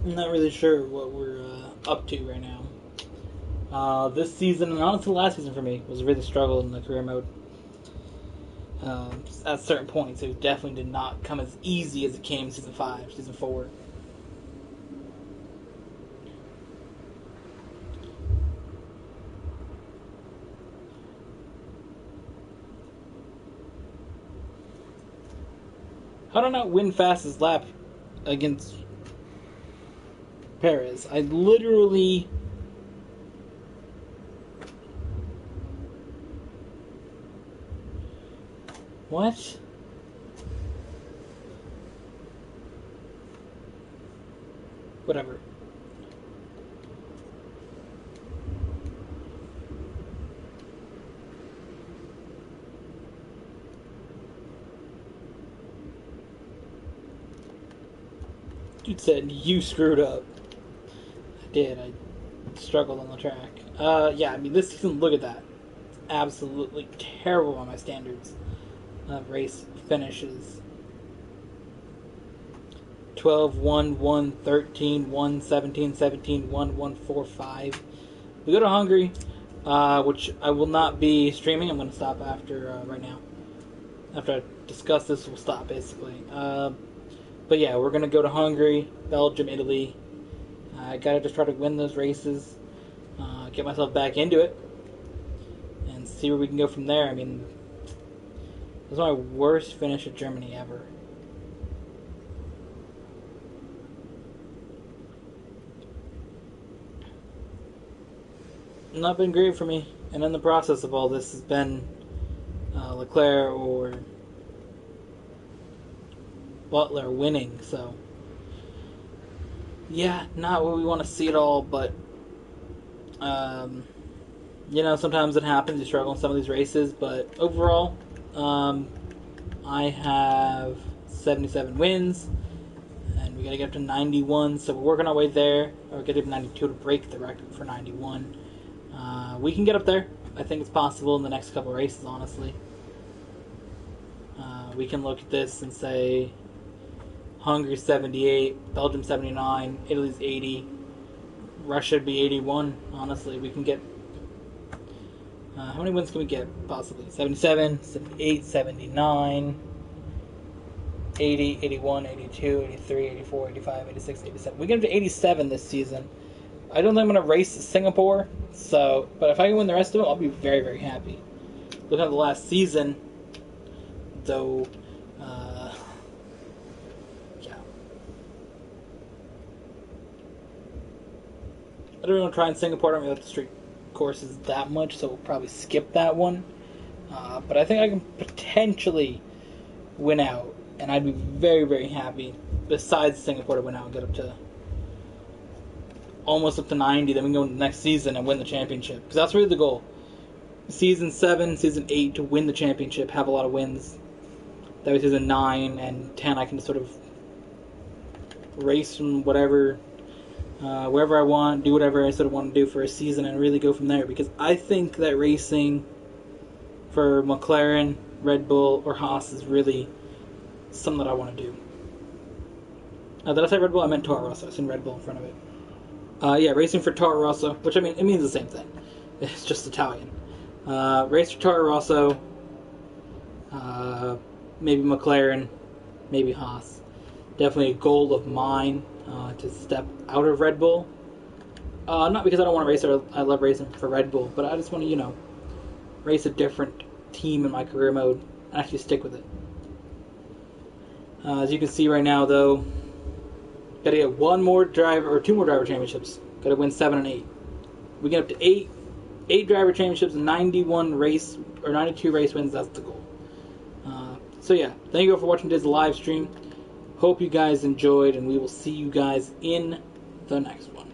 I'm not really sure what we're up to right now. This season, and honestly last season for me, was a really struggle in the career mode. At certain points, it definitely did not come as easy as it came in Season 5, Season 4. How did I not win fastest lap against Perez? I literally... What? Whatever. Dude said, you screwed up. I did. I struggled on the track. Yeah, I mean, this season, look at that. It's absolutely terrible on my standards. Race finishes 12, 1, 1, 13, 1, 17, 17, 1, 1, 4, 5. We go to Hungary, which I will not be streaming. I'm going to stop after right now. After I discuss this, we'll stop, basically. But yeah, we're going to go to Hungary, Belgium, Italy. I got to just try to win those races, get myself back into it, and see where we can go from there. I mean, this is my worst finish at Germany ever. Not been great for me, and in the process of all this has been Leclerc or Butler winning, so yeah, not what we want to see at all, but you know, sometimes it happens, you struggle in some of these races, but overall, I have 77 wins, and we gotta get up to 91, so we're working our way there, or get up to 92 to break the record for 91. We can get up there. I think it's possible in the next couple of races, honestly. We can look at this and say Hungary 78, Belgium 79, Italy's 80, Russia would be 81, honestly. We can get... how many wins can we get, possibly? 77, 78, 79, 80, 81, 82, 83, 84, 85, 86, 87. We get up to 87 this season. I don't think I'm going to race Singapore, so, but if I can win the rest of them, I'll be very, very happy. Looking at the last season, though, yeah. I don't want to try in Singapore. I don't really like the street courses that much, so we'll probably skip that one. But I think I can potentially win out, and I'd be very, very happy, besides Singapore, to win out and get up to almost up to 90, then we can go into the next season and win the championship. Because that's really the goal. Season 7, Season 8, to win the championship, have a lot of wins. That was Season 9 and 10, I can sort of race from whatever wherever I want, do whatever I sort of want to do for a season, and really go from there. Because I think that racing for McLaren, Red Bull, or Haas is really something that I want to do. Did I say Red Bull? I meant Toro Rosso. I seen Red Bull in front of it. Yeah, racing for Toro Rosso, which I mean, it means the same thing. It's just Italian. Race for Toro Rosso, maybe McLaren, maybe Haas. Definitely a goal of mine to step out of Red Bull. Not because I don't want to race or I love racing for Red Bull, but I just want to, race a different team in my career mode and actually stick with it. As you can see right now, though, got to get two more driver championships. Got to win 7 and 8. We get up to eight driver championships, 92 race wins. That's the goal. So yeah, thank you all for watching today's live stream. Hope you guys enjoyed, and we will see you guys in the next one.